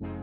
Alright.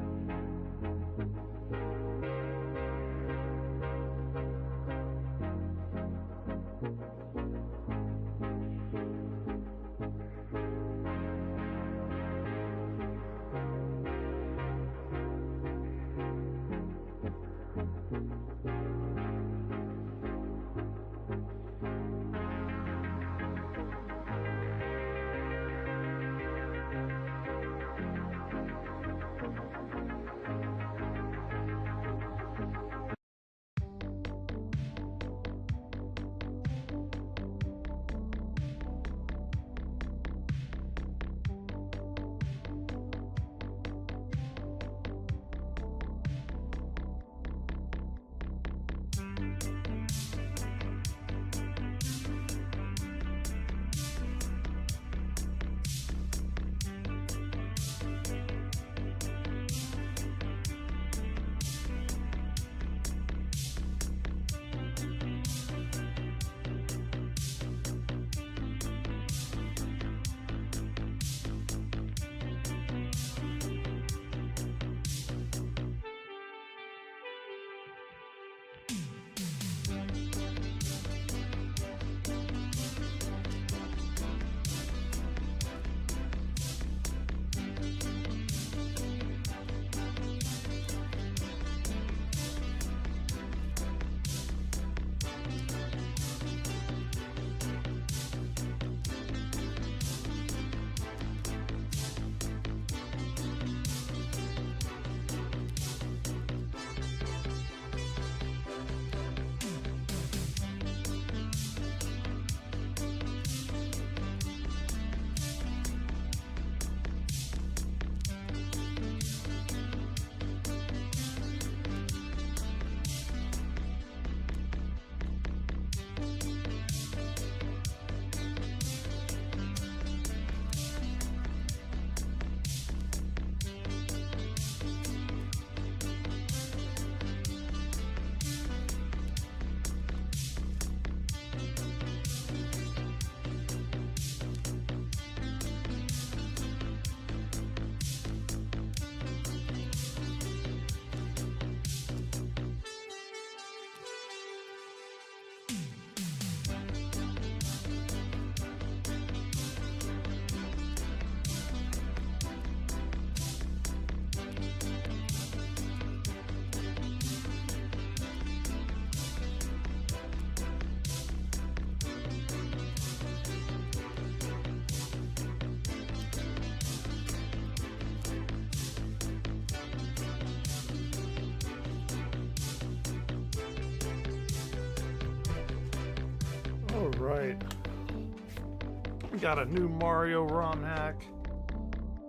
We got a new Mario ROM hack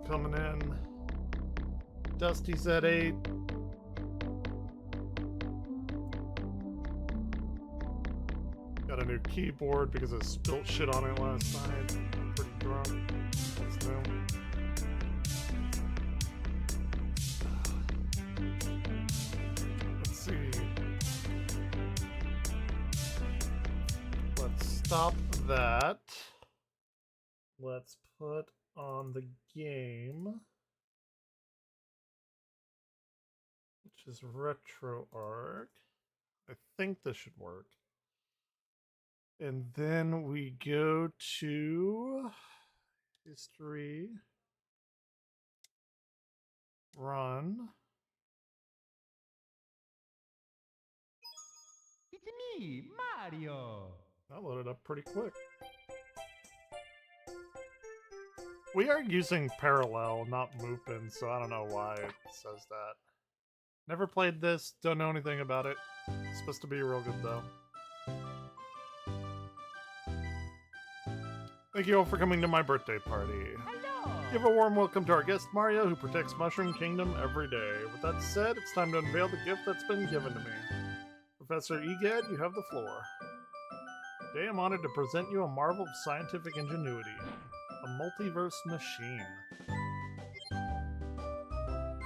coming in. Dusty's at 8. Got a new keyboard because I spilt shit on it last night. Pretty drunk. That's new. Let's see. Let's stop that. Let's put on the game, which is RetroArch. I think this should work. And then we go to history, run. It's me, Mario. That loaded up pretty quick. We are using parallel, not Mupin, so I don't know why it says that. Never played this, don't know anything about it. It's supposed to be real good though. Thank you all for coming to my birthday party. Hello. Give a warm welcome to our guest Mario, who protects Mushroom Kingdom every day. With that said, it's time to unveil the gift that's been given to me. Professor Egad, you have the floor. Today I'm honored to present you a marvel of scientific ingenuity. A multiverse machine.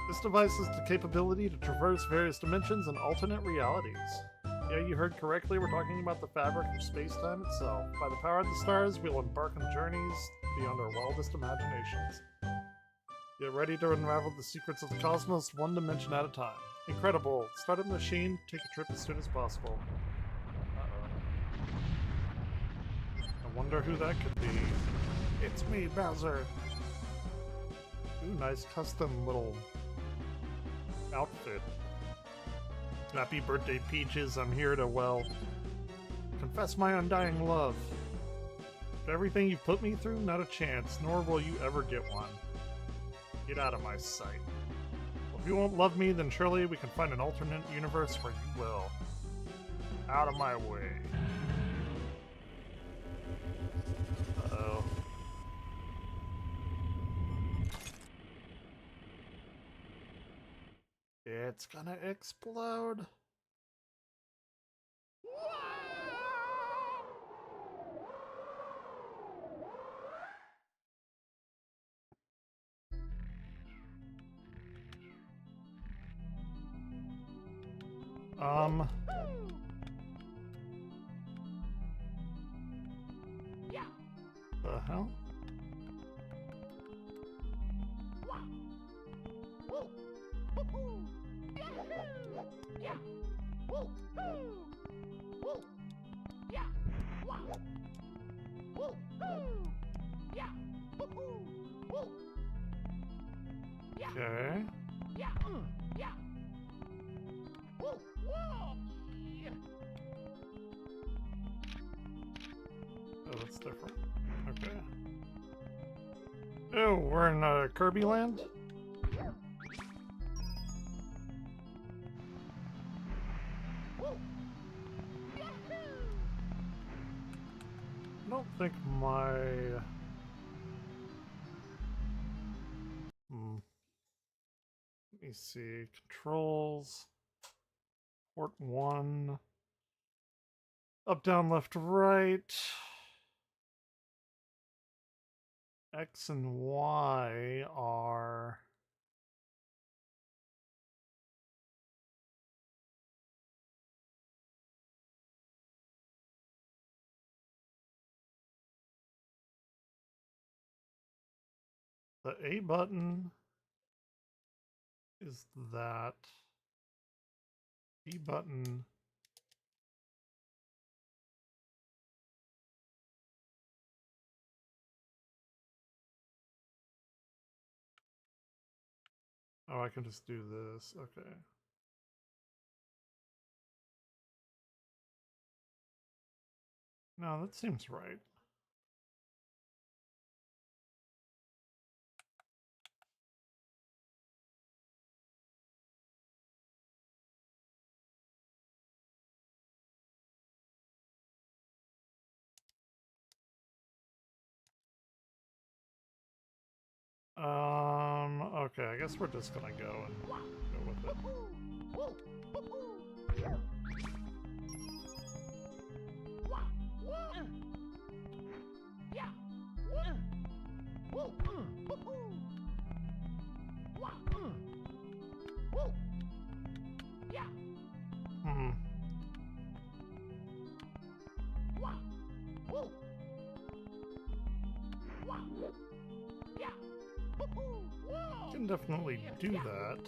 This device has the capability to traverse various dimensions and alternate realities. Yeah, you heard correctly, we're talking about the fabric of space-time itself. By the power of the stars, we'll embark on journeys beyond our wildest imaginations. Get ready to unravel the secrets of the cosmos one dimension at a time. Incredible. Start a machine, take a trip as soon as possible. Uh-oh. I wonder who that could be. It's me, Bowser. Ooh, nice custom little outfit. Happy birthday, Peaches. I'm here to, well, confess my undying love. For everything you've put me through, not a chance, nor will you ever get one. Get out of my sight. Well, if you won't love me, then surely we can find an alternate universe where you will. Out of my way. Uh-oh. It's gonna explode. The hell? Okay. Oh, that's different. Okay. Oh, we're in Kirby Land? I don't think my... Let me see. Controls. Port 1. Up, down, left, right. X and Y are... The A button is that. B button. Oh, I can just do this. Okay. No, that seems right. Okay, I guess we're just gonna go and go with it. Can definitely do that.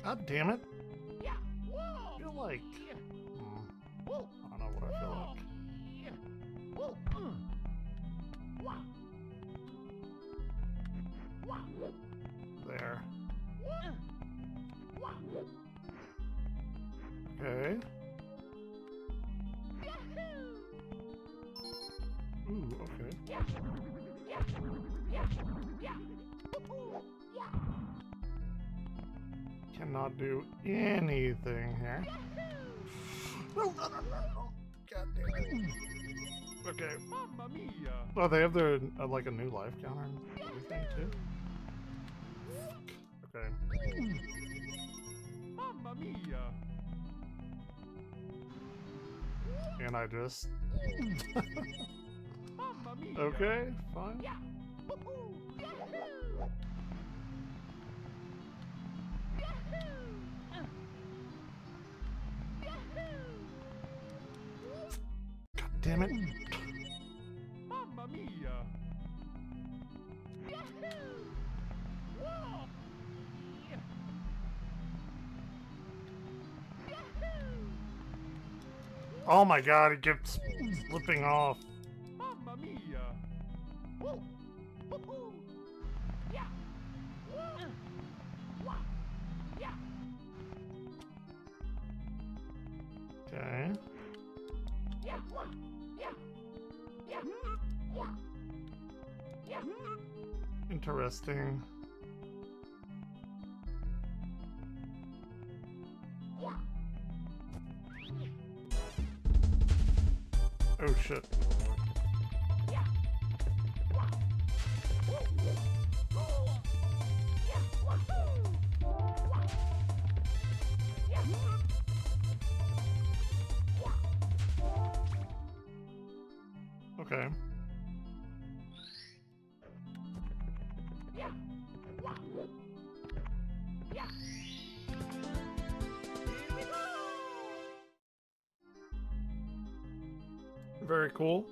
God damn it. I feel like... I don't know what I feel like. There. Okay. Ooh, okay. Cannot do anything here. No. God damn it. Okay. Mamma mia! Oh, they have their like a new life counter and everything too. Okay. Mamma mia! And I just... Mamma mia! Okay, fine. God damn it. Mamma mia! Oh my god, it keeps slipping off. Mamma mia! Okay. Interesting. Oh shit. Okay. Very cool.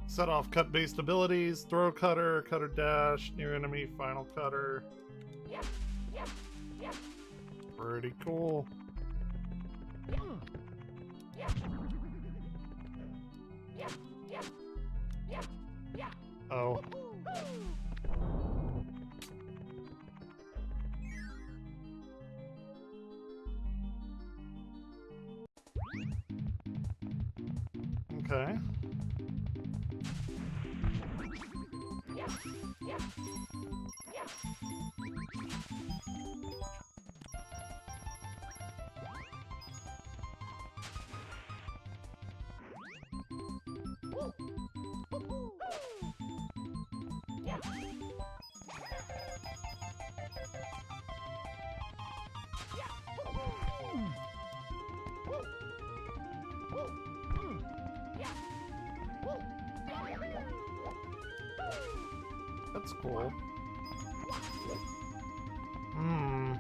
Set off cut-based abilities, throw cutter, cutter dash, near enemy, final cutter. Pretty cool. Oh. Okay. That's cool. Hmm.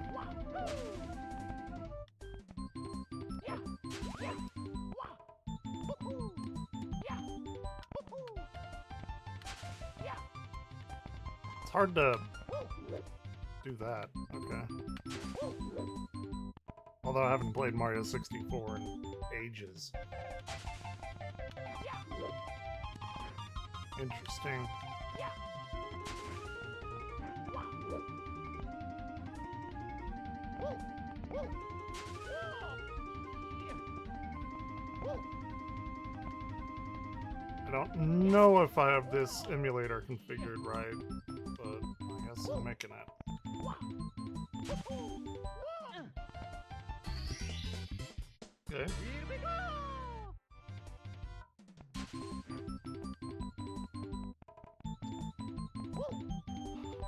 It's hard to do that. Okay. Although I haven't played Mario 64 in ages. Interesting. I don't know if I have this emulator configured right, but I guess I'm making it. Okay.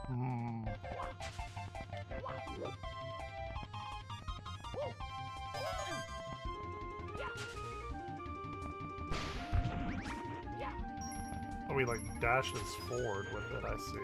Hmm. Oh, he like dashes forward with it, I see.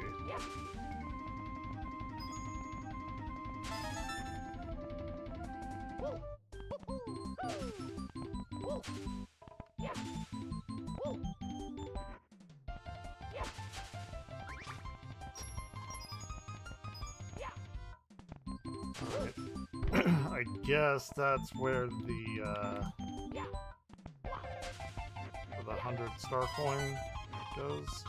Alright. I guess that's where the 100 star coin goes.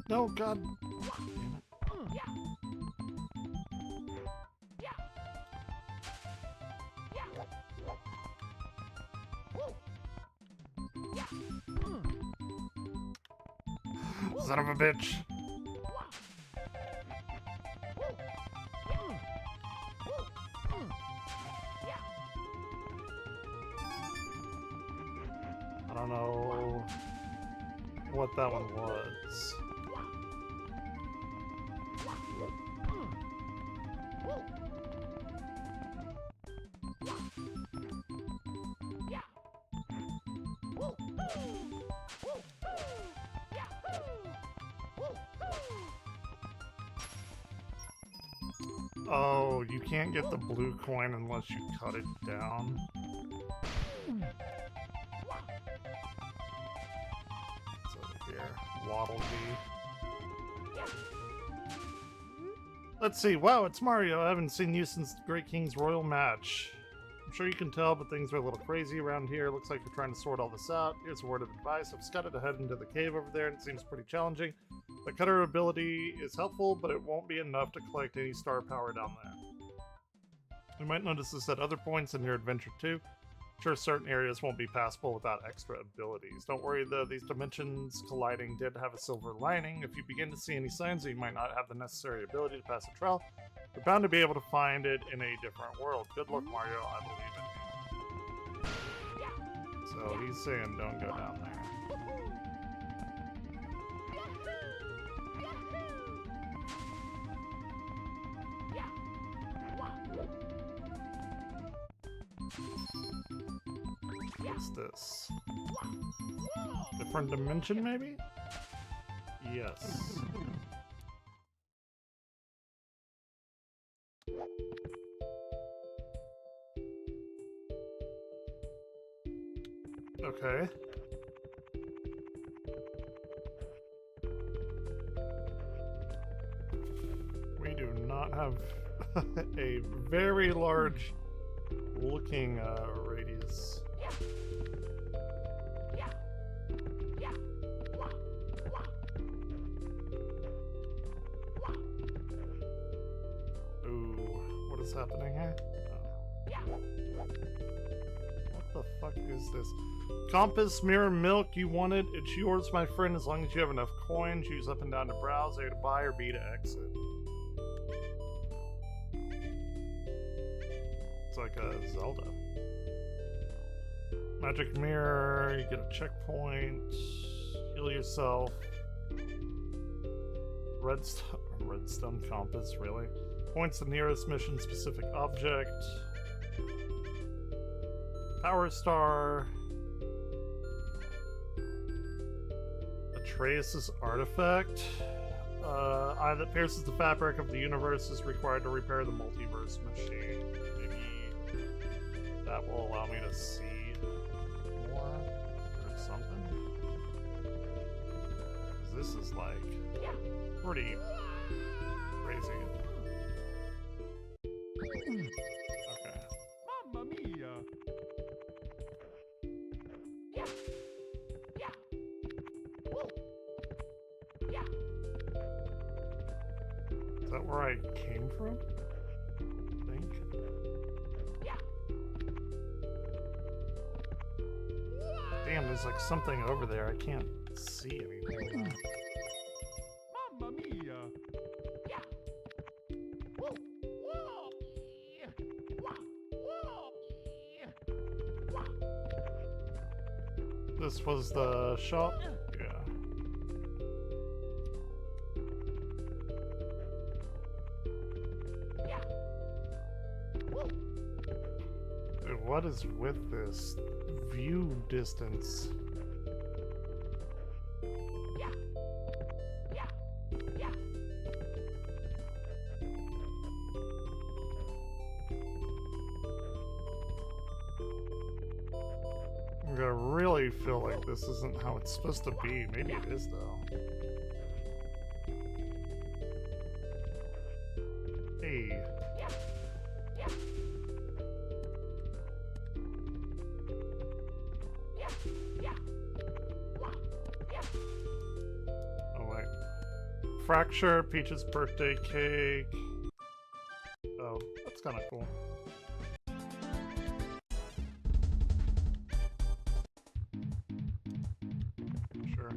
No, God. Damn it. Son of a bitch. don't know what that one was. Oh, you can't get the blue coin unless you cut it down. It's over here. Waddle Dee. Let's see. Wow, it's Mario. I haven't seen you since the Great King's royal match. I'm sure you can tell, but things are a little crazy around here. Looks like you're trying to sort all this out. Here's a word of advice. I've scouted ahead into the cave over there, and it seems pretty challenging. The cutter ability is helpful, but it won't be enough to collect any star power down there. You might notice this at other points in your adventure too. Sure, certain areas won't be passable without extra abilities. Don't worry though, these dimensions colliding did have a silver lining. If you begin to see any signs that you might not have the necessary ability to pass a trial, you're bound to be able to find it in a different world. Good luck, Mario, I believe in you. So he's saying don't go down there. What's this? Different dimension, maybe? Yes. Okay. We do not have a very large looking radius. Ooh, what is happening here? Oh. What the fuck is this? Compass, mirror, milk, you want it? It's yours, my friend, as long as you have enough coins. Use up and down to browse, A to buy, or B to exit. It's like a Zelda. Magic mirror, you get a checkpoint, heal yourself. Redstone compass, really? Points the nearest mission specific object. Power star. Atreus' artifact. Eye that pierces the fabric of the universe is required to repair the multiverse machine. Maybe that will allow me to see more or something. 'Cause this is like pretty crazy. Okay. Mamma mia! Is that where I came from? I think. Damn, there's like something over there. I can't see anything. Mamma mia! This was the shop? Yeah. Dude, what is with this view distance? I really feel like this isn't how it's supposed to be. Maybe it is, though. Hey. Oh, wait. Fracture, Peach's birthday cake. Oh, that's kind of cool. Sure.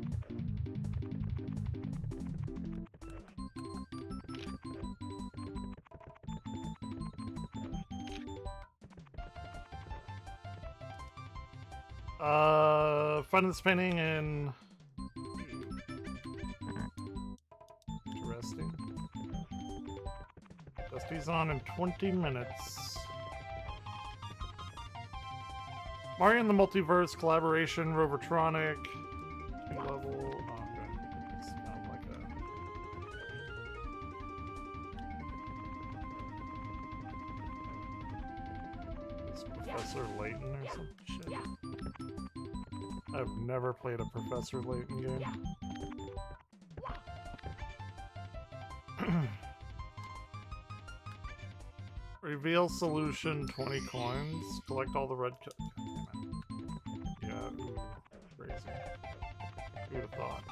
Finding this painting in... Interesting. Dusty's on in 20 minutes. Mario and the Multiverse collaboration, Rovertronic. 2-level. Oh, okay. It's kind of like a... It's Professor Layton or some shit. I've never played a Professor Layton game. Reveal solution, 20 coins. Collect all the red... Yeah, ooh, crazy. Who would have thought?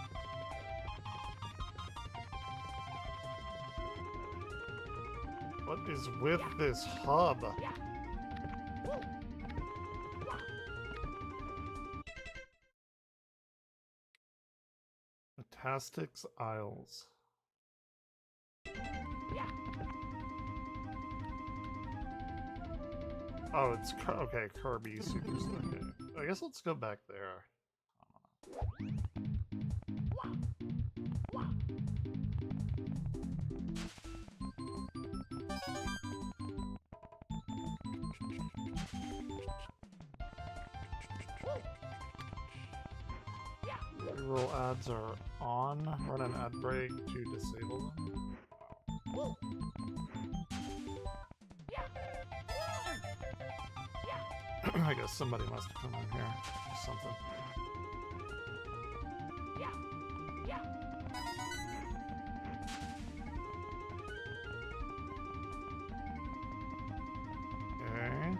What is with this hub? Metastics Isles. Oh, it's okay. Kirby Super. Okay. I guess let's go back there. Reroll ads are on. Run an ad break to disable them. I guess somebody must have come in here or something. Okay.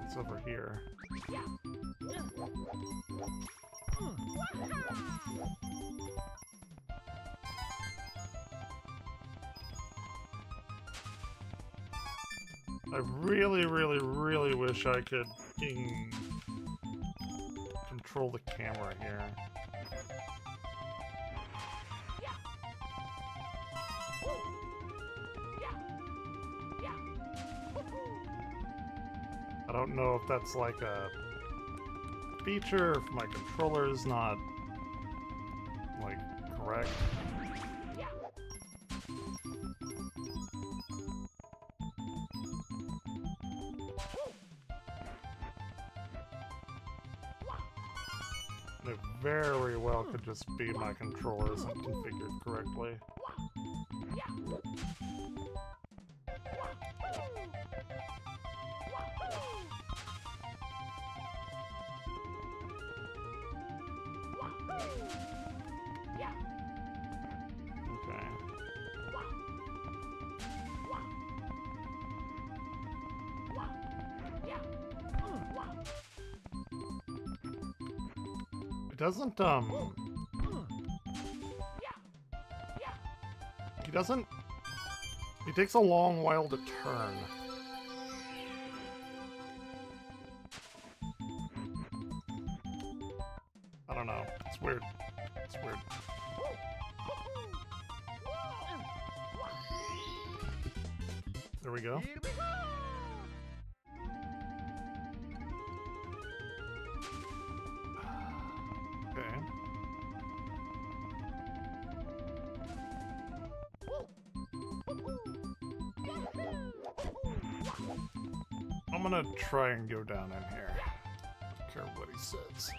It's over here. I really, really, really wish I could control the camera here. I don't know if that's like a feature, if my controller is not like correct. It very well could just be my controller isn't configured correctly. Okay. It doesn't, he takes a long while to turn. I don't know. It's weird. It's weird. There we go. Okay. I'm gonna try and go down in here. Don't care what he says.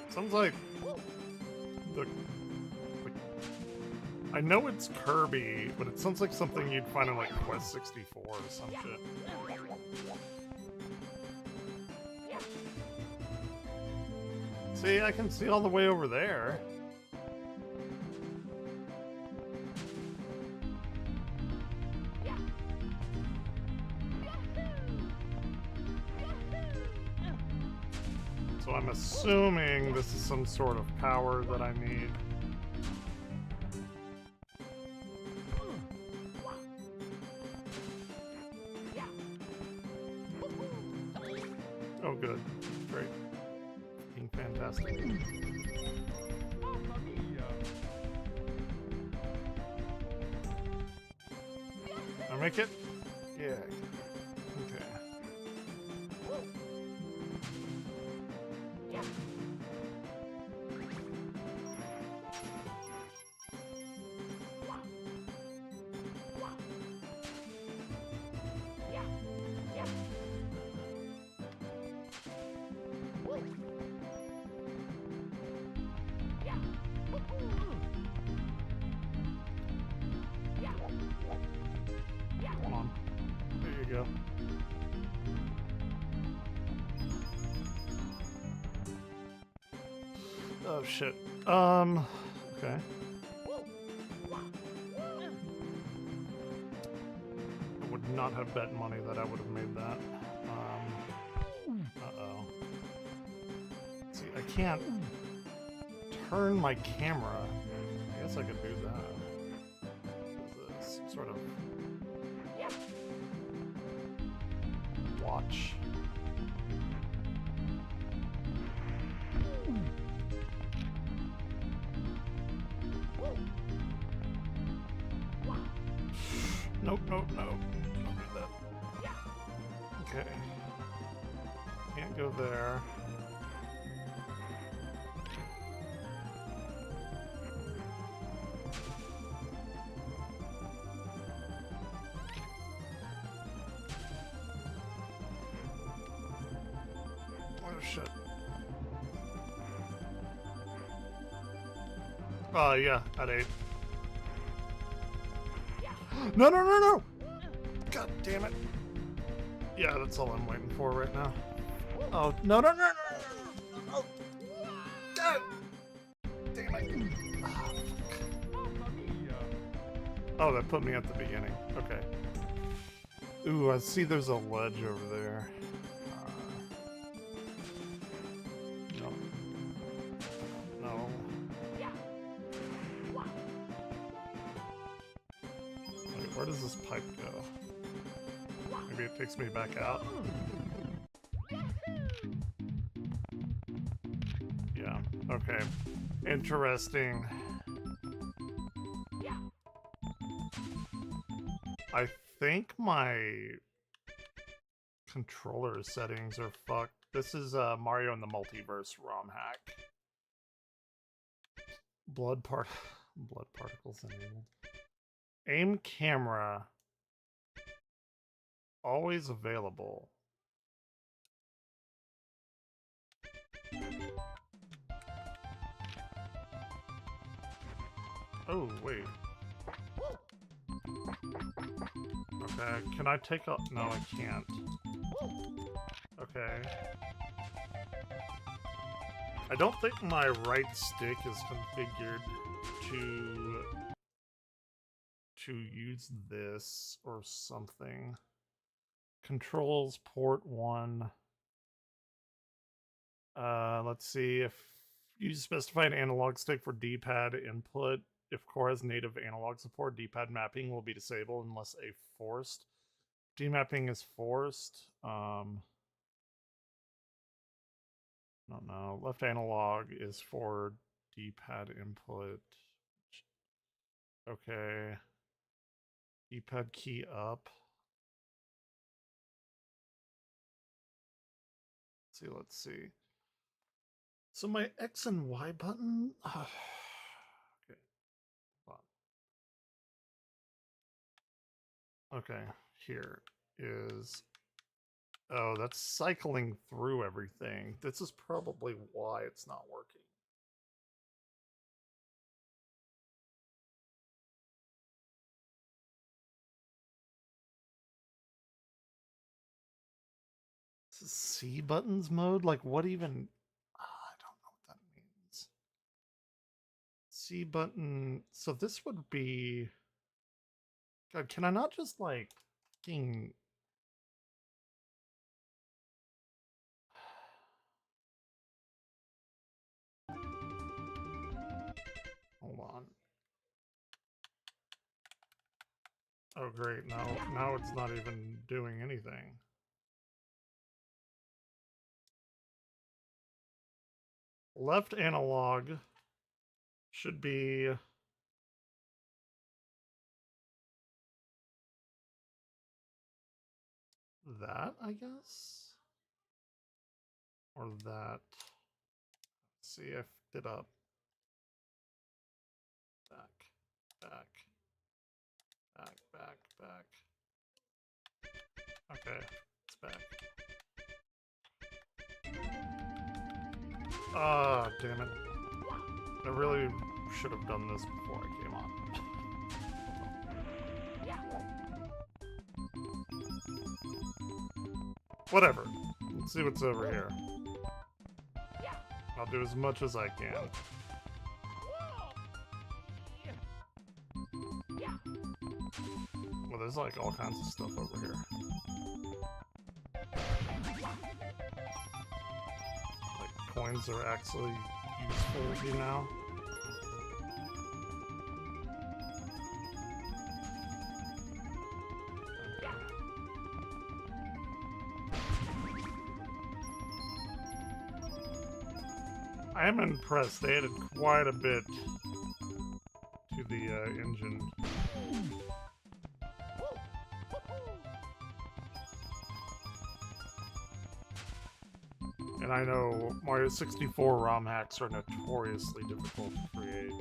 Sounds like I know it's Kirby, but it sounds like something you'd find in like Quest 64 or some shit. See, I can see all the way over there. So I'm assuming this is some sort of power that I need. Oh, good. Great. Being fantastic. make it? Yeah. Okay. Come on. There you go. Oh shit. Okay. I would not have bet money that I would have made that. Uh-oh. See, I can't turn my camera. I guess I could do that. What is this? Sort of watch. Nope, nope, nope. Don't do that. Okay. Can't go there. Oh shit. Yeah, at 8. No, no, no, no! God damn it. Yeah, that's all I'm waiting for right now. Oh, no, no, no, no, no, no, no. God damn it. Mamma mia! Oh, that put me at the beginning. Okay. Ooh, I see there's a ledge over there. No. No. Wait, where does this pipe go? Maybe it takes me back out? Yeah, okay. Interesting. I think my controller settings are fucked. This is Mario in the Multiverse ROM hack. Blood particles enabled. Aim camera always available. Oh, wait. Okay, can I take a... No, I can't. Okay. I don't think my right stick is configured to use this or something. Controls port 1. Let's see if you specify an analog stick for D-pad input. If core has native analog support, D-pad mapping will be disabled unless a forced. D-mapping is forced. I don't know. Left analog is for D-pad input. Okay. D-pad key up. Let's see. So my X and Y button. Okay. Okay. Here is. Oh, that's cycling through everything. This is probably why it's not working. This is C buttons mode? Like, what even? I don't know what that means. C button. So this would be. God, can I not just, like, fucking. Hold on. Oh, great. Now it's not even doing anything. Left analog should be that, I guess? Or that. Let's see, I fucked it up. Back, back. Okay, it's back. Ah, damn it. I really should have done this before I came on. Whatever. Let's see what's over here. I'll do as much as I can. Well, there's like all kinds of stuff over here. Like coins are actually useful, you know? I am impressed. They added quite a bit to the engine. And I know Mario 64 ROM hacks are notoriously difficult to create.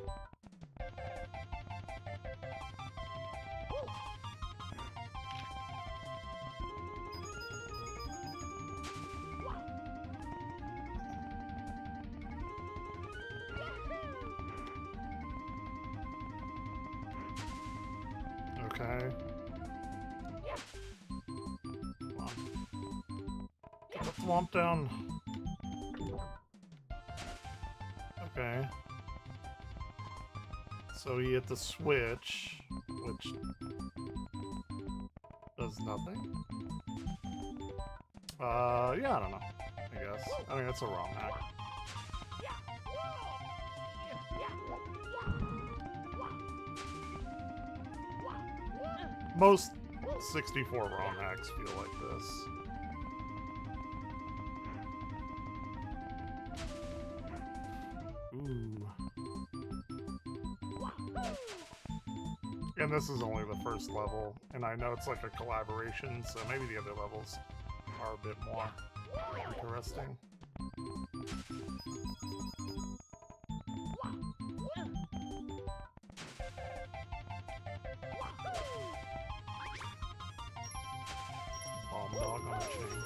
Okay. Come on. Get the thwomp down. Okay. So you hit the switch, which does nothing. Yeah, I don't know. I guess. I mean, it's a ROM hack. Most 64 ROM hacks feel like this. Ooh. And this is only the first level, and I know it's like a collaboration, so maybe the other levels are a bit more interesting. Bomb dog on a chain.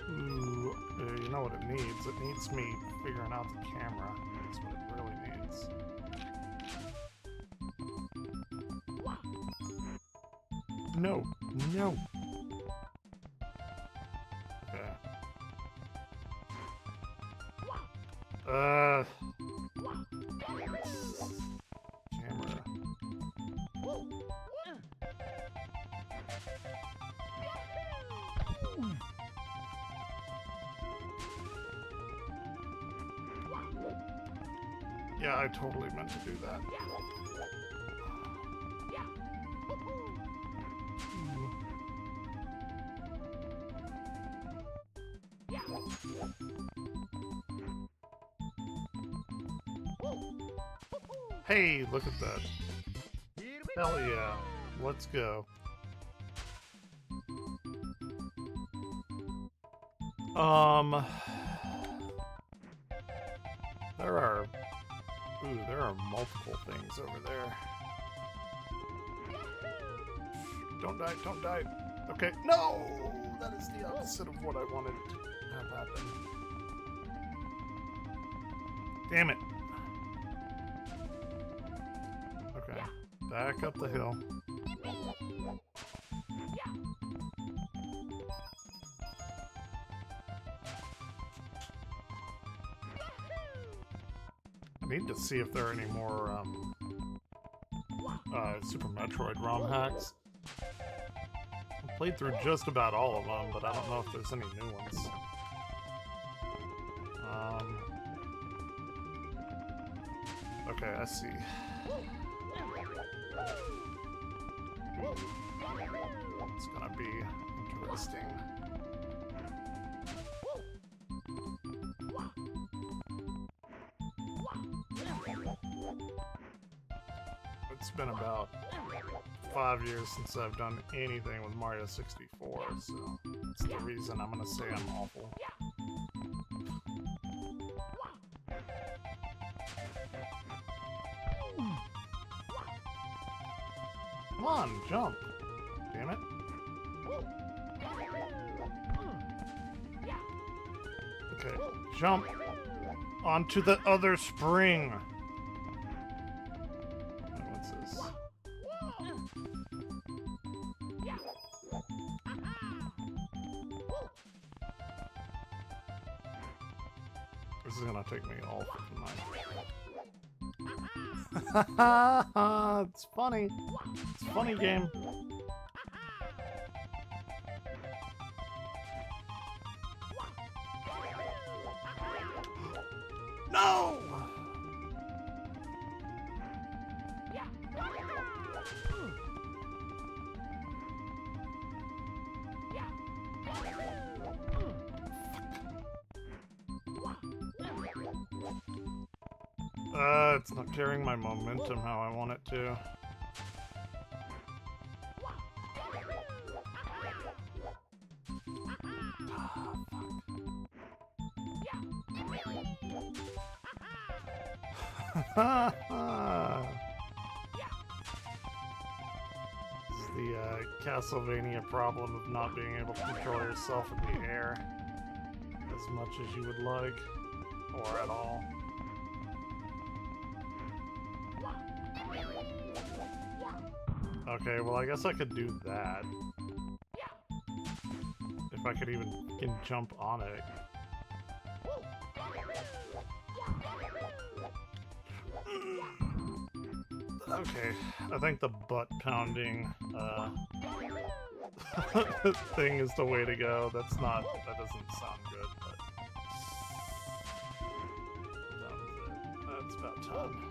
Ooh, you know what it needs? It needs me figuring out the camera. That's what it really needs. No, no. Okay. Camera. Yeah, I totally meant to do that. Hey, look at that. Hell yeah. Let's go. There are multiple things over there. Don't die, don't die. Okay, no! That is the opposite of what I wanted to have happen. Damn it. Okay, back up the hill. I need to see if there are any more Super Metroid ROM hacks. I played through just about all of them, but I don't know if there's any new ones. Okay, I see. It's gonna be interesting. it's been about 5 years since I've done anything with Mario 64, so that's the reason I'm gonna say I'm awful. Come on, jump! Damn it. Okay, jump onto the other spring. What's this? This is gonna take me all fucking night. It's funny. It's a funny game. No! It's not carrying my momentum how I want it to. This is the Castlevania problem of not being able to control yourself in the air as much as you would like, or at all. Okay, well I guess I could do that. If I could even jump on it. Okay, I think the butt pounding thing is the way to go. That doesn't sound good, but that's about time.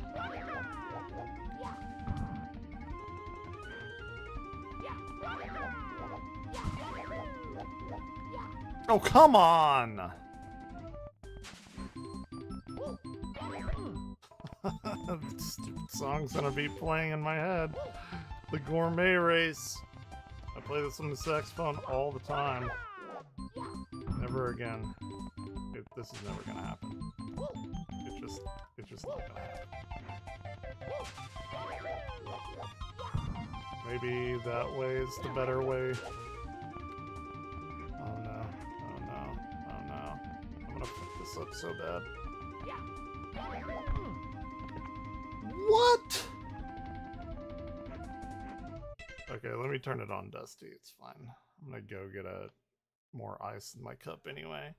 Oh, come on! Stupid song's gonna be playing in my head. The Gourmet Race. I play this on the saxophone all the time. Never again. This is never gonna happen. It's just not gonna happen. Maybe that way is the better way. Oh no. Oh no. Oh no. I'm gonna fuck this up so bad. What? Okay, let me turn it on, Dusty. It's fine. I'm gonna go get more ice in my cup anyway.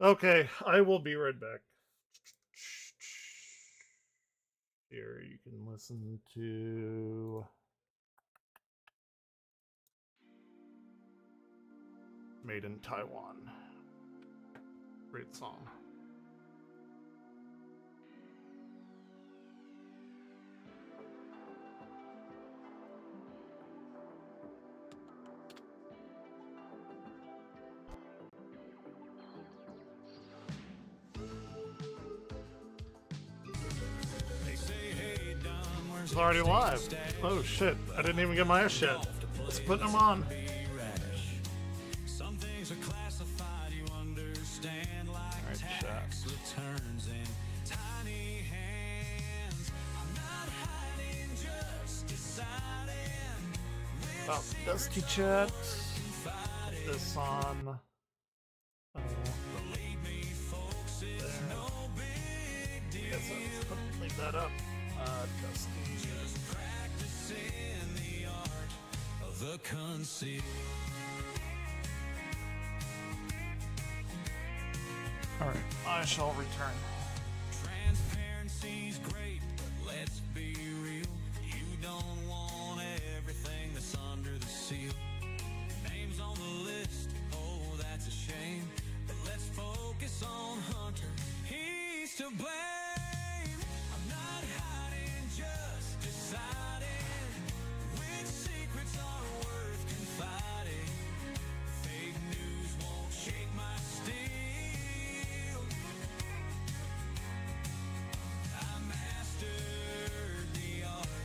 Okay, I will be right back. Here, you can listen to Made in Taiwan. Great song. It's already live. Oh shit, I didn't even get my ice yet. Let's put them on. Alright, chat. Oh, Dusty chat. Put this on. There. I guess I'll leave that up. Dusty. Alright, I shall return. Transparency's great, but let's be real. You don't want everything that's under the seal. Names on the list, oh that's a shame. But let's focus on Hunter. He's to blame. I'm not hiding, just deciding which secrets are worth confiding. Fake news won't shake my steel. I mastered the art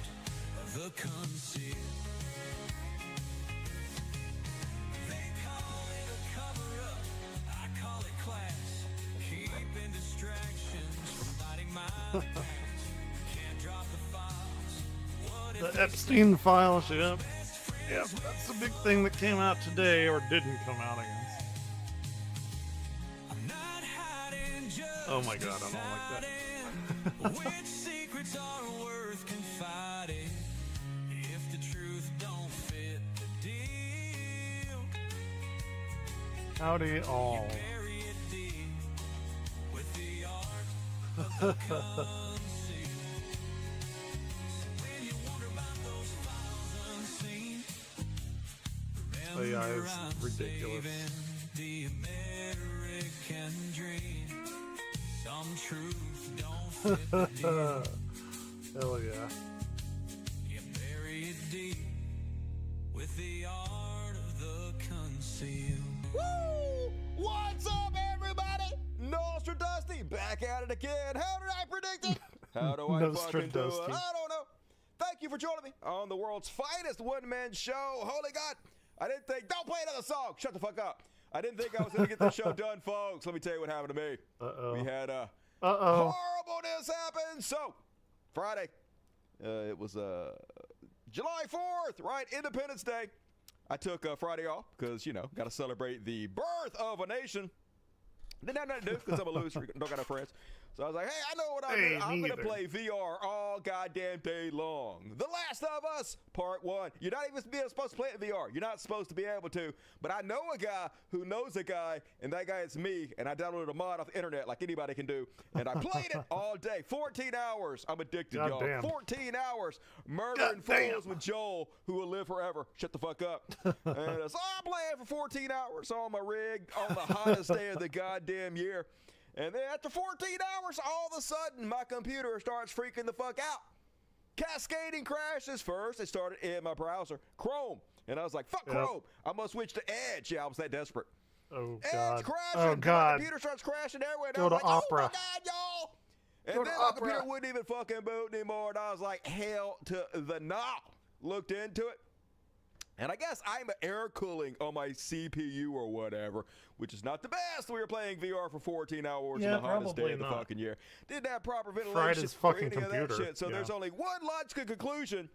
The Epstein files, yep. Yep, that's the big thing that came out today, or didn't come out, I guess. Oh my god, I don't like that. Which secrets are worth confiding if the truth don't fit the deal? Howdy all. Bury it deep with the art of the conceal. When you wonder about those files unseen, AI remember is I'm ridiculous. saving the American dream. Some truth don't fit the deal. Hell yeah. You bury it deep with the art of the conceal. Woo! What's up, everybody? Nostradusty back at it again. How did I predict it? How do I fucking do it? Nostradusty. I don't know. Thank you for joining me on the world's finest one-man show. Holy God, I didn't think. Don't play another song. Shut the fuck up. I didn't think I was going to get the show done, folks. Let me tell you what happened to me. Uh-oh. We had Uh-oh. horribleness happen. So, Friday, it was July 4th, right? Independence Day. I took Friday off because, you know, got to celebrate the birth of a nation. Didn't have nothing to do because I'm a loser. Don't got no friends. So I was like, hey, I know what I'm doing. I'm going to play VR all goddamn day long. The Last of Us, Part 1. You're not even supposed to play it in VR. You're not supposed to be able to. But I know a guy who knows a guy, and that guy is me, and I downloaded a mod off the internet like anybody can do, and I played it all day. 14 hours. I'm addicted, God y'all. damn. 14 hours murdering fools with Joel, who will live forever. Shut the fuck up. And so I'm playing for 14 hours on my rig on the hottest day of the goddamn year. And then after 14 hours, all of a sudden, my computer starts freaking the fuck out. Cascading crashes. First, it started in my browser, Chrome. And I was like, fuck Chrome. I'm going to switch to Edge. Yeah, I was that desperate. Oh, Edge God. crashing. Oh, My God. computer starts crashing everywhere. And Go I was to like, Opera. oh, my God, y'all. And Go then to my Opera. computer wouldn't even fucking boot anymore. And I was like, hell to the no. Looked into it. And I guess I'm air cooling on my CPU or whatever, which is not the best. We were playing VR for 14 hours Yeah, in the hottest day probably of the not. fucking year. Didn't have proper ventilation Fried his for fucking any of that computer. shit. So Yeah. there's only one logical conclusion.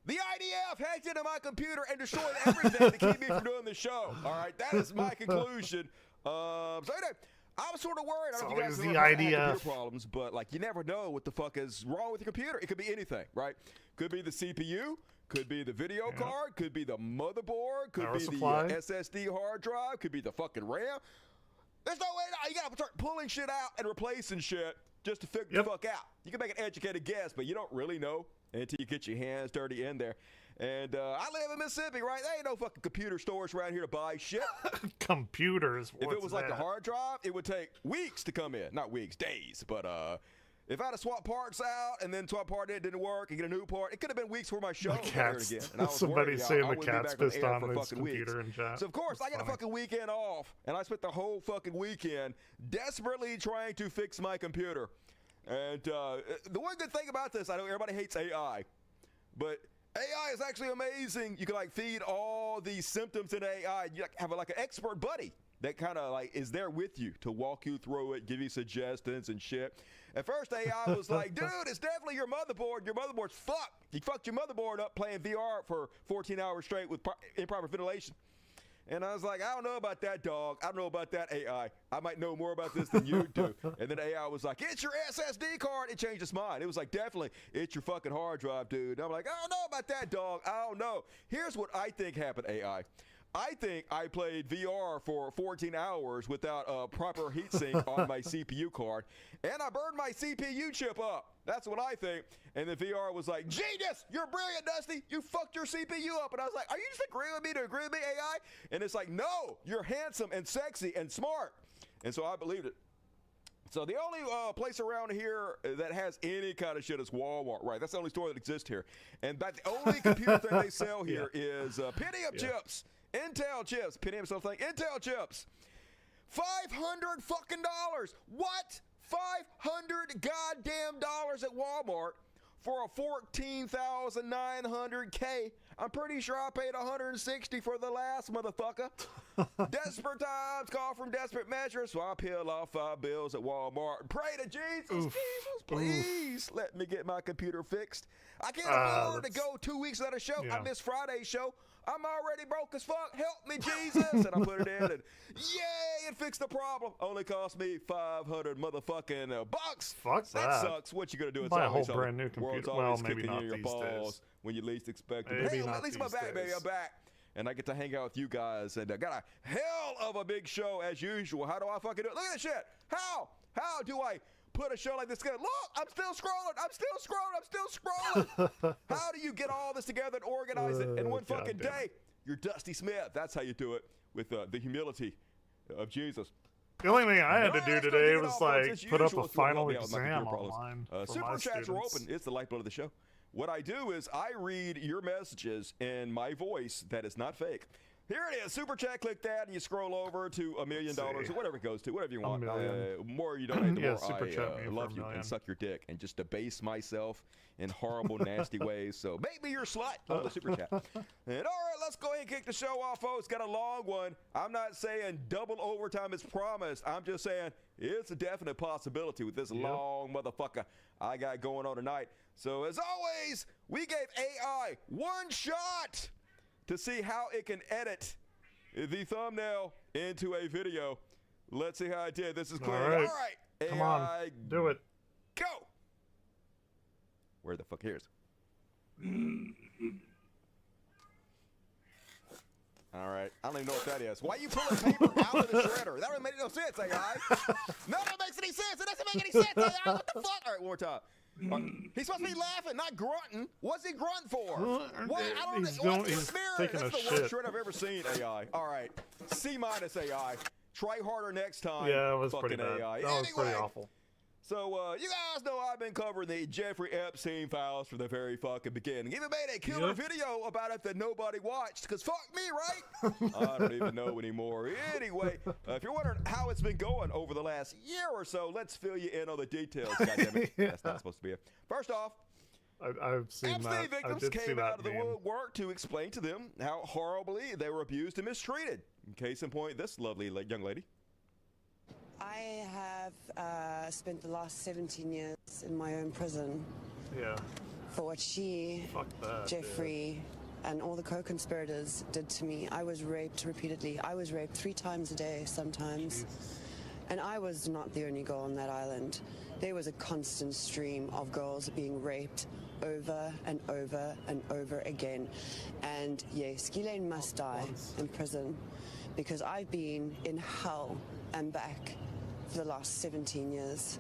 The IDF hacked into my computer and destroyed everything to keep me from doing the show. All right, that is my conclusion. So anyway, I'm sort of worried. I don't know if you guys It's have always ever the had IDF. computer problems, but like you never know what the fuck is wrong with your computer. It could be anything, right? Could be the CPU. Could be the video card, could be the motherboard, could Power be supply. the SSD hard drive, could be the fucking RAM. There's no way. You gotta start pulling shit out and replacing shit just to figure the fuck out. You can make an educated guess, but you don't really know until you get your hands dirty in there. And I live in Mississippi, right? There ain't no fucking computer stores around here to buy shit. Computers. If it what's was like a that? hard drive, it would take weeks to come in. Not weeks, days. But if I had to swap parts out and then swap part in, it didn't work, and get a new part, it could have been weeks for my show My aired cat's, again. And I was somebody worried, saying I the wouldn't be cat's back on the pissed air on for his fucking weeks. computer in chat. So of course I That's got a funny. fucking weekend off, and I spent the whole fucking weekend desperately trying to fix my computer. And the one good thing about this, I know everybody hates AI, but AI is actually amazing. You can like feed all these symptoms in AI. You like, have like an expert buddy that kind of like is there with you to walk you through it, give you suggestions and shit. At first, AI was like, dude, it's definitely your motherboard. Your motherboard's fucked. You fucked your motherboard up playing VR for 14 hours straight with improper ventilation. And I was like, I don't know about that, dog. I don't know about that, AI. I might know more about this than you do. And then AI was like, it's your SSD card. It changed its mind. It was like, definitely, it's your fucking hard drive, dude. And I'm like, I don't know about that, dog. I don't know. Here's what I think happened, AI. I think I played VR for 14 hours without a proper heatsink on my CPU card, and I burned my CPU chip up. That's what I think. And the VR was like, genius, you're brilliant, Dusty. You fucked your CPU up. And I was like, are you just agreeing with me to agree with me, AI? And it's like, no, you're handsome and sexy and smart. And so I believed it. So the only place around here that has any kind of shit is Walmart, right? That's the only store that exists here. And the only computer thing they sell here is Pentium chips. Intel chips. Pentium something. Intel chips. $500 fucking dollars. What? $500 goddamn dollars at Walmart for a $14,900K I'm pretty sure I paid $160 for the last motherfucker. Desperate times call from desperate measures, so I peel off 5 bills at Walmart and pray to Jesus. Oof. Jesus, please let me get my computer fixed. I can't afford to go 2 weeks without a show. Yeah. I missed Friday's show. I'm already broke as fuck. Help me, Jesus. And I put it in, and yay, it fixed the problem. Only cost me 500 motherfucking bucks. Fuck that. Sucks. What you gonna do? It's Buy a always whole brand new World's computer. always Well, maybe kicking not you in your these days. balls when you least expect it. Maybe Hey, not at least my these back, baby. days. I'm back. And I get to hang out with you guys. And I got a hell of a big show as usual. How do I fucking do it? Look at this shit. How do I put a show like this together? Look, I'm still scrolling. I'm still scrolling. How do you get all this together and organize it in one fucking goddamn. day? You're Dusty Smith. That's how you do it with the humility of Jesus. The only thing I had to No, do let's go today get was off, like folks. As put up usual, a if you wanna final help me out with my exam computer problems. online for Super my chats are students. open. It's the lifeblood of the show. What I do is I read your messages in my voice that is not fake. Here it is. Super chat, click that, and you scroll over to $1 million or whatever it goes to, whatever you want. million. More you donate, the Yeah, more super chat me I for love $1 you million. and suck your dick and just debase myself in horrible, nasty ways. So make me your slut on the super chat. And all right, let's go ahead and kick the show off, folks. Got a long one. I'm not saying double overtime is promised. I'm just saying it's a definite possibility with this long motherfucker I got going on tonight. So as always, we gave AI one shot to see how it can edit the thumbnail into a video. Let's see how I did. This is clear. All right. All right. Come AI, on, do it. go. Where the fuck here's? All right. I don't even know what that is. Why are you pulling paper out of the shredder? That doesn't make no sense, AI. None of it makes any sense. It doesn't make any sense, AI. What the fuck? All right, one more time. He's supposed to be laughing, not grunting. What's he grunt for? What? I don't He's know. going- What's the he's spirit? taking That's a the worst shit. shred I've ever seen, AI. All right. C- AI. Try harder next time. Yeah, it was pretty fucking bad. AI. That was pretty Anyway, awful. So, you guys know I've been covering the Jeffrey Epstein files from the very fucking beginning. Even made a killer video about it that nobody watched, because fuck me, right? I don't even know anymore. Anyway, if you're wondering how it's been going over the last year or so, let's fill you in on the details. Goddammit. That's not supposed to be it. First off, I've seen Epstein that. I victims did see came that out of the meme. woodwork to explain to them how horribly they were abused and mistreated. Case in point, this lovely young lady. I have spent the last 17 years in my own prison Yeah. for what she, Fuck that. Jeffrey, and all the co-conspirators did to me. I was raped repeatedly. I was raped 3 times a day sometimes. Jesus. And I was not the only girl on that island. There was a constant stream of girls being raped over and over and over again. And yes, Ghislaine must die in prison because I've been in hell and back for the last 17 years.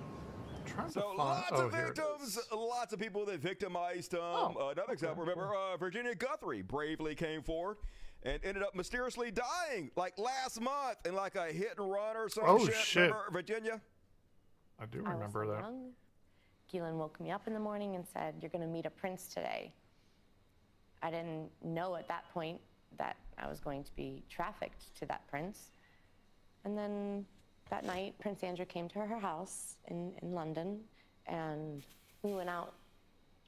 Trying to So find- lots oh, of here it victims, is. lots of people that victimized him. Another example, remember Virginia Guthrie bravely came forward and ended up mysteriously dying like last month in like a hit and run or some Oh, shit. shit. Remember Virginia? I do I was remember so that. young. Ghislaine woke me up in the morning and said, "You're going to meet a prince today." I didn't know at that point that I was going to be trafficked to that prince. And then that night, Prince Andrew came to her house in London, and we went out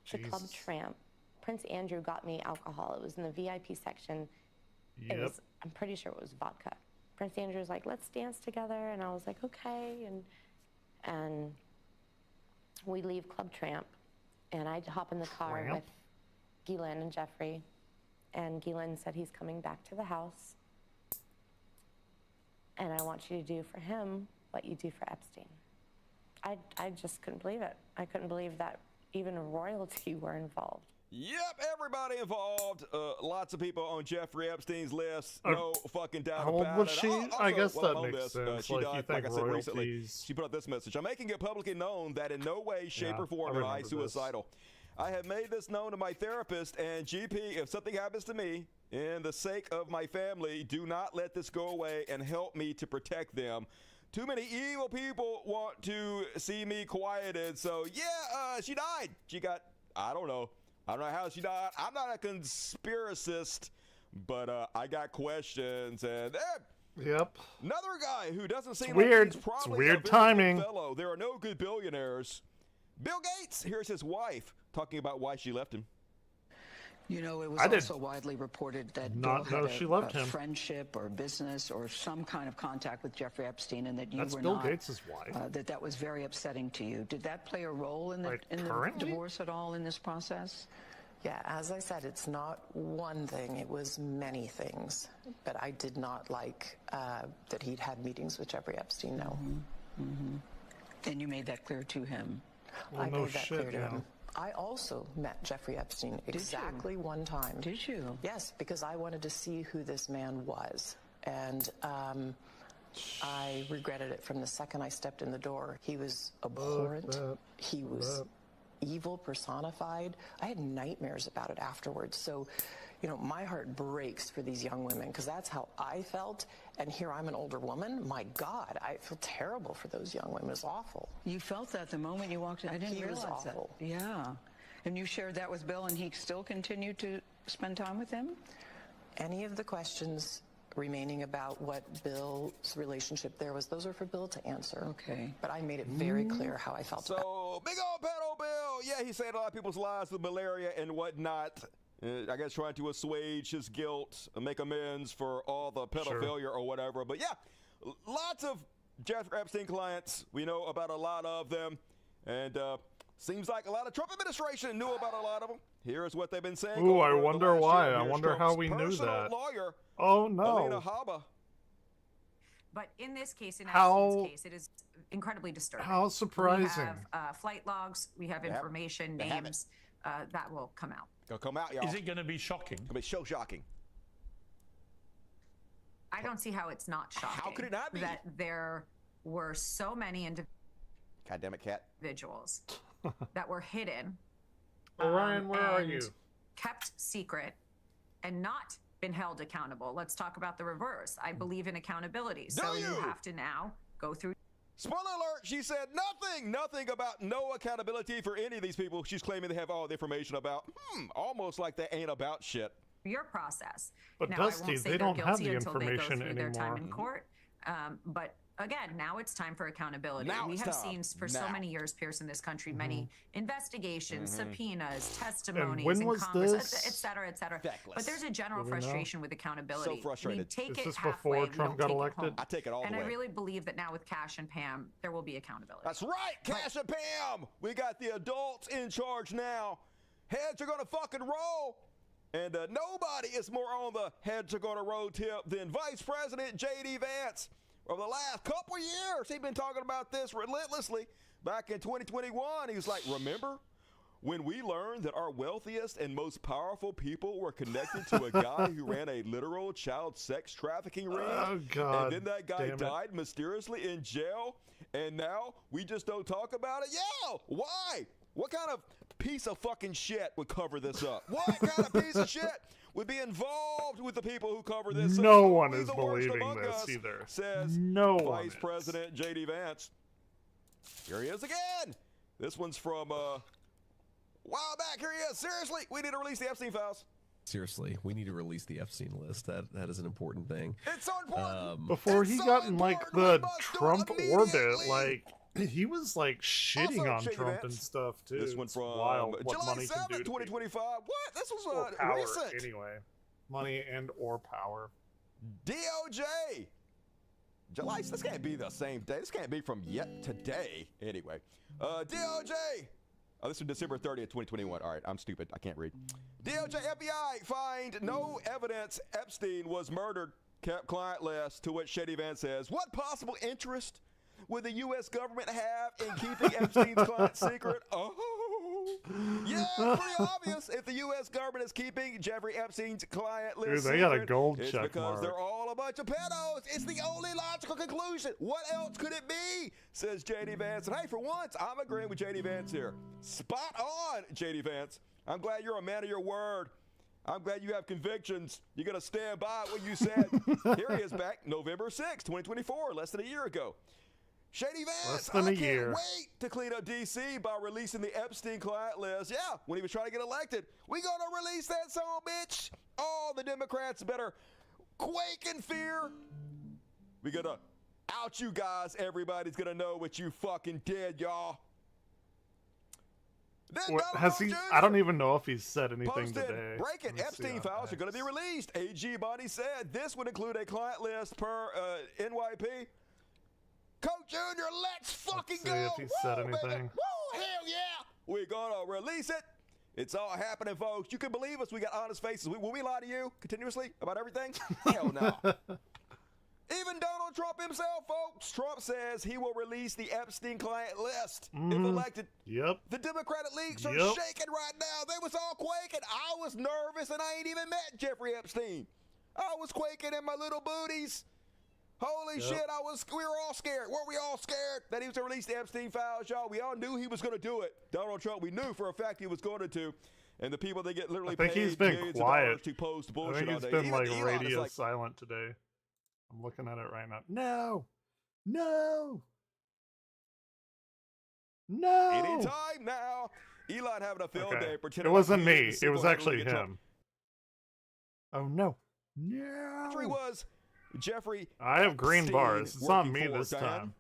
to Club Jesus. Tramp. Prince Andrew got me alcohol. It was in the VIP section. Yep. It was, I'm pretty sure it was vodka. Prince Andrew was like, "Let's dance together," and I was like, "Okay." And we leave Club Tramp, and I hop in the car Tramp? with Ghislaine and Jeffrey, and Ghislaine said he's coming back to the house, and I want you to do for him what you do for Epstein. I just couldn't believe it. I couldn't believe that even royalty were involved. Yep, everybody involved. Lots of people on Jeffrey Epstein's list. No fucking doubt how old about was it. she? Also, I guess while that I'm on makes this, sense. she Like, you died, think like I said recently. royalties- She put out this message. I'm making it publicly known that in no way, shape, Yeah, or form I am I remember this. suicidal. I have made this known to my therapist and GP. If something happens to me, in the sake of my family, do not let this go away and help me to protect them. Too many evil people want to see me quieted. So, yeah, she died. She got, I don't know how she died. I'm not a conspiracist, but I got questions. And Yep. another guy who doesn't seem weird. like he's It's probably a weird very good timing. fellow. There are no good billionaires. Bill Gates, here's his wife talking about why she left him. You know, it was I did also widely reported that not Bill know had she a loved him. friendship or business or some kind of contact with Jeffrey Epstein, and that you That's were Bill not. Gates' wife. That was very upsetting to you. Did that play a role in the Like, in the currently? divorce at all in this process? Yeah, as I said, it's not one thing, it was many things. But I did not like that he'd had meetings with Jeffrey Epstein, no. And you made that clear to him. Well, I no made that shit, clear to yeah. him. I also met Jeffrey Epstein exactly one time. Did you? Yes, because I wanted to see who this man was. And I regretted it from the second I stepped in the door. He was abhorrent. He was evil personified. I had nightmares about it afterwards. So, you know, my heart breaks for these young women because that's how I felt. And here I'm an older woman. My God, I feel terrible for those young women. It's awful. You felt that the moment you walked in. I didn't He was realize awful. that. Yeah. And you shared that with Bill, and he still continued to spend time with him? Any of the questions remaining about what Bill's relationship there was, those are for Bill to answer. Okay. But I made it very clear how I felt about it. So, big old pedo Bill. Yeah, he saved a lot of people's lives with malaria and whatnot. I guess trying to assuage his guilt, make amends for all the pedophilia or whatever. But yeah, lots of Jeffrey Epstein clients. We know about a lot of them. And seems like a lot of Trump administration knew about a lot of them. Here's what they've been saying. Ooh, I over the wonder last why. year. I Here's wonder how Trump's we knew personal that. lawyer, Oh, no. Alina Habba. But in this case, in How- Epstein's case, it is incredibly disturbing. How surprising. We have flight logs, we have information, they have names that will come out. Go come out, y'all. Is it going to be shocking? It'll be so shocking. I don't see how it's not shocking. How could it not be? That there were so many God damn it, cat. individuals that were hidden, Orion, where are and you? kept secret, and not been held accountable. Let's talk about the reverse. I believe in accountability. So you you? have to now go through Spoiler alert, she said nothing about no accountability for any of these people she's claiming they have all the information about. Almost like they ain't about shit. your process. But now, Dusty, I won't say they they're don't have guilty the until they go information through their time in anymore. court. But again, now it's time for accountability. Now We it's have time. seen for so Now. many years, Pierce, in this country, many investigations, Mm-hmm. subpoenas, testimonies when in was Congress, this? et cetera, et cetera. Feckless. But there's a general Do we know? frustration with accountability. So I mean, frustrated. take Is it this halfway. before we Trump don't got take it elected? home. I take it all And the I way. really believe that now with Cash and Pam, there will be accountability. That's right, Cash and Pam. We got the adults in charge now. Heads are going to fucking roll. And nobody is more on the heads are going to roll tip than Vice President J.D. Vance. Over the last couple of years, he's been talking about this relentlessly. Back in 2021, he was like, remember when we learned that our wealthiest and most powerful people were connected to a guy who ran a literal child sex trafficking ring? Oh, God. And then that guy damn it. died mysteriously in jail, and now we just don't talk about it? Yeah, why? What kind of piece of fucking shit would cover this up? What kind of piece of shit would be involved with the people who cover this up? No one Only is the worst believing among this us, either. says No one Vice is. President J.D. Vance. Here he is again. This one's from a while back. Here he is. Seriously, we need to release the Epstein files. Seriously, we need to release the Epstein list. That is an important thing. It's so important. Before It's he so got in like important. We the must do it Trump orbit, immediately. like he was like shitting Also, on J.D. Trump Vance. and stuff too. This one It's from wild what July money 7th, can do to 2025. What? This was people. Or power, recent. anyway. Money and or power. DOJ. July. This can't be the same day. This can't be from yet today. Anyway, DOJ. Oh, this is December 30th, 2021. All right, I'm stupid. I can't read. DOJ FBI find no evidence Epstein was murdered. Kept client list, to which Shady Vance says, what possible interest would the U.S. government have in keeping Epstein's client secret? Oh, yeah, it's pretty obvious. If the U.S. government is keeping Jeffrey Epstein's client list Dude, they got a secret, gold it's check because mark. they're all a bunch of pedos. It's the only logical conclusion. What else could it be? Says J.D. Vance. And hey, for once, I'm agreeing with J.D. Vance here. Spot on, J.D. Vance. I'm glad you're a man of your word. I'm glad you have convictions. You're going to stand by what you said. Here he is back, November 6, 2024, less than a year ago. Shady Vance, Less than I a can't year. wait to clean up D.C. by releasing the Epstein client list. Yeah, when he was trying to get elected. We going to release that son, bitch. All the Democrats better quake in fear. We going to out you guys. Everybody's going to know what you fucking did, y'all. Then Donald Has Trump he? Jr. I don't even know if he's said anything posted, today. break it, Let me see Epstein on files are going to X. be released. AG Bonnie said this would include a client list per NYP. Coach Jr., let's fucking see go. if he said Woo, baby. anything. Woo, hell yeah. We're going to release it. It's all happening, folks. You can believe us. We got honest faces. Will we lie to you continuously about everything? Hell no. Even Donald Trump himself, folks. Trump says he will release the Epstein client list if elected. Yep. The Democratic leaks are Yep. shaking right now. They was all quaking. I was nervous, and I ain't even met Jeffrey Epstein. I was quaking in my little booties. Holy shit, we were all scared. Weren't we all scared that he was going to release the Epstein files, y'all? We all knew he was going to do it. Donald Trump, we knew for a fact he was going to. And the people, they get literally I think paid he's been millions of quiet. dollars to post I bullshit think all he's day. been Even like Elon is radio like, silent today. I'm looking at it right now. No. No. No. anytime now. Elon having a field day Okay. pretending It wasn't like he me. is It was actually single-handedly Trump. him. Oh no. No. Jeffrey was Jeffrey. I have green Epstein bars. It's on working me for this Diane. time.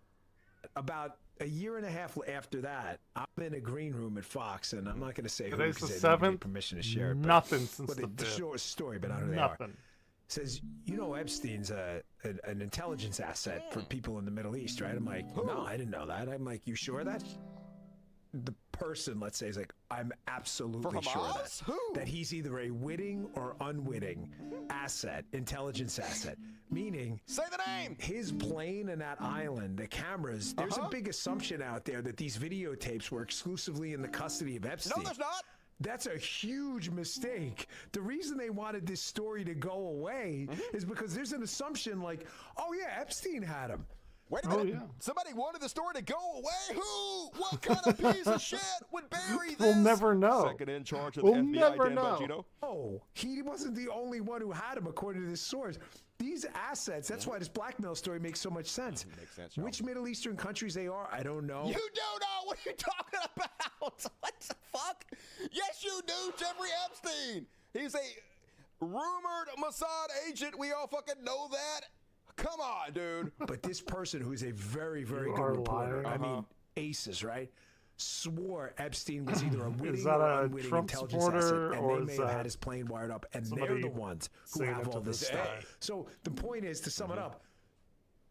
About a year and a half after that, I'm in a green room at Fox, and I'm not going to say who Today's the because they didn't give me 7th. permission to share it. but- Nothing since well, the the 5th. short story, but I don't know who they are. Nothing. Says, you know, Epstein's an intelligence asset for people in the Middle East, right? I'm like, no, I didn't know that. I'm like, you sure of that? The person, let's say, is like, I'm absolutely sure of that. Hamas? Who? That he's either a witting or unwitting asset, intelligence asset. Meaning, Say the name. his plane and that island, the cameras, there's a big assumption out there that these videotapes were exclusively in the custody of Epstein. No, there's not. That's a huge mistake. The reason they wanted this story to go away is because there's an assumption like, oh yeah, Epstein had him. Wait a Oh, minute. yeah. Somebody wanted the story to go away? Who? What kind of piece of shit would bury this? We'll never know. Second in charge of We'll the FBI, never Dan know. Bongino. Oh, he wasn't the only one who had him, according to this source. These assets, that's why this blackmail story makes so much sense. Makes sense, y'all. Which Middle Eastern countries they are, I don't know. You don't know what you're talking about. What the fuck? Yes, you do, Jeffrey Epstein. He's a rumored Mossad agent. We all fucking know that. Come on, dude. But this person, who's a very, very You good are reporter, lying. I mean, aces, right? Swore Epstein was either a witting that or a unwitting Trump intelligence supporter, asset, or and they is may have that had his plane wired up, and they're somebody the ones who saying have it to all this this stuff. guy? So the point is, to sum it up,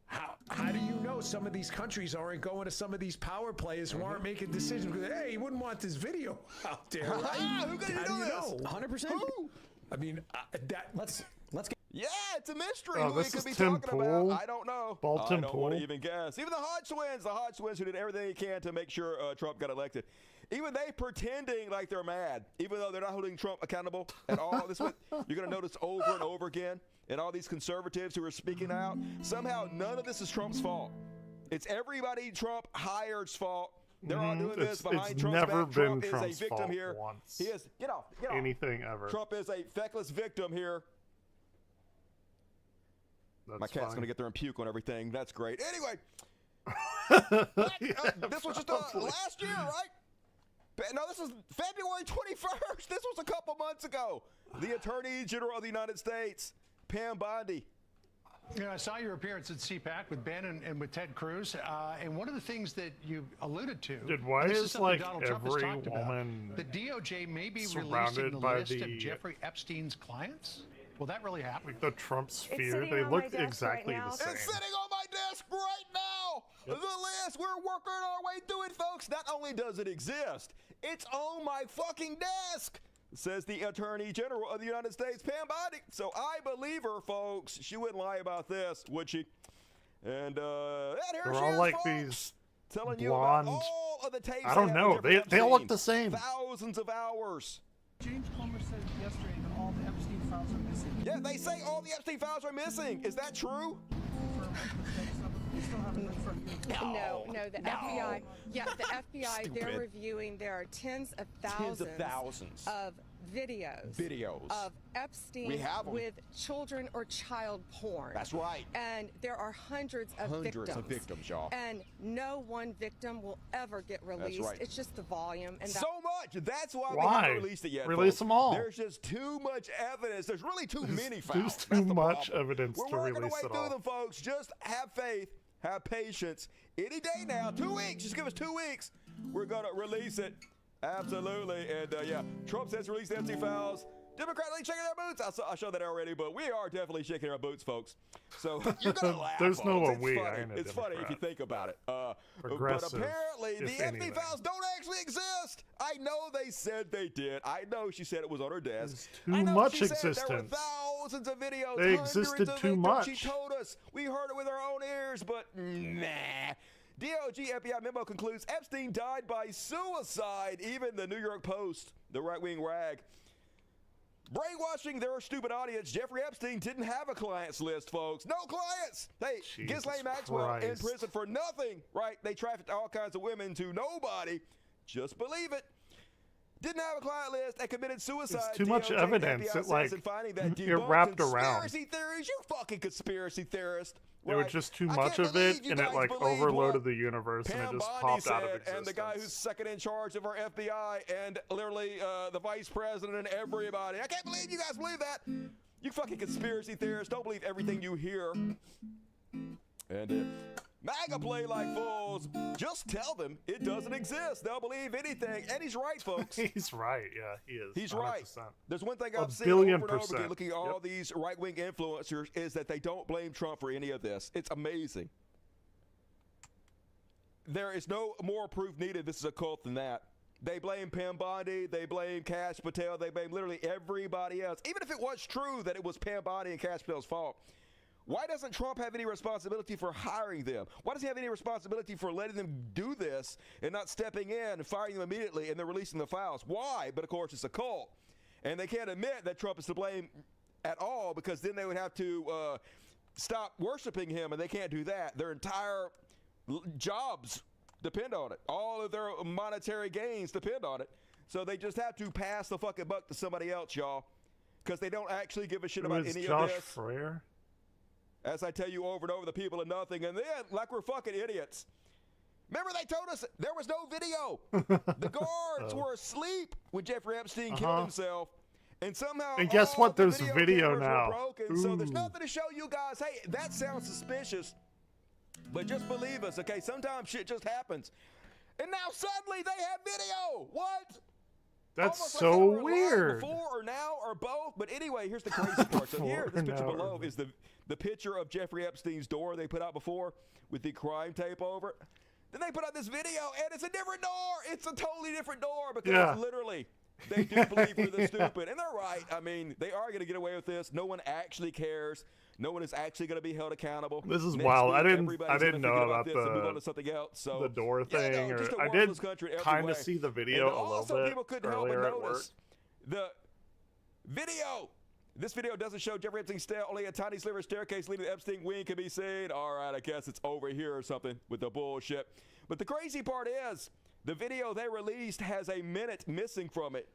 how do you know some of these countries aren't going to some of these power players who aren't making decisions? Because, hey, you wouldn't want this video out there, right? Who could How do you this? know? 100%. Who? I mean, Let's get. Yeah, it's a mystery Oh, who this he could is be Tim talking Pool? about. I don't know. Bolton I don't want to Pool? even guess. Even the Hodge twins who did everything they can to make sure Trump got elected. Even they pretending like they're mad, even though they're not holding Trump accountable at all. This is what you're going to notice over and over again. And all these conservatives who are speaking out, somehow none of this is Trump's fault. It's everybody Trump hired's fault. They're all doing this behind it's Trump's never back. been Trump is Trump's a victim fault here. once. He is. Get off. Get off. Anything ever. Trump is a feckless victim here. That's My cat's fine. going to get there and puke on everything. That's great. Anyway, Yeah, this was just hopefully. last year, right? No, this is February 21st. This was a couple months ago. The Attorney General of the United States, Pam Bondi. Yeah, I saw your appearance at CPAC with Ben and with Ted Cruz, and one of the things that you alluded to. Dude, why and this is, something like, Donald Trump has every talked about, woman the DOJ may be releasing surrounded the by list of the- Jeffrey Epstein's clients? Will that really happen? Like the Trump sphere, sitting they on look my desk exactly right now. the same. It's sitting on my desk right now. Yep. The list. We're working our way through it, folks. Not only does it exist, it's on my fucking desk, says the Attorney General of the United States, Pam Bondi. So I believe her, folks. She wouldn't lie about this, would she? And here They're she all is, like folks, these telling blonde. you about all of the tapes. I don't they have know. with Jeffrey They all look Epstein. the same. Thousands of hours. James Comer said yesterday that all the Epstein files are missing. Yeah, they say all the Epstein files are missing. Is that true? No, the FBI. Yeah, the FBI. They're Stupid. reviewing. There are tens of Tens of thousands thousands. of videos Of Epstein We have 'em. with children or child porn. That's right. And there are hundreds of victims. Y'all. And no one victim will ever get released. right. It's just the volume. And So much. That's why we Why? haven't released it yet. Release folks. them all. There's just too much evidence. There's really too many files. There's too That's the much problem. evidence We're to working release our way it through all. them, folks. Just have faith. Have patience. Any day now. 2 weeks. Just give us 2 weeks. We're going to release it. Absolutely. And yeah, Trump says release the Epstein files. Democratically shaking their boots. I showed that already, but we are definitely shaking our boots, folks. So you're gonna laugh. There's no folks. we. It's funny if you think about it. But Progressive, apparently the Epstein anything. files don't actually exist. I know they said they did. I know she said it was on her desk. Too I know much she said existence. there were thousands of videos. They hundreds existed of too victims. much. She told us. We heard it with our own ears, but nah. DOJ FBI memo concludes Epstein died by suicide. Even the New York Post, the right-wing rag. Brainwashing their stupid audience. Jeffrey Epstein didn't have a clients list, folks. No clients. Hey, Ghislaine Maxwell in prison for nothing, right? They trafficked all kinds of women to nobody. Just believe it. Didn't have a client list and committed suicide. It's too much evidence. It like it wrapped around. Conspiracy theories, you fucking conspiracy theorist. There was just too much of it, and it like overloaded the universe, and it just popped out of existence. And the guy who's second in charge of our FBI, and literally the vice president and everybody. I can't believe you guys believe that. You fucking conspiracy theorists. Don't believe everything you hear. And MAGA play like fools. Just tell them it doesn't exist. They'll believe anything. And he's right, folks. He's right. Yeah, he is. He's 100%. right. There's one thing I've seen billion over and over again, %. looking at all these right-wing influencers, is that they don't blame Trump for any of this. It's amazing. There is no more proof needed this is a cult than that. They blame Pam Bondi. They blame Kash Patel. They blame literally everybody else. Even if it was true that it was Pam Bondi and Kash Patel's fault, why doesn't Trump have any responsibility for hiring them? Why does he have any responsibility for letting them do this and not stepping in and firing them immediately and then releasing the files? Why? But of course, it's a cult. And they can't admit that Trump is to blame at all, because then they would have to stop worshiping him, and they can't do that. Their entire jobs depend on it. All of their monetary gains depend on it. So they just have to pass the fucking buck to somebody else, y'all, because they don't actually give a shit about any of this. Frere? As I tell you over and over, the people of nothing, and then, like we're fucking idiots. Remember they told us there was no video. The guards were asleep when Jeffrey Epstein killed himself, and somehow and guess what? There's video now. Broken, so there's nothing to show you guys. Hey, that sounds suspicious, but just believe us, okay? Sometimes shit just happens. And now suddenly they have video. What? That's almost so like they were weird. Before or now or both. But anyway, here's the crazy part. So here, this picture below is the picture of Jeffrey Epstein's door they put out before with the crime tape over it. Then they put out this video, and it's a different door. It's a totally different door because literally they do believe we're the stupid. And they're right. I mean, they are going to get away with this. No one actually cares. No one is actually going to be held accountable. This is Next wild. week, I didn't everybody's know gonna forget about this and move on to something else. So the door thing. just a I did worthless country in every kind way. of see the video And a little also, bit people couldn't help but earlier at work. notice the video. This video doesn't show Jeffrey Epstein's stair. Only a tiny sliver staircase leading to the Epstein wing can be seen. All right, I guess it's over here or something with the bullshit. But the crazy part is the video they released has a minute missing from it.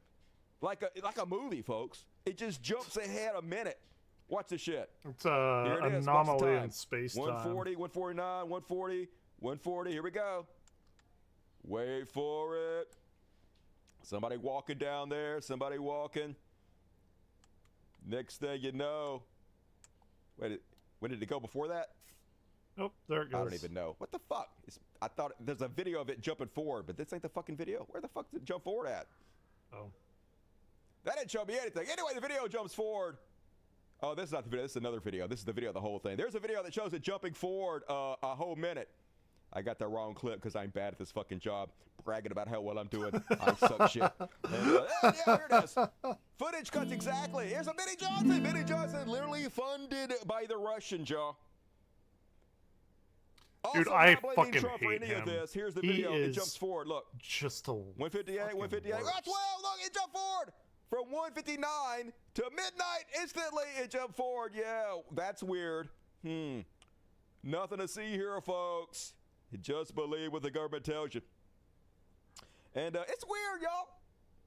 Like a movie, folks. It just jumps ahead a minute. Watch this shit. It's an anomaly in space-time. 140, 149, 140, 140. Here we go. Wait for it. Somebody walking down there. Somebody walking. Next thing you know. Wait, when did it go before that? Nope, there it goes. I don't even know. What the fuck? I thought there's a video of it jumping forward, but this ain't the fucking video. Where the fuck did it jump forward at? Oh. That didn't show me anything. Anyway, the video jumps forward. Oh, this is not the video. This is another video. This is the video of the whole thing. There's a video that shows it jumping forward a whole minute. I got the wrong clip because I'm bad at this fucking job. Bragging about how well I'm doing. I suck shit. And, yeah, here it is. Footage cuts exactly. Here's a Benny Johnson. Benny Johnson literally funded by the Russians, y'all. Dude, Also, I not blaming fucking Trump for hate any of him. this. Here's the He video. It is jumps forward. Look. Just a 158, 158. worse. That's well. Look, it jumped forward. From 159 to midnight, instantly it jumped forward. Yeah, that's weird. Nothing to see here, folks. You just believe what the government tells you. And it's weird, y'all.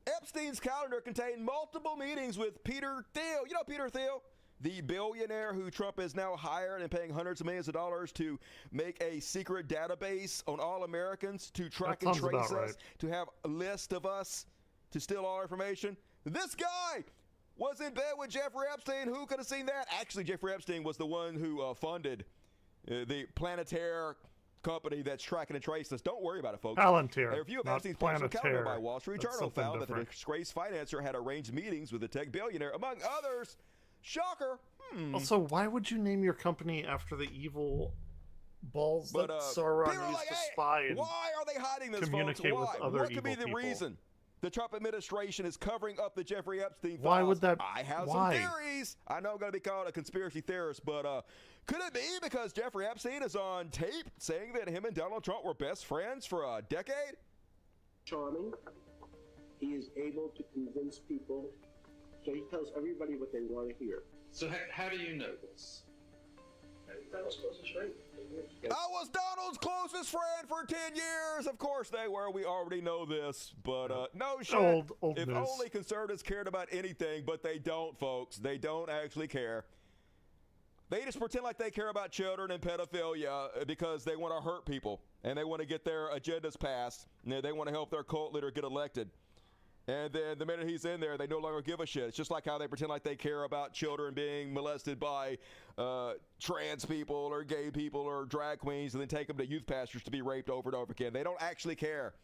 Epstein's calendar contained multiple meetings with Peter Thiel. You know Peter Thiel? The billionaire who Trump has now hired and paying hundreds of millions of dollars to make a secret database on all Americans to track and trace us, to have a list of us, to steal all our information. This guy was in bed with Jeffrey Epstein. Who could have seen that? Actually, Jeffrey Epstein was the one who funded the Planetaire company that's tracking and tracing us. Don't worry about it, folks. Palantir, A review of not Epstein's personal account Planetaire. by Wall Street That's Journal something found that the different. disgraced financer had arranged meetings with the tech billionaire, among others. Shocker. Also, why would you name your company after the evil balls that Sauron people are used like, to hey, spy and why are they hiding this, communicate folks? with Why? other What could be evil the people? reason the Trump administration is covering up the Jeffrey Epstein files? Why would that? I have why? some theories. I know I'm going to be called a conspiracy theorist, but could it be because Jeffrey Epstein is on tape saying that him and Donald Trump were best friends for a decade? Charming. He is able to convince people, so he tells everybody what they want to hear. So how do you know this? Donald's closest friend. I was Donald's closest friend for 10 years. Of course they were. We already know this. But no shit. Old if news. only conservatives cared about anything, but they don't, folks. They don't actually care. They just pretend like they care about children and pedophilia because they want to hurt people and they want to get their agendas passed. And they want to help their cult leader get elected. And then the minute he's in there, they no longer give a shit. It's just like how they pretend like they care about children being molested by trans people or gay people or drag queens and then take them to youth pastors to be raped over and over again. They don't actually care.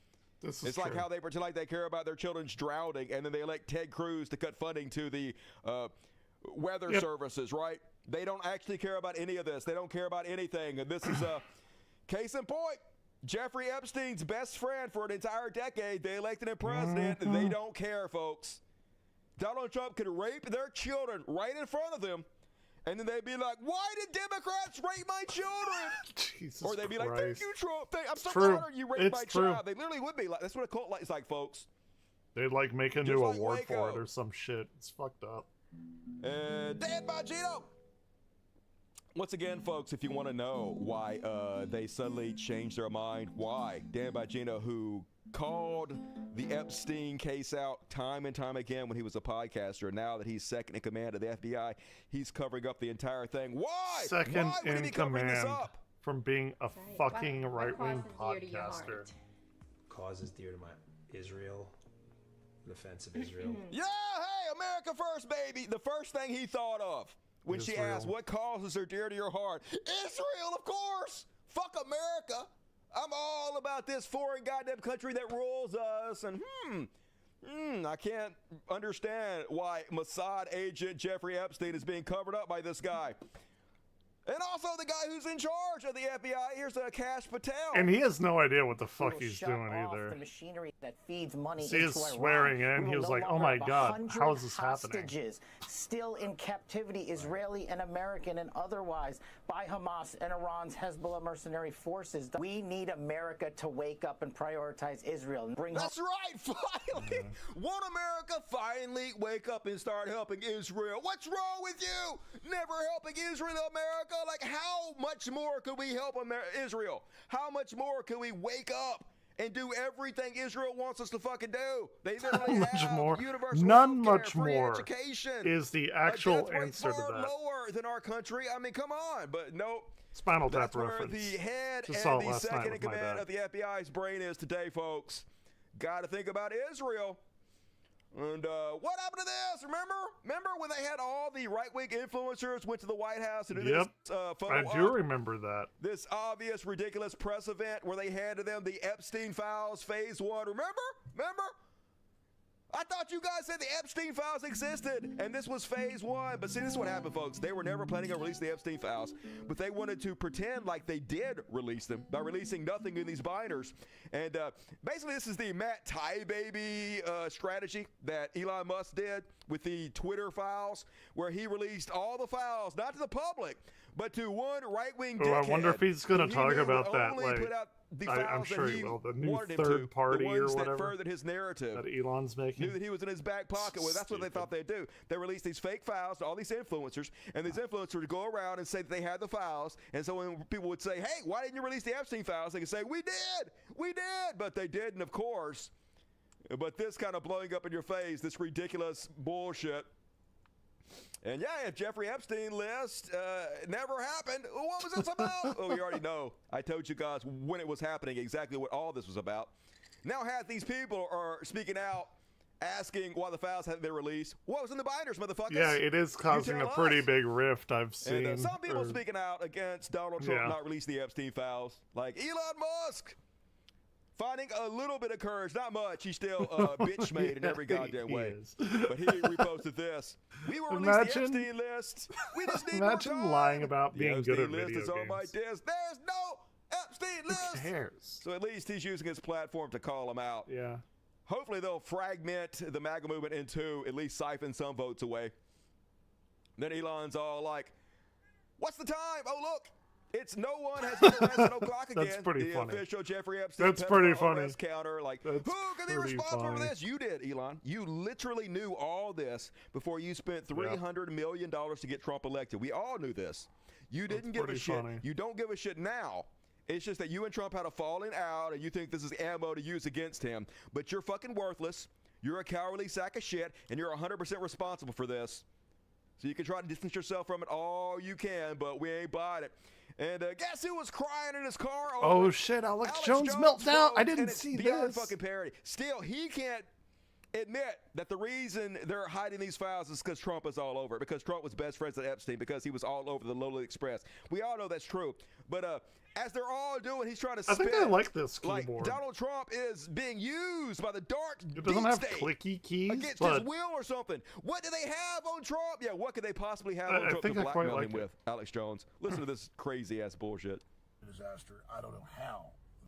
It's like how they pretend like they care about their children's drowning and then they elect Ted Cruz to cut funding to the weather services, right? They don't actually care about any of this. They don't care about anything. And this is a case in point. Jeffrey Epstein's best friend for an entire decade, they elected him president. They don't care, folks. Donald Trump could rape their children right in front of them, and then they'd be like, why did Democrats rape my children? Jesus or they'd be like, thank Christ. you, Trump. I'm so True. honored you raped It's my true. child. They literally would be like, that's what a cult is like, folks. They'd like make a Just new like award Waco. for it or some shit. It's fucked up. Dan Bongino. Once again, folks, if you want to know why they suddenly changed their mind, why Dan Bongino, who called the Epstein case out time and time again when he was a podcaster, now that he's second in command of the FBI, he's covering up the entire thing. Why? Second why would he in be covering this command up? from being a fucking right-wing podcaster. Cause is dear to my Israel, the defense of Israel. Yeah, hey, America first, baby. The first thing he thought of when she Israel. asked, what causes are dear to your heart? Israel, of course. Fuck America. I'm all about this foreign goddamn country that rules us. And I can't understand why Mossad agent Jeffrey Epstein is being covered up by this guy. And also the guy who's in charge of the FBI. Here's Kash Patel. And he has no idea what the fuck We will he's shut doing off either. The machinery that feeds money See his into Iran. swearing in, We he will was no like, oh longer my have God, 100 how is this happening? hostages still in captivity, Israeli and American and otherwise, by Hamas and Iran's Hezbollah mercenary forces. We need America to wake up and prioritize Israel. And bring That's right, finally. Won't America finally wake up and start helping Israel? What's wrong with you? Never helping Israel, America? Like, how much more could we help Israel? How much more can we wake up and do everything Israel wants us to fucking do? They literally Much have more. universal None healthcare, much free more education, is the a actual death rate answer to far that. lower than our country. I mean, come on. But nope. Spinal Tap That's where reference. the head Just saw and it the last night second in with my command dad. of the FBI's brain is today, folks. Got to think about Israel. And what happened to this? Remember when they had all the right-wing influencers went to the White House to do Yep, this photo I do op? remember that. This obvious, ridiculous press event where they handed them the Epstein files, phase 1. Remember? I thought you guys said the Epstein files existed, and this was phase 1. But see, this is what happened, folks. They were never planning on releasing the Epstein files, but they wanted to pretend like they did release them by releasing nothing in these binders. And basically, this is the Matt Tie Baby strategy that Elon Musk did with the Twitter files, where he released all the files, not to the public, but to one right-wing Oh, dickhead. I wonder if he's going who to he talk knew about would that. only Like, put out the I'm files sure that he he will. The new wanted him third to, party the or ones that whatever furthered his narrative. that Elon's making. Knew that he was in his back pocket with. That's what they thought they'd do. They released these fake files to all these influencers, and these influencers would go around and say that they had the files. And so when people would say, hey, why didn't you release the Epstein files? They could say, we did, but they didn't, of course. But this kind of blowing up in your face, this ridiculous bullshit. And yeah, if Jeffrey Epstein list never happened, what was this about? Oh, we already know. I told you guys when it was happening exactly what all this was about. Now half these people are speaking out asking why the files haven't been released. What was in the binders, motherfuckers? Yeah, it is causing a pretty big rift, I've seen. And some people speaking out against Donald Trump not releasing the Epstein files, like Elon Musk, finding a little bit of courage, not much. He's still bitch made in every goddamn way. But he reposted this. We will release the Epstein list. We just need more time. Lying about being the good at Epstein list video is on my games. desk. There's no Epstein list. Who cares? So at least he's using his platform to call him out. Yeah. Hopefully they'll fragment the MAGA movement in two, at least siphon some votes away. Then Elon's all like, "What's the time? Oh, look. It's no one has been arrested o'clock again." That's pretty the funny. Official Jeffrey Epstein That's pretty funny. arrest counter. Like, That's who can be pretty responsible for funny. this? You did, Elon. You literally knew all this before you spent $300 million to get Trump elected. We all knew this. You didn't give a pretty shit. funny. You don't give a shit now. It's just that you and Trump had a falling out, and you think this is ammo to use against him. But you're fucking worthless. You're a cowardly sack of shit, and you're 100% responsible for this. So you can try to distance yourself from it all you can, but we ain't buying it. And guess who was crying in his car? Oh shit, Alex Jones melted out. I didn't and it's see beyond this. fucking parody. Still, he can't admit that the reason they're hiding these files is because Trump is all over it, because Trump was best friends with Epstein, because he was all over the Lowell Express. We all know that's true. But as they're all doing, he's trying to I spin think I like this like keyboard. Donald Trump is being used by the dark It doesn't deep have state clicky keys, against but his will or something. What do they have on Trump? Yeah, what could they possibly have on I Trump think to I quite blackmail like him it. with? Alex Jones. Listen to this crazy ass bullshit. Disaster. I don't know how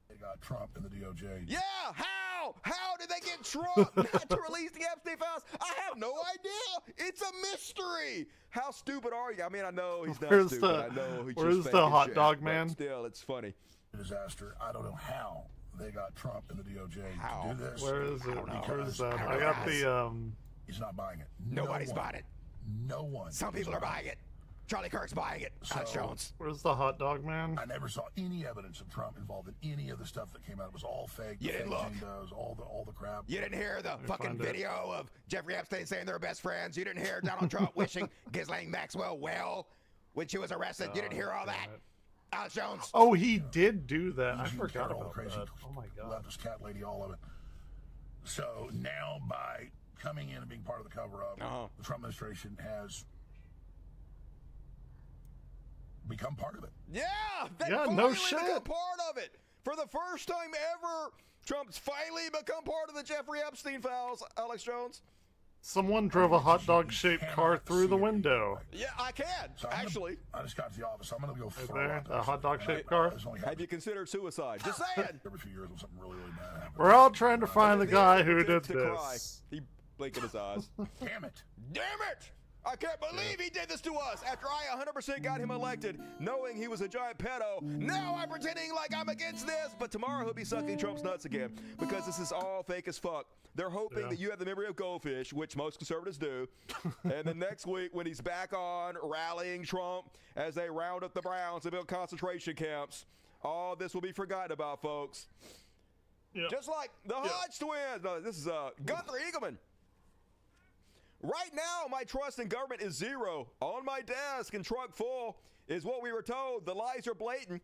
they got Trump and the DOJ. Yeah, how? How did they get Trump not to release the Epstein files? I have no idea. It's a mystery. How stupid are you? I mean, I know he's not Where's stupid. the- I know he's where's just the faking hot shit, dog but man? Still, it's funny. Disaster. I don't know how they got Trump and the DOJ How? to do this. Where is it? I don't know. Where's that? I got the He's not buying it. Nobody's No one. buying it. No one. Some is people are buying it. Charlie Kirk's buying it. Alex So- Jones. Where's the hot dog man? I never saw any evidence of Trump involved in any of the stuff that came out. It was all fake. You The didn't fake look. windows, all the crap. You didn't hear the find fucking it. video of Jeffrey Epstein saying they're best friends. You didn't hear Donald Trump wishing Ghislaine Maxwell well when she was arrested. You didn't hear all that. Alex Jones. Oh, he did do that. I Easy forgot Carol, about crazy that. Oh my god. leftist cat lady, all of it. So now, by coming in and being part of the cover-up, the Trump administration has become part of it. Yeah, they Yeah, finally no shit. become part of it. For the first time ever, Trump's finally become part of the Jeffrey Epstein files, Alex Jones. Someone drove a hot dog shaped car through the window. Yeah, I can, So I'm actually. I just got to the office, so I'm going to go Right throw there, out a this. hot dog shaped This car. only Have happens you considered suicide? Just saying. every few years when something really, really bad happens. We're all trying to find the guy who did Attempts to cry. this. He blinked in his eyes. Damn it. Damn it! I can't believe he did this to us after I 100% got him elected, knowing he was a giant pedo. Now I'm pretending like I'm against this, but tomorrow he'll be sucking Trump's nuts again because this is all fake as fuck. They're hoping that you have the memory of goldfish, which most conservatives do. And then next week, when he's back on rallying Trump as they round up the Browns and build concentration camps, all this will be forgotten about, folks. Yep. Just like the Hodge twins. No, this is Gunther Eagleman. Right now, my trust in government is zero. On my desk and trunk full is what we were told. The lies are blatant.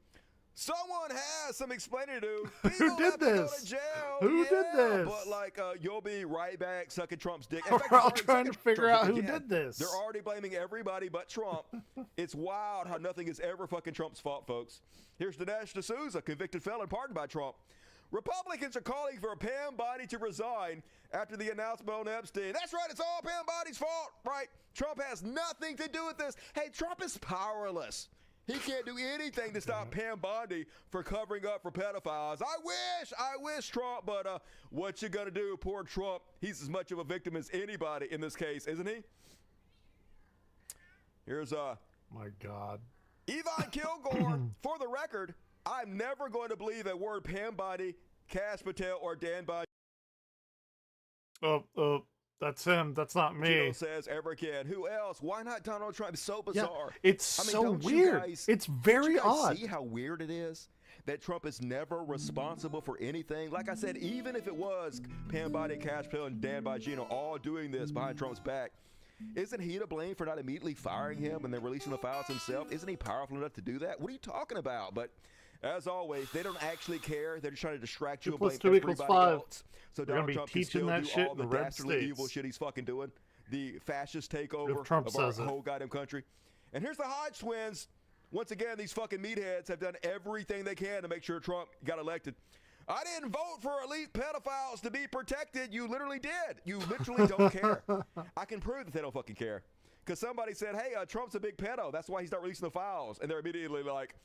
Someone has some explaining to do. People did have to go this? to jail. Who did this? But like, you'll be right back sucking Trump's dick. We're they're all already trying to sucking figure Trump's out dick who again. did this. They're already blaming everybody but Trump. It's wild how nothing is ever fucking Trump's fault, folks. Here's Dinesh D'Souza, convicted felon pardoned by Trump. Republicans are calling for Pam Bondi to resign after the announcement on Epstein. That's right, it's all Pam Bondi's fault, right? Trump has nothing to do with this. Hey, Trump is powerless. He can't do anything to stop Pam Bondi for covering up for pedophiles. I wish, Trump, but what you gonna do? Poor Trump. He's as much of a victim as anybody in this case, isn't he? Here's My god. Yvonne Kilgore. For the record, I'm never going to believe a word Pam Bondi, Cash Patel, or Dan Bondi That's him. That's not me. says ever again. Who else? Why not Donald Trump? It's so Yeah, bizarre. it's so don't you weird. guys- It's don't very you guys odd. See how weird it is that Trump is never responsible for anything. Like I said, even if it was Pam Bondi, Cash Patel, and Dan Bongino all doing this behind Trump's back, isn't he to blame for not immediately firing him and then releasing the files himself? Isn't he powerful enough to do that? What are you talking about? But As always, they don't actually care. They're just trying to distract you 2 and plus blame 2 equals everybody 5. else. So They're gonna Donald be Trump can teaching still that do shit all in the the red dastardly evil states. shit he's fucking doing. The fascist takeover Trump of our says it. whole goddamn country. And here's the Hodge twins. Once again, these fucking meatheads have done everything they can to make sure Trump got elected. I didn't vote for elite pedophiles to be protected. You literally did. You literally don't care. I can prove that they don't fucking care. Because somebody said, hey, Trump's a big pedo. That's why he's not releasing the files. And they're immediately like,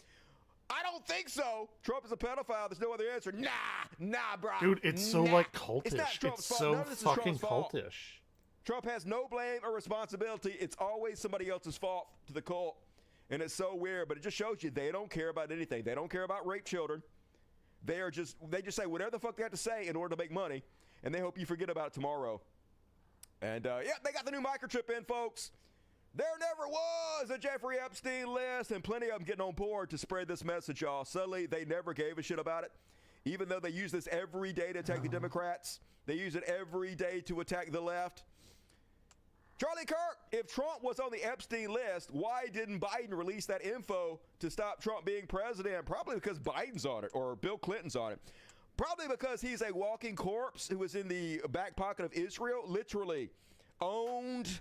I don't think so. Trump is a pedophile. There's no other answer. Nah, bro. Dude, it's so like cultish. It's not Trump's fault. so None of this is fucking Trump's fault. cultish. Trump has no blame or responsibility. It's always somebody else's fault to the cult. And it's so weird, but it just shows you they don't care about anything. They don't care about rape children. They just say whatever the fuck they have to say in order to make money, and they hope you forget about it tomorrow. And yeah, they got the new microchip in, folks. There never was a Jeffrey Epstein list, and plenty of them getting on board to spread this message, y'all. Suddenly, they never gave a shit about it. Even though they use this every day to attack the Democrats, they use it every day to attack the left. Charlie Kirk, if Trump was on the Epstein list, why didn't Biden release that info to stop Trump being president? Probably because Biden's on it or Bill Clinton's on it. Probably because he's a walking corpse who was in the back pocket of Israel, literally owned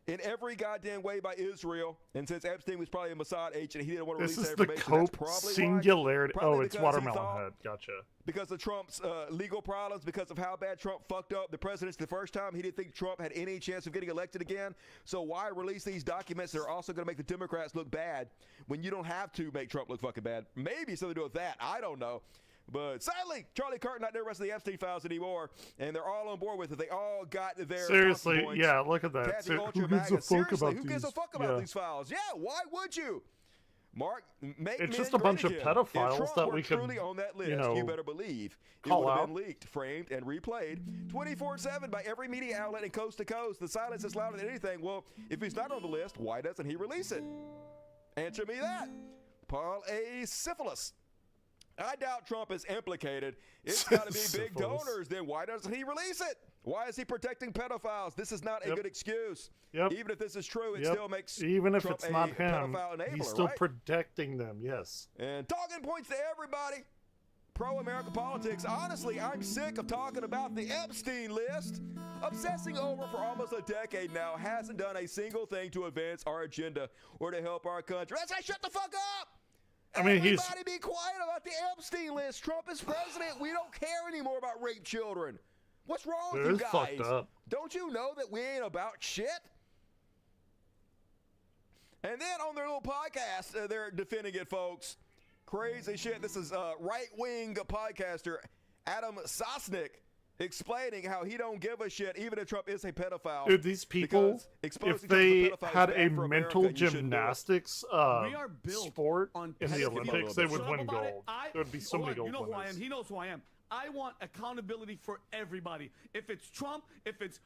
in every goddamn way by Israel. And since Epstein was probably a Mossad agent, he didn't want to release This that is the information. Cope That's probably singularity. why. Probably Oh, it's because he Watermelon thought- Head. Gotcha. Because of Trump's legal problems, because of how bad Trump fucked up the presidency the first time, he didn't think Trump had any chance of getting elected again. So why release these documents that are also going to make the Democrats look bad when you don't have to make Trump look fucking bad? Maybe something to do with that. I don't know. But sadly, Charlie Kirk not the rest of the Epstein files anymore, and they're all on board with it. They all got their Seriously, talking points. yeah, look at that. Kathy Ser- Ultra who gives a MAGA. fuck Seriously, about who gives a these? fuck about Yeah. these files? Yeah, why would you? Mark, make It's men just a bunch great of again. pedophiles if Trump that were we could, truly on that list, you know, better believe it call would have out. been leaked, framed, and replayed 24/7 by every media outlet and coast to coast. The silence is louder than anything. Well, if he's not on the list, why doesn't he release it? Answer me that. Paul A. Syphilis. I doubt Trump is implicated. It's got to be big Syphilis. donors. Then why doesn't he release it? Why is he protecting pedophiles? This is not a Yep. good excuse. Yep. Even if this is true, it Yep. still makes even if Trump it's not a him, pedophile enabler, he's still right? protecting them. Yes. And talking points to everybody. Pro-America politics. Honestly, I'm sick of talking about the Epstein list. Obsessing over for almost a decade now hasn't done a single thing to advance our agenda or to help our country. That's why shut the fuck up. I mean, he's Everybody be quiet about the Epstein list. Trump is president. We don't care anymore about rape children. What's wrong with It you is guys? fucked up. Don't you know that we ain't about shit? And then on their little podcast, they're defending it, folks. Crazy shit. This is right-wing podcaster Adam Sosnick explaining how he don't give a shit even if Trump is a pedophile. Dude, these people, because exposing if Trump as they a pedophile is had bad a for America, mental you shouldn't do it. gymnastics We are built sport on in the pedophilia. Olympics, they would Shut up win about it. gold. There would be so Hold many on, gold You know who I winners. am. He knows who I am. I want accountability for everybody. If it's Trump, if it's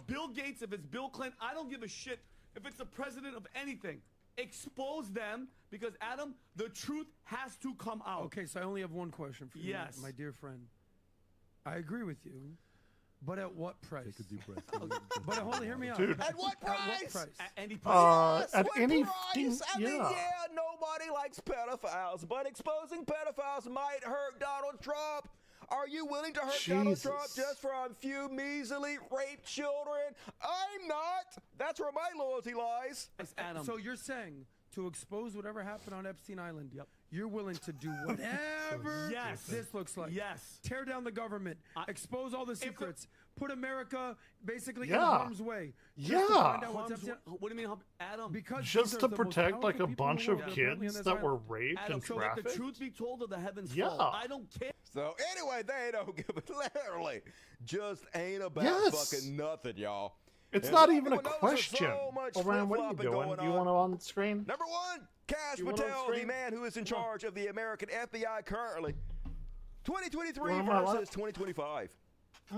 Bill Gates, if it's Bill Clinton, I don't give a shit. If it's the president of anything, expose them because, Adam, the truth has to come out. Okay, so I only have one question for you, Yes. my dear friend. I agree with you, but at what price? Take a deep breath. But hold on, hear me out. Dude. At what price? At what price? At any Yes, at what any price? I mean, yeah. yeah, nobody likes pedophiles, but exposing pedophiles might hurt Donald Trump. Are you willing to hurt Donald Trump Jesus. just for a few measly raped children? I'm not. That's where my loyalty lies. Adam. So you're saying to expose whatever happened on Epstein Island, you're willing to do whatever Yes. this looks like. Yes. Tear down the government, expose all the secrets, put America basically in Yeah. harm's way. just to Yeah. find out what's Harm's- Epstein- what do you mean, Adam? Because Just these to are the most protect like a powerful people bunch in of the world apparently on kids this that were island. raped Adam, and so let the trafficked. truth be told of the heavens Yeah. fall. I don't care. So anyway, they don't give a literally just ain't about Yes. fucking nothing, y'all. It's And not even a everyone knows there's question. so much Orion, what are you flip-flopping doing? going Do you on. want it on the screen? Number one, Cash You want it on Patel, the screen? man who is in charge of the American FBI currently. 2023 You want my versus lap? 2025.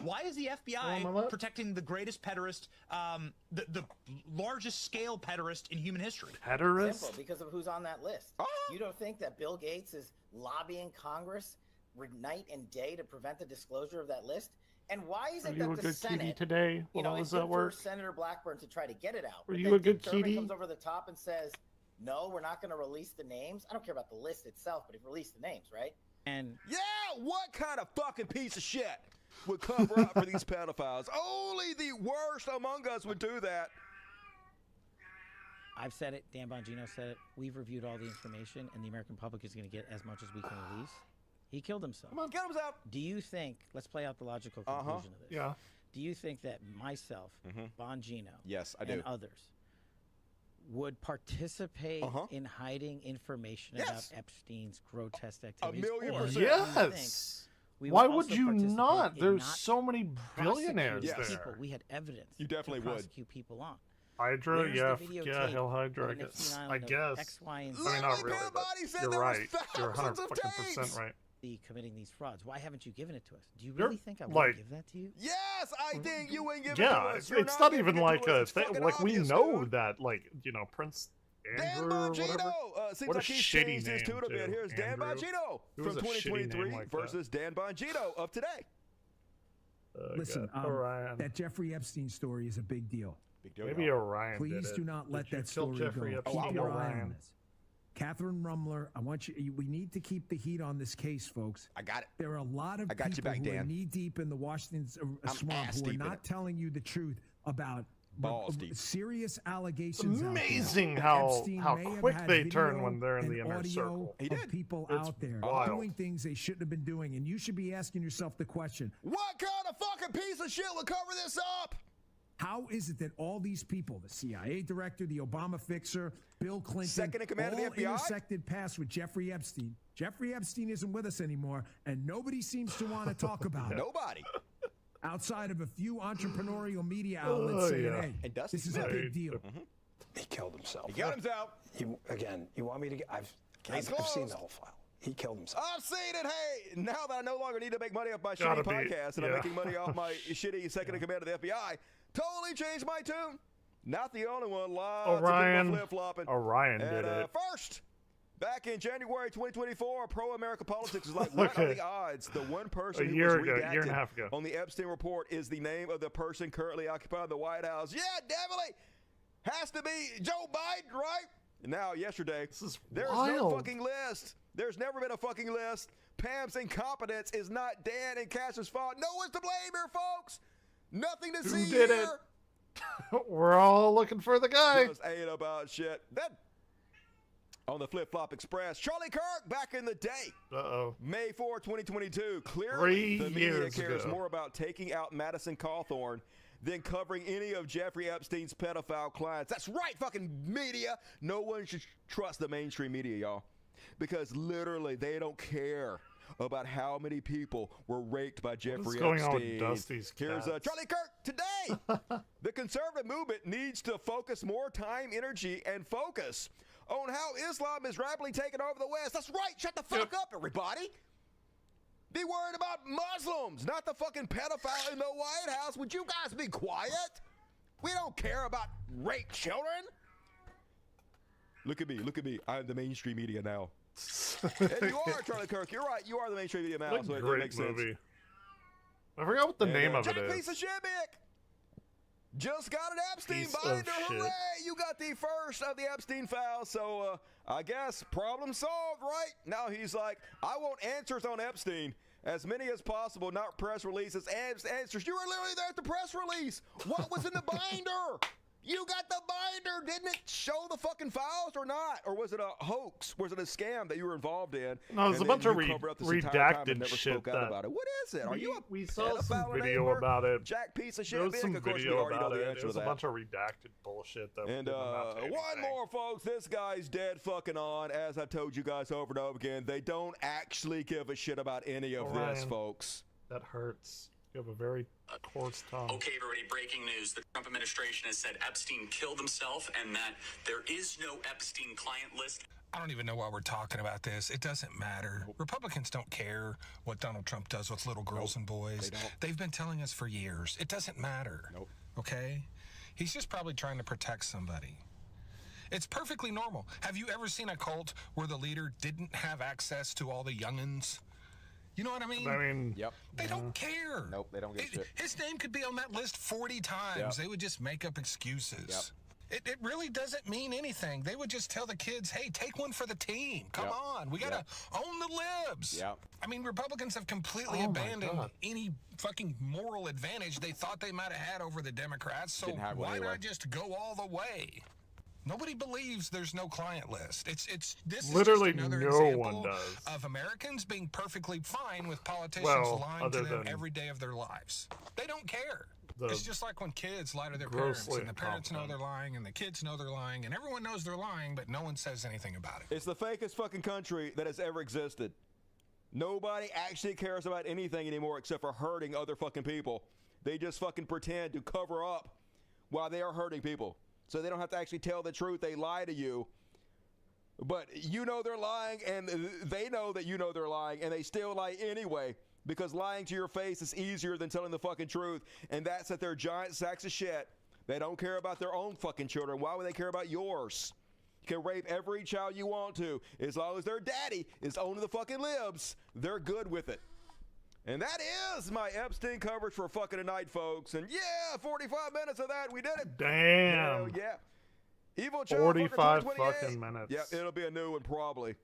Why is the On my FBI lap? protecting the greatest pederast, the largest scale pederast in human history? Pederast? Simple, because of who's on that list. You don't think that Bill Gates is lobbying Congress night and day to prevent the disclosure of that list? And why is Are it you a that the good Senate, kitty today? you Well, know, how it's does that good work? for Senator Blackburn to try to get it out. Were but you then a good Dick Durbin kitty? comes over the top and says, no, we're not going to release the names. I don't care about the list itself, but release the names, right? And yeah, what kind of fucking piece of shit would cover up for these pedophiles? Only the worst among us would do that. I've said it. Dan Bongino said it. We've reviewed all the information, and the American public is going to get as much as we can release. He killed himself. Come on, get himself. Do you think, let's play out the logical conclusion of this. Yeah. Do you think that myself, Bongino, yes, I do, and others would participate in hiding information about Epstein's grotesque activities? 1,000,000%. Yes. Why would you not? There's so many billionaires prosecute there. people we had evidence You definitely to would. prosecute people on. Hydra, Where's yeah, the yeah, videotape Hell Hydra, I of guess. Epstein I Island of guess. X, Y, and Z? I mean, not really, but said you're there was right. You're thousands of 100% tapes. right. Committing these frauds. Why haven't you given it to us? Do you You're, really think I would like- give that to you? Yes, I think you wouldn't give it to Yeah, us. it's You're not even giving it like to us. a It's thing. fucking Like, we obvious, know dude. that, like, you know, Prince Dan Andrew or whatever. Bongino. Seems What a like he's shitty changed his name, tune a bit. too. Here's Dan Andrew. Bongino Who from was a shitty name 2023 like that? versus Dan Bongino of today. Listen, God. Orion. that Jeffrey Epstein story is a big deal. Big deal. Maybe y'all. Orion Please did do it. not Did let you that kill story Jeffrey go. Epstein? Keep your eye Orion. on this. Catherine Rumler, I want you. We need to keep the heat on this case, folks. I got it. There are a lot of I got you people back, who are Dan. knee deep in the Washington swamp ass who are deep in not it. telling you the truth about Balls deep. serious allegations. Amazing out there. how Epstein may have quick had they turn video when they're in and the inner audio circle. He of did. people It's out there wild. doing things they shouldn't have been doing, and you should be asking yourself the question: What kind of fucking piece of shit would cover this up? how is it that all these people, the CIA director, the Obama fixer, Bill Clinton, Second in command of all the FBI? intersected paths with Jeffrey Epstein? Jeffrey Epstein isn't with us anymore, and nobody seems to want to talk about it. Nobody. Outside of a few entrepreneurial media outlets saying, hey, And Dusty this is a said big deal. He killed himself. He got himself. You want me to get? I've Case seen closed. the whole file. He killed himself. I've seen it. Hey, now that I no longer need to make money off my Gotta shitty be, podcast and I'm yeah. making money off my shitty second in command of the FBI, totally changed my tune. Not the only one. Lots Orion. of people flip-flopping. Orion And did it. first, back in January 2024, pro-America politics was like, what are Okay. the odds? The one person A who year was ago, redacted year and a half ago. on the Epstein report is the name of the person currently occupying the White House. Yeah, definitely. Has to be Joe Biden, right? And now, yesterday, there's no wild. fucking list. There's never been a fucking list. Pam's incompetence is not Dan and Cash's fault. No one's to blame here, folks. Nothing to Who see did here. it? We're all looking for the guy. Just ain't about shit. That on the Flip Flop Express, Charlie Kirk back in the day. Uh-oh. May 4, 2022. Clearly, 3 the media years cares ago. more about taking out Madison Cawthorn than covering any of Jeffrey Epstein's pedophile clients. That's right, fucking media. No one should trust the mainstream media, y'all. Because literally, they don't care about how many people were raped by Jeffrey going Epstein. on with Dusty's Here's cats? Charlie Kirk today. The conservative movement needs to focus more time, energy, and focus on how Islam is rapidly taking over the West. That's right. Shut the fuck up, everybody. Be worried about Muslims, not the fucking pedophile in the White House. Would you guys be quiet? We don't care about raped children. Look at me. Look at me. I'm the mainstream media now. And you are, Charlie Kirk. You're right. You are the mainstream media now. What So a it great makes sense. movie. I forgot what the And, name of it Jack is. Piece of shit, Mick. Just got an Epstein Piece of binder. shit. Hooray! You got the first of the Epstein files. So I guess problem solved, right? Now he's like, I want answers on Epstein. As many as possible, not press releases. Answers. You were literally there at the press release. What was in the binder? You got the binder. Didn't it show the fucking files or not? Or was it a hoax? Was it a scam that you were involved in? No, there's a and bunch then of you covered up this entire time and redacted never shit spoke out that- about it. What is it? Are you a We saw some pedophile video enabler? about it. Jack piece of shit. There was Big. some Of course, we video already know about the it. answer It to was a that. bunch of redacted bullshit that And didn't amount to one anything. more, folks. This guy's dead fucking on. As I've told you guys over and over again, they don't actually give a shit about any of this, Orion. folks. That hurts. You have a very coarse tongue. Okay, everybody, breaking news. The Trump administration has said Epstein killed himself and that there is no Epstein client list. I don't even know why we're talking about this. It doesn't matter. Republicans don't care what Donald Trump does with little girls and boys. they don't. They've been telling us for years. It doesn't matter. Okay? He's just probably trying to protect somebody. It's perfectly normal. Have you ever seen a cult where the leader didn't have access to all the youngins? You know what I mean? Yep. They don't care. Nope, they don't give a shit. His name could be on that list 40 times. Yep. They would just make up excuses. Yep. It really doesn't mean anything. They would just tell the kids, hey, take one for the team. Come on. We got to own the libs. Yep. I mean, Republicans have completely abandoned any fucking moral advantage they thought they might have had over the Democrats. So why not just go all the way? Nobody believes there's no client list. This literally is just another no example one does. of Americans being perfectly fine with politicians lying to them every day of their lives. They don't care. It's just like when kids lie to their parents, and the parents know they're lying, and the kids know they're lying, and everyone knows they're lying, but no one says anything about it. It's the fakest fucking country that has ever existed. Nobody actually cares about anything anymore except for hurting other fucking people. They just fucking pretend to cover up while they are hurting people. So they don't have to actually tell the truth. They lie to you. But you know they're lying, and they know that you know they're lying, and they still lie anyway. Because lying to your face is easier than telling the fucking truth. And that's that they're giant sacks of shit. They don't care about their own fucking children. Why would they care about yours? You can rape every child you want to. As long as their daddy is owning the fucking libs, they're good with it. And that is my Epstein coverage for fucking tonight, folks. And yeah, 45 minutes of that. We did it. Damn. Hell yeah. Evil Child 45 fucking minutes. Yeah, it'll be a new one probably.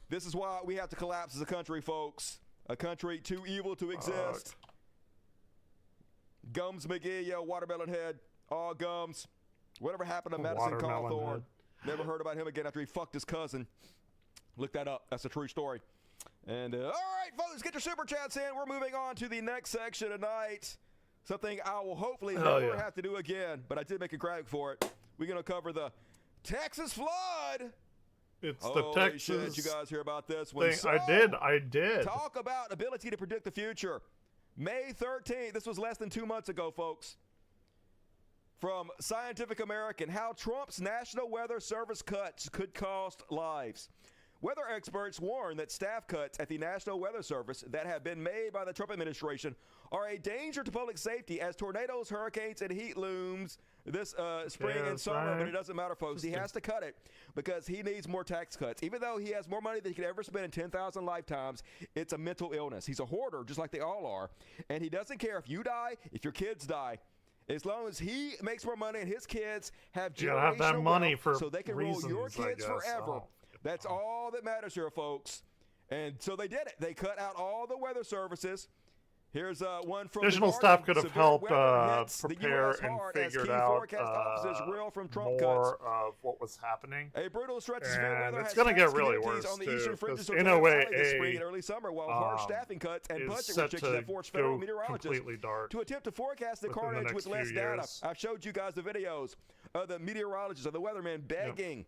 This is why we have to collapse as a country, folks. A country too evil to exist. Gums McGee, yeah, Watermelon Head. All Gums. Whatever happened to Madison Cawthorn? Never heard about him again after he fucked his cousin. Look that up. That's a true story. And all right, folks, get your super chats in. We're moving on to the next section tonight. Something I will hopefully never have to do again, but I did make a graphic for it. We're going to cover the Texas flood. It's the Texas. Shit, you guys hear about this one? So, I did. Talk about ability to predict the future. May 13th. This was less than 2 months ago, folks. From Scientific American, how Trump's National Weather Service cuts could cost lives. Weather experts warn that staff cuts at the National Weather Service that have been made by the Trump administration are a danger to public safety as tornadoes, hurricanes, and heat looms this spring and summer. But it doesn't matter, folks. He has to cut it because he needs more tax cuts. Even though he has more money than he could ever spend in 10,000 lifetimes, it's a mental illness. He's a hoarder, just like they all are. And he doesn't care if you die, if your kids die. As long as he makes more money and his kids have generational have that money wealth, for so they can roll your kids forever. Oh. That's all that matters here, folks. And so they did it. They cut out all the weather services. Here's one from additional staff could have helped prepare and figured out more of what was happening. A brutal stretch of severe weather it's going to get really worse too, because in a way, spring and early summer, while harsh staffing cuts and budget restrictions have forced federal meteorologists to attempt to forecast the carnage with less data. I've showed you guys the videos of the meteorologists, of the weathermen begging.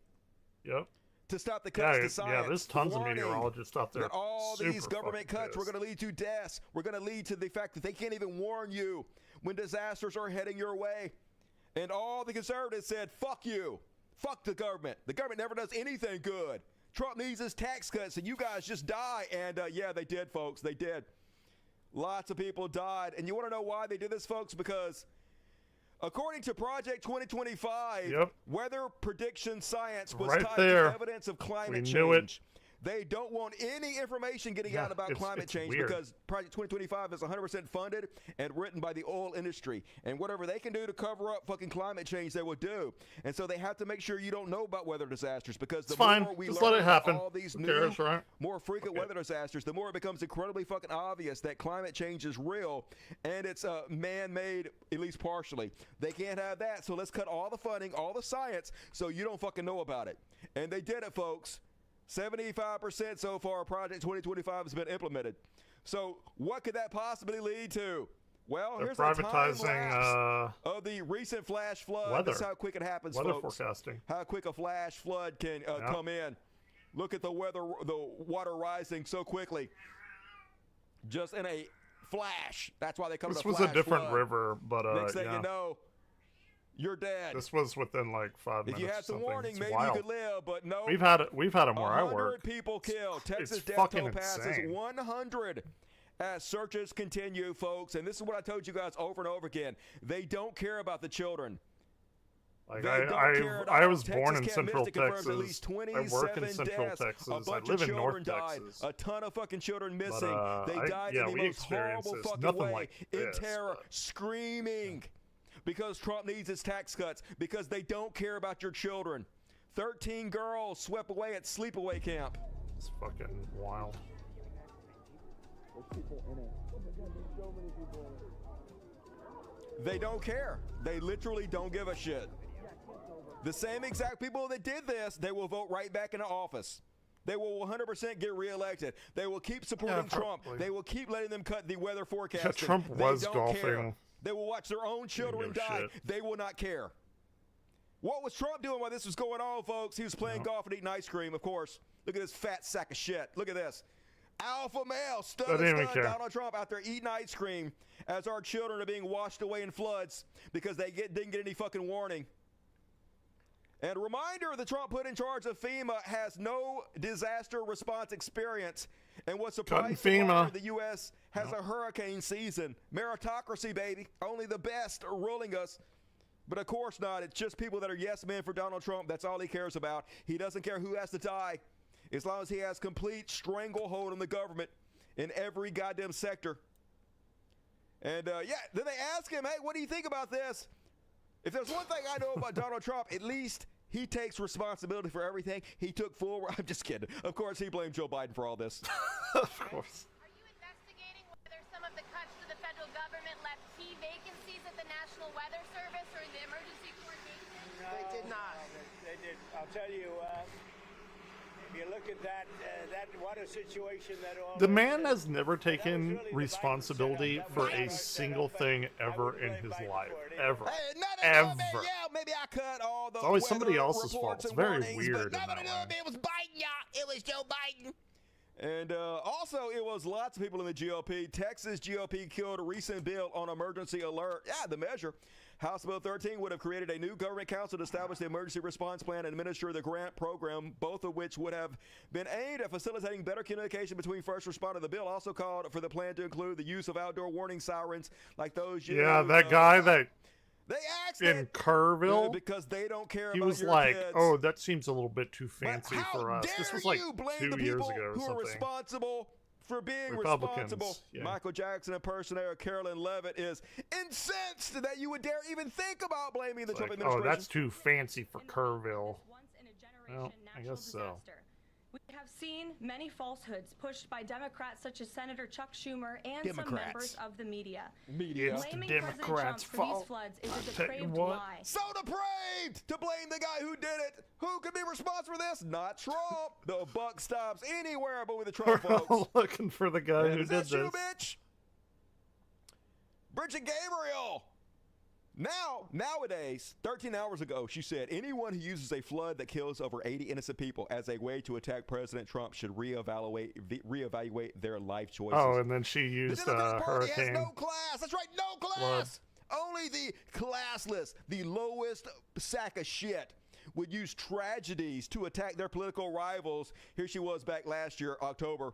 To stop the cuts to science. Yeah, there's tons of meteorologists out there. All these government cuts were going to lead to deaths. We're going to lead to the fact that they can't even warn you when disasters are heading your way. And all the conservatives said, fuck you. Fuck the government. The government never does anything good. Trump needs his tax cuts, and you guys just die. And yeah, they did, folks. They did. Lots of people died. And you want to know why they did this, folks? Because according to Project 2025, weather prediction science was tied to evidence of climate change. They don't want any information getting out about climate change because Project 2025 is 100% funded and written by the oil industry. And whatever they can do to cover up fucking climate change, they will do. And so they have to make sure you don't know about weather disasters because the more we learn about all these new, more frequent weather disasters, the more it becomes incredibly fucking obvious that climate change is real and it's man-made, at least partially. They can't have that, so let's cut all the funding, all the science, so you don't fucking know about it. And they did it, folks. 75% so far, Project 2025 has been implemented. So what could that possibly lead to? Well, here's a time lapse of the recent flash flood. This is how quick it happens, weather folks. Forecasting. How quick a flash flood can come in. Look at the water rising so quickly. Just in a flash. That's why they come to the flash flood. This was a different river, but next thing you know, you're dead. This was within like 5 minutes. If you had some warning, maybe you could live, but no. We've had them where I work. 100 people killed. Texas death toll passes 100 as searches continue, folks. And this is what I told you guys over and over again. They don't care about the children. Like I was born in Central Texas. I work in Central Texas. I live in North Texas. A ton of fucking children missing. They died in the most horrible fucking way. In terror, screaming. because Trump needs his tax cuts, because they don't care about your children. 13 girls swept away at sleepaway camp. It's fucking wild. They don't care. They literally don't give a shit. The same exact people that did this, they will vote right back into office. They will 100% get reelected. They will keep supporting Trump. They will keep letting them cut the weather forecast. Yeah, Trump was golfing. Care. They will watch their own children die. Shit. They will not care. What was Trump doing while this was going on, folks? He was playing golf and eating ice cream, of course. Look at this fat sack of shit. Look at this. Alpha male, stunned Donald Trump out there eating ice cream as our children are being washed away in floods because they didn't get any fucking warning. And a reminder, the Trump put in charge of FEMA has no disaster response experience. And what's surprising, the U.S. has a hurricane season. Meritocracy, baby. Only the best are ruling us. But of course not. It's just people that are yes men for Donald Trump. That's all he cares about. He doesn't care who has to die, as long as he has complete stranglehold on the government in every goddamn sector. And then they ask him, hey, what do you think about this? If there's one thing I know about Donald Trump, at least he takes responsibility for everything. He took full... I'm just kidding. Of course, he blamed Joe Biden for all this. Of course. Are you investigating whether some of the cuts to the federal government left key vacancies at the National Weather Service or in the emergency coordination? No, they did not. They did. I'll tell you, if you look at that water situation that all... The man has never taken responsibility for a single thing ever in his life. Ever. Ever. Maybe I cut all the... It's always somebody else's fault. It's very weird. It was Biden, y'all. It was Joe Biden. And also, it was lots of people in the GOP. Texas GOP killed a recent bill on emergency alert. Yeah, the measure. House Bill 13 would have created a new government council to establish the emergency response plan and administer the grant program, both of which would have been aimed at facilitating better communication between first responders. The bill also called for the plan to include the use of outdoor warning sirens like those used. Yeah, that guy that they asked in Kerrville, because they don't care. He was like, kids. "Oh, that seems a little bit too fancy for us." This was like 2 years ago or something. Responsible for being responsible. Yeah. Michael Jackson impersonator Carolyn Levitt is incensed that you would dare even think about blaming the Trump administration. Oh, that's too fancy for Kerrville. Well, I guess so. We have seen many falsehoods pushed by Democrats such as Senator Chuck Schumer and some members of the media. It's the Democrats' fault. For these floods is a depraved lie. So depraved to blame the guy who did it. Who could be responsible for this? Not Trump. The buck stops anywhere but with the Trump folks. We're all looking for the guy who did this. You, bitch? Bridget Gabriel. Nowadays, 13 hours ago, she said, anyone who uses a flood that kills over 80 innocent people as a way to attack President Trump should reevaluate their life choices. Oh, and then she used hurricane. Has no class. That's right, no class. Flood. Only the classless, the lowest sack of shit would use tragedies to attack their political rivals. Here she was back last year, October.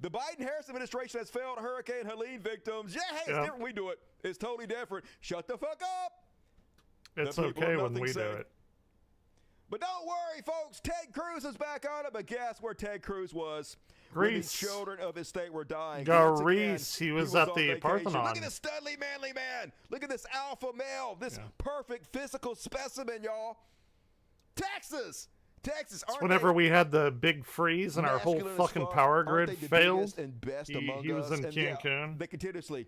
The Biden-Harris administration has failed Hurricane Helene victims. Yeah, hey, it's different. We do it. It's totally different. Shut the fuck up. It's okay when we do it. But don't worry, folks. Ted Cruz is back on it. But guess where Ted Cruz was? Greece. The children of his state were dying. Greece. He was at the Parthenon. Look at this studly, manly man. Look at this alpha male. This perfect physical specimen, y'all. Texas. It's whenever we had the big freeze and our whole fucking power grid failed. He was in Cancun. They continuously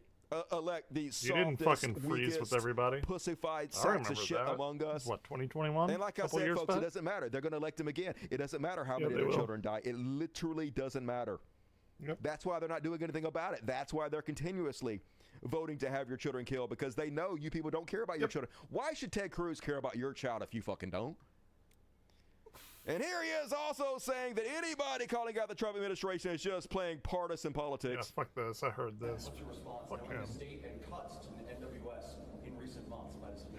elect the softest, you didn't fucking freeze with everybody. Pussified sacks of shit among us. What, 2021? And like I said, folks, it doesn't matter. They're going to elect him again. It doesn't matter how many of their children die. It literally doesn't matter. Yep. That's why they're not doing anything about it. That's why they're continuously voting to have your children killed, because they know you people don't care about your children. Why should Ted Cruz care about your child if you fucking don't? And here he is also saying that anybody calling out the Trump administration is just playing partisan politics. Yeah, fuck this. I heard this. Fuck him.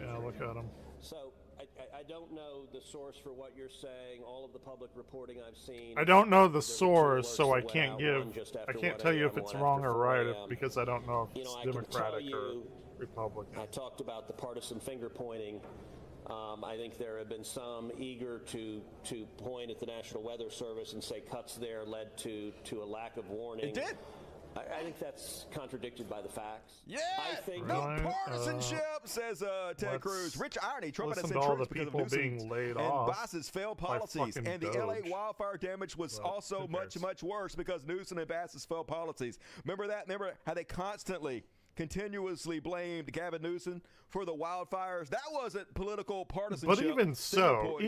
Yeah, look at him. So, I don't know the source for what you're saying. All of the public reporting I've seen. I don't know the source, so I can't tell you if it's wrong or right because I don't know if it's Democratic or Republican. I talked about the partisan finger pointing. I think there have been some eager to point at the National Weather Service and say cuts there led to a lack of warning. It did. I think that's contradicted by the facts. Yeah, I think no partisanship, says Ted Cruz. Rich irony. Trump has said truth because of being laid and off Bass's failed policies. And the LA wildfire damage was also much, much worse because Newsom and Bass's failed policies. Remember that? Remember how they continuously blamed Gavin Newsom for the wildfires? That wasn't political partisanship. But even so,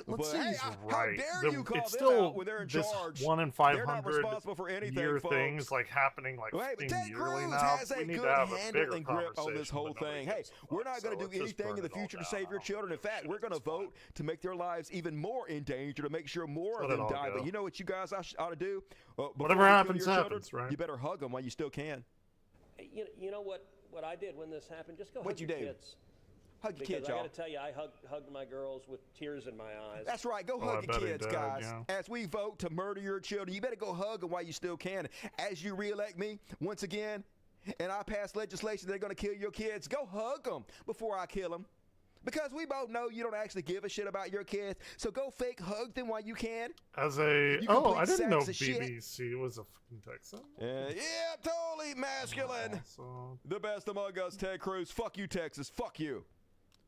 let's say he's right. How dare you call it's them still out when they're in this charge? 1 in They're not 500 responsible for anything, year folks. things like happening like Hey, but Ted yearly Cruz now. has a We need good to have a handle bigger and grip on this conversation, whole but nobody thing. Hey, gives a we're fuck, not going to so do let's just anything in burn the it all future to down save your now. children. In fact, we're going to vote to make their lives even more in danger to make sure more Let of it them all die. go. But you know what you guys ought to do? Before Whatever you kill happens, your children, happens, right? You better hug them while you still can. You know what I did when this happened? Just go What'd hug you your do? kids. Hug your Because kids, I y'all. got to tell you, I hugged my girls with tears in my eyes. That's right. Go hug your kids, guys. As we vote to murder your children, you better go hug them while you still can. As you reelect me once again, and I pass legislation they're going to kill your kids, go hug them before I kill them. Because we both know you don't actually give a shit about your kids, so go fake hug them while you can. I didn't know BBC was a fucking Texan. Yeah, totally masculine. The best among us, Ted Cruz. Fuck you, Texas. Fuck you.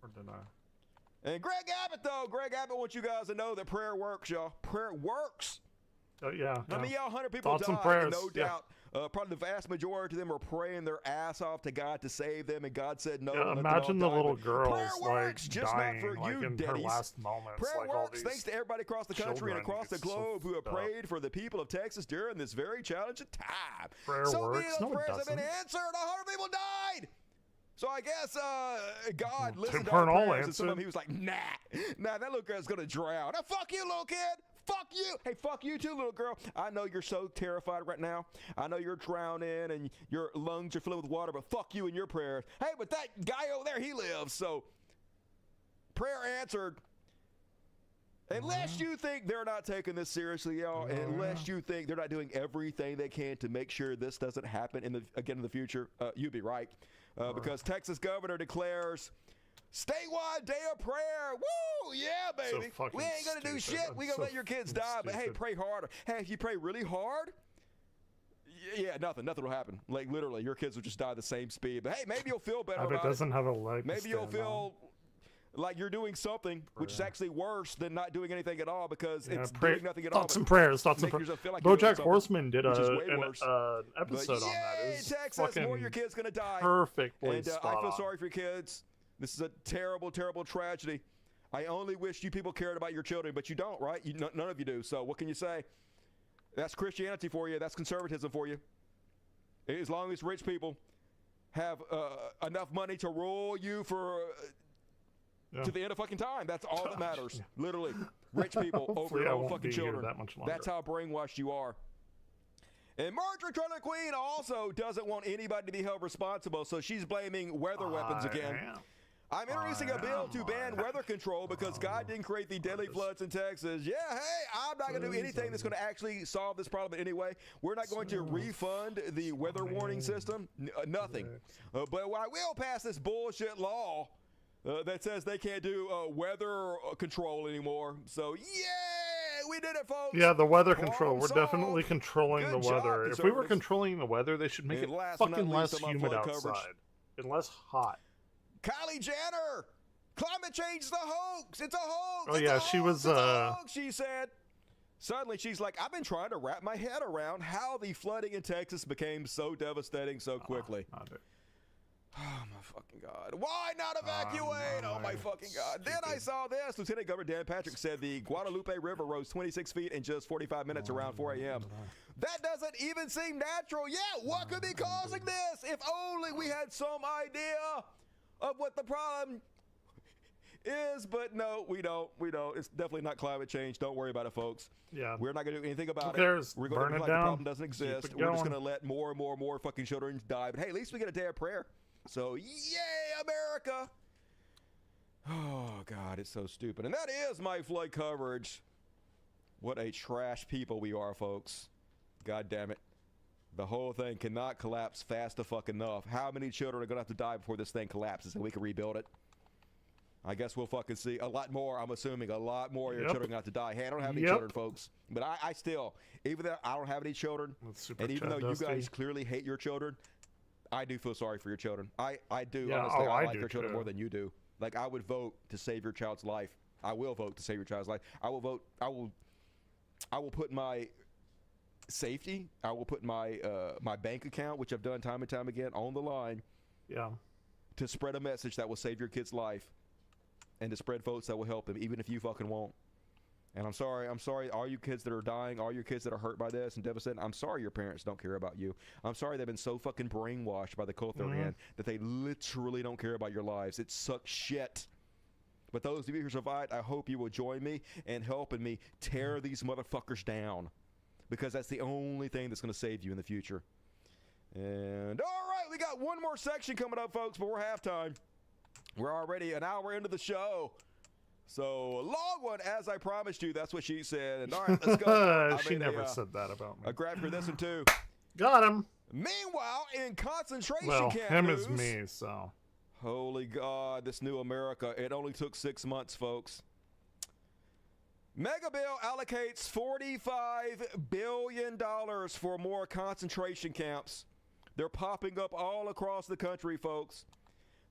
Or did I? And Greg Abbott, though. Greg Abbott wants you guys to know that prayer works, y'all. Prayer works. Oh, yeah. I mean, 100 people Thoughts and died, prayers. and no Yeah. doubt. Probably the vast majority of them were praying their ass off to God to save them, and God said no. Yeah, and let them imagine the all die. little But girls prayer like works, just dying not for like you, in her daddies. last moments. Prayer like all works these thanks to everybody across the country and children. across the It's so globe who have fucked up. prayed for the people of Texas during this very challenging time. Prayer so works? many of No, those it prayers have been doesn't. answered. 100 people died. So I guess God listened to weren't our all prayers, and some of answered. them he was like, nah, that little girl's gonna drown. Now, fuck you, little kid. Fuck you. Hey, fuck you too, little girl. I know you're so terrified right now. I know you're drowning and your lungs are filled with water, but fuck you and your prayers. Hey, but that guy over there, he lives. So prayer answered. Unless you think they're not taking this seriously, y'all, and unless you think they're not doing everything they can to make sure this doesn't happen in the future, you'd be right. Because Texas governor declares statewide day of prayer. Woo! Yeah, baby. fucking We ain't going to do stupid. shit. We going to let your kids die. But hey, pray harder. Hey, if you pray really hard, yeah, nothing will happen. Like, literally, your kids will just die at the same speed. But hey, maybe you'll feel better If it about it. doesn't have a leg to Maybe you'll stand on. feel like you're doing something, which is actually worse than not doing anything at all, because Yeah, it's pray- doing nothing at all. thoughts but and prayers. Thoughts and make prayers. yourself feel like you're doing BoJack something, Horseman did which is an way worse. episode But on that. It was Texas, fucking more of your kids gonna die. perfectly And I spot feel on. sorry for your kids. This is a terrible, terrible tragedy. I only wish you people cared about your children, but you don't, right? None of you do. So what can you say? That's Christianity for you. That's conservatism for you. As long as rich people have enough money to rule you for to the end of fucking time, that's all that matters. Literally, rich people over Hopefully your I own won't fucking be here children. that much longer. That's how brainwashed you are. And Marjorie Taylor Greene also doesn't want anybody to be held responsible, so she's blaming weather weapons again. I'm introducing a bill to ban weather control because God didn't create the deadly floods in Texas. Yeah, hey, I'm not going to do anything that's going to actually solve this problem anyway. We're not going to refund the weather warning system. Nothing. But I will pass this bullshit law that says they can't do weather control anymore. So, yeah, we did it, folks. Yeah, the weather control. Problem We're solved. definitely controlling Good the job, weather. If we were conservatives. controlling the weather, they should make And it last but not fucking less least, I'm on humid flood outside coverage. and less hot. Kylie Jenner, climate change is a hoax. It's a hoax. Oh, It's yeah, a she hoax. was, It's a hoax, she said. Suddenly, she's like, I've been trying to wrap my head around how the flooding in Texas became so devastating so quickly. Oh, my fucking God. Why not evacuate? Oh, my fucking God. Then I saw this. Lieutenant Governor Dan Patrick said the Guadalupe River rose 26 feet in just 45 minutes around 4 a.m. That doesn't even seem natural. Yeah, what could be causing this? If only we had some idea of what the problem is. But no, we don't. We don't. It's definitely not climate change. Don't worry about it, folks. Yeah. We're not going to do anything about Who cares? it. We're going Burn to it act like the down. problem doesn't Keep exist. it We're just going. going to let more and more and more fucking children die. But hey, at least we get a day of prayer. So, yay, America. Oh, God, it's so stupid. And that is my flood coverage. What a trash people we are, folks. God damn it. The whole thing cannot collapse fast the fuck enough. How many children are going to have to die before this thing collapses and we can rebuild it? I guess we'll fucking see a lot more. I'm assuming a lot more of your Yep. children got to die. Hey, I don't have any Yep. children, folks. But I still, even though I don't have any children, and even though you guys clearly hate your children, I do feel sorry for your children. I do, Yeah, honestly. oh, I I like do your children too. more than you do. Like, I would vote to save your child's life. I will vote to save your child's life. I will vote. I will put my safety. I will put my my bank account, which I've done time and time again, on the line. Yeah. To spread a message that will save your kid's life, and to spread votes that will help them, even if you fucking won't. And I'm sorry, all you kids that are dying, all your kids that are hurt by this and devastated, I'm sorry your parents don't care about you. I'm sorry they've been so fucking brainwashed by the cult they're in that they literally don't care about your lives. It sucks shit. But those of you who survived, I hope you will join me in helping me tear these motherfuckers down, because that's the only thing that's going to save you in the future. And all right, we got one more section coming up, folks, before halftime. We're already an hour into the show. So, a long one, as I promised you. That's what she said. And all right, let's go. She never said that about me. I grabbed for this one, too. Got him. Meanwhile, in concentration Well, camp him news, is me, so. Holy God, this new America. It only took 6 months, folks. Mega Bill allocates $45 billion for more concentration camps. They're popping up all across the country, folks.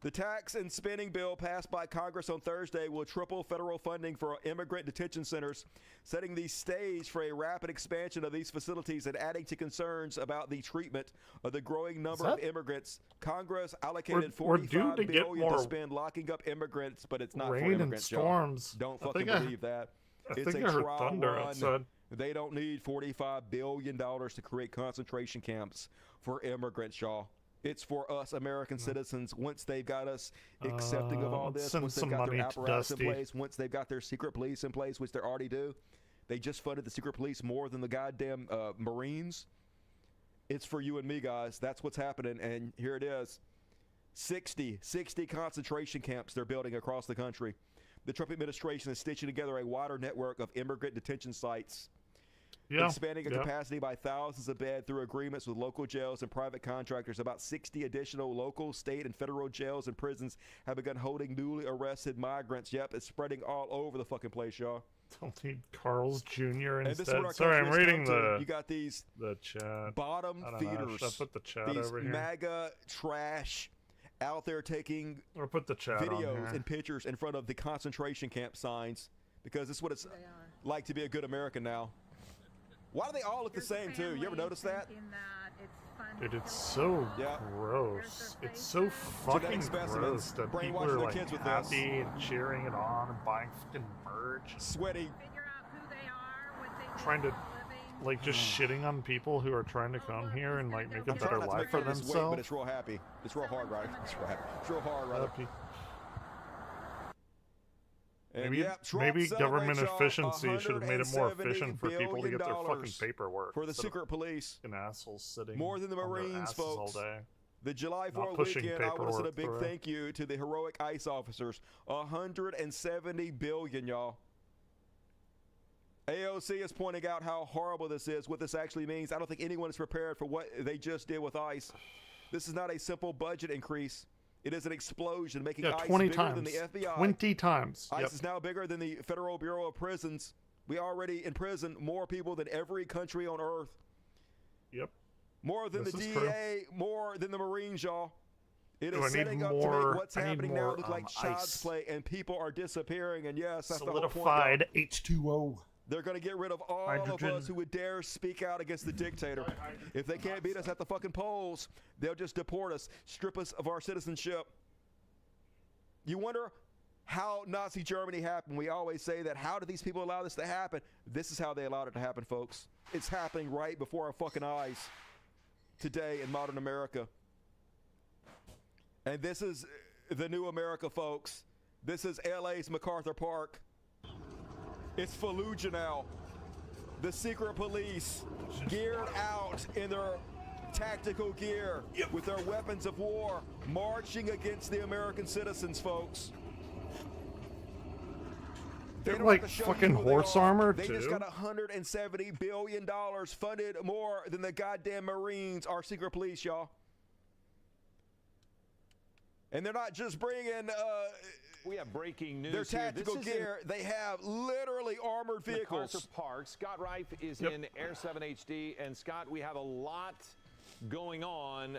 The tax and spending bill passed by Congress on Thursday will triple federal funding for immigrant detention centers, setting the stage for a rapid expansion of these facilities and adding to concerns about the treatment of the growing number of immigrants. Congress allocated $45 billion to spend locking up immigrants, but it's not for rain and immigrants, y'all. storms. Don't I fucking think believe that. I It's think a I heard trial thunder run. outside. They don't need $45 billion to create concentration camps for immigrants, y'all. It's for us American citizens once they've got us accepting of all let's this, send once they've some got their money to apparatus in Dusty. place, once they've got their secret police in place, which they already do. They just funded the secret police more than the goddamn Marines. It's for you and me, guys. That's what's happening, and here it is. 60 concentration camps they're building across the country. The Trump administration is stitching together a wider network of immigrant detention sites, expanding a capacity by thousands of beds through agreements with local jails and private contractors. About 60 additional local, state, and federal jails and prisons have begun holding newly arrested migrants. Yep, it's spreading all over the fucking place, y'all. Don't need Carl's Jr. And this is instead. what our Sorry, I'm country has reading come to. the You got these chat. bottom I don't know, feeders, should I put the chat these over here? MAGA trash out there taking or put the chat on videos here. and pictures in front of the concentration camp signs, because this is what it's like to be a good American now. Why do they all look the same too? You ever notice that? Dude, it's so gross. It's so fucking Genetic specimens, gross that people brainwashing are their like kids with happy and cheering it on and buying fucking merch. Sweaty. Trying to, like, just shitting on people who are trying to come here and, like, make a I'm better trying not to life make for fun of this weight, themselves. but it's real happy. It's real hard, right? It's real happy. It's real hard, right? And Maybe, yeah, Trump maybe government celebrates, y'all, efficiency should have made it more efficient for people to get their $170 fucking paperwork. for the instead of secret police. fucking assholes sitting More than the on their Marines, asses all folks. day. The July Not 4th pushing weekend, I want to send a paperwork big through. thank you to the heroic ICE officers. 170 billion, y'all. AOC is pointing out how horrible this is, what this actually means. I don't think anyone is prepared for what they just did with ICE. This is not a simple budget increase. It is an explosion, making ICE 20 bigger times. than the FBI. 20 times. ICE Yep. is now bigger than the Federal Bureau of Prisons. We already imprison more people than every country on earth. Yep. More than This the is DEA, more than the Marines, y'all. It Do is I need setting up to more- make what's I need happening now more, look like child's ice. play, and people are disappearing. And yes, that's the whole point. Solidified H2O. They're going to get rid of all Hydrogen. of us who would dare speak out against the dictator. If they can't beat us at the fucking polls, they'll just deport us, strip us of our citizenship. You wonder how Nazi Germany happened. We always say that. How did these people allow this to happen? This is how they allowed it to happen, folks. It's happening right before our fucking eyes today in modern America. And this is the new America, folks. This is LA's MacArthur Park. It's Fallujah now. The secret police geared out in their tactical gear with their weapons of war, marching against the American citizens, folks. They're don't like have to show fucking you who they horse are. armor, They too. just got $170 billion funded more than the goddamn Marines, our secret police, y'all. And they're not just bringing we have breaking news their tactical here. gear. They have literally armored vehicles. MacArthur Park. Scott Reif is in Air 7 HD. And Scott, we have a lot going on.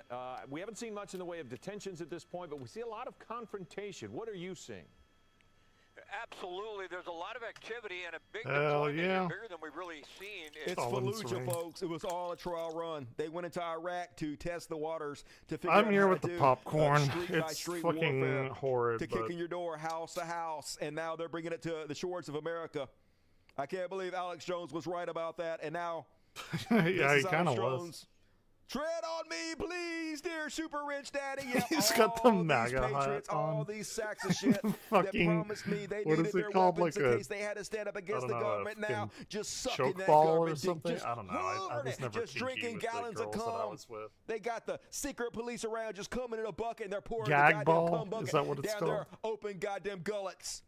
We haven't seen much in the way of detentions at this point, but we see a lot of confrontation. What are you seeing? Absolutely. There's a lot of activity and a big Hell deployment yeah. bigger than we've really seen. It's Fallujah, folks. It was all a trial run. They went into Iraq to test the waters to figure out I'm here how with to the do, popcorn. street-by-street It's fucking warfare, horrid. to but kicking your door house to house, and now they're bringing it to the shores of America. I can't believe Alex Jones was right about that, and now yeah, he kind of was. Tread on me, please, dear super rich daddy. Yeah, He's got the all these MAGA hat patriots, all on. these sacks of shit that Fucking- promised me they what needed is it their called? weapons Like in a- case they had to stand up I against don't the know, government. a Now, fucking just sucking choke that ball or government dick, something? just I don't know. I was never just kinky drinking with the gallons of girls that I cum. was with. They got the secret police around just coming in a bucket and they're pouring Gag the goddamn ball? cum bucket Is that what it's down their called? open goddamn gullets.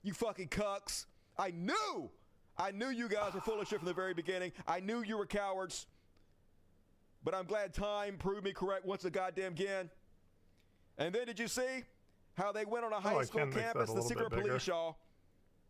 You fucking cucks. I knew you guys were full of shit from the very beginning. I knew you were cowards. But I'm glad time proved me correct once again. And then did you see how they went on a high school campus, the secret police, y'all?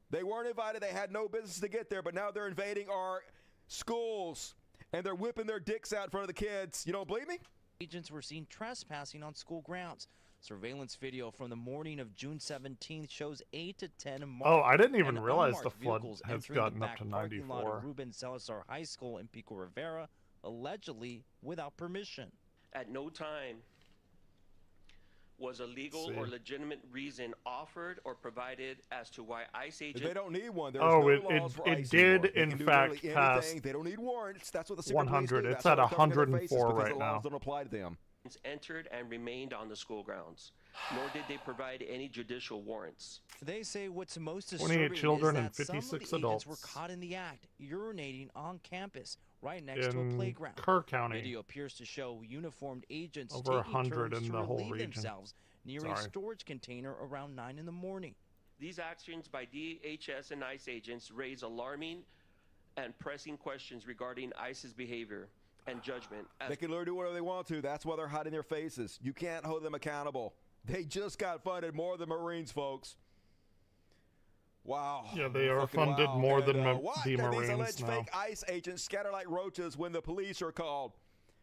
They weren't invited. They had no business to get there, but now they're invading our schools, and they're whipping their dicks out in front of the kids. You don't believe me? Agents were seen trespassing on school grounds. Surveillance video from the morning of June 17th shows 8 to 10 Oh, I didn't even and realize the unmarked flood vehicles has entering the gotten up back to parking lot of 94. Ruben Salazar High School in Pico Rivera, allegedly without permission. At no time was a legal or legitimate reason offered or provided as to why ICE agents... They don't need one. There's Oh, no it laws for it ICE did anymore. They in can do fact literally pass anything. They don't need warrants. That's what the secret police 100. do. It's That's at why they're covering their faces 104 because right the now. laws don't apply to them. entered and remained on the school grounds, nor did they provide any judicial warrants. They say what's most 28 disturbing children is and that some of the 56 agents adults. were caught in the act, urinating on campus, right next to a In playground. Kerr County. Video appears to show uniformed agents Over taking 100 turns in to the whole relieve region. themselves near a Sorry. storage container around 9 in the morning. These actions by DHS and ICE agents raise alarming and pressing questions regarding ICE's behavior and judgment. They can literally do whatever they want to. That's why they're hiding their faces. You can't hold them accountable. They just got funded more than Marines, folks. Wow. Yeah, they are Fucking funded wow. more than And, what? the These Marines alleged now. fake ICE agents scatter like roaches when the police are called.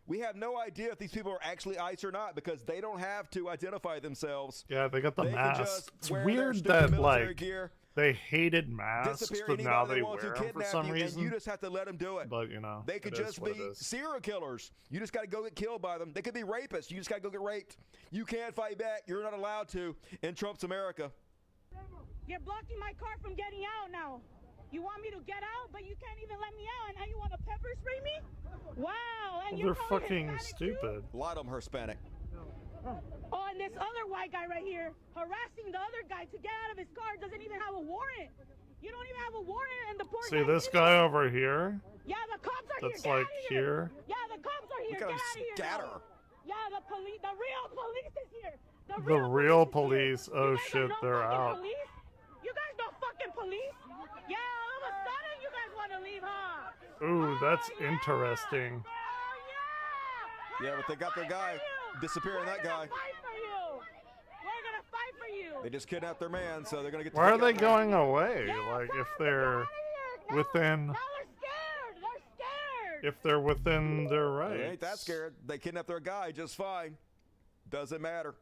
We have no idea if these people are actually ICE or not because they don't have to identify themselves. Yeah, they got the They can masks. just It's wear their weird stupid that military like gear, they hated masks, disappear but now anybody they want wear to them for kidnap some you, reason. and you just have to let them do it. But you know, They could it is just what be it is. serial killers. You just got to go get killed by them. They could be rapists. You just got to go get raped. You can't fight back. You're not allowed to in Trump's America. You're blocking my car from getting out now. You want me to get out, but you can't even let me out, and now you want to pepper spray me? Wow, and They're you're calling fucking Hispanic stupid. A lot of them are Hispanic. Oh, and this other white guy right here harassing the other guy to get out of his car doesn't even have a warrant. You don't even have a warrant, and the poor See guy this is- guy over here? Yeah, the cops are That's here. Get like out of here. Yeah, the cops are here. Look Get at him out of here. scatter. now. Yeah, the real police is here. The real police. Oh You guys are shit, no they're fucking out. Police? You guys no fucking police? Yeah, all of a sudden you guys want to leave, huh? Ooh, that's interesting. Yeah, but they got their guy disappearing. That guy. Fight for you. We're gonna fight for you. They just kidnapped their man, so they're gonna get. Why are they going away? Like if they're within, Now they're scared. They're scared. if they're within their They rights. ain't that scared. They kidnapped their guy just fine. Doesn't matter.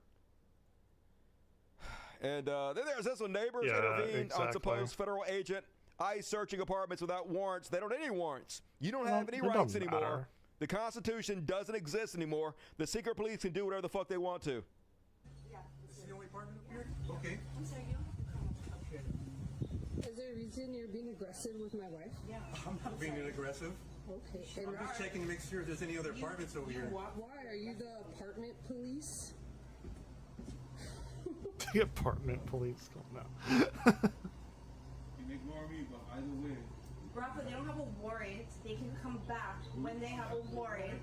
And then there's this one. Neighbors Yeah, intervened on exactly. supposed federal agent. ICE searching apartments without warrants. They don't need any warrants. You don't Well, have any it rights don't anymore. matter. The Constitution doesn't exist anymore. The secret police can do whatever the fuck they want to. This is the only apartment up here? Okay. I'm sorry, you don't have to come up. Okay. Is there a reason you're being aggressive with my wife? Yeah. I'm not being aggressive. Okay. I'm just checking to make sure if there's any other apartments over here. Why? Are you the apartment police? The apartment police coming out. You can ignore me, but either way. Rafa, they don't have a warrant. They can come back when they have a warrant.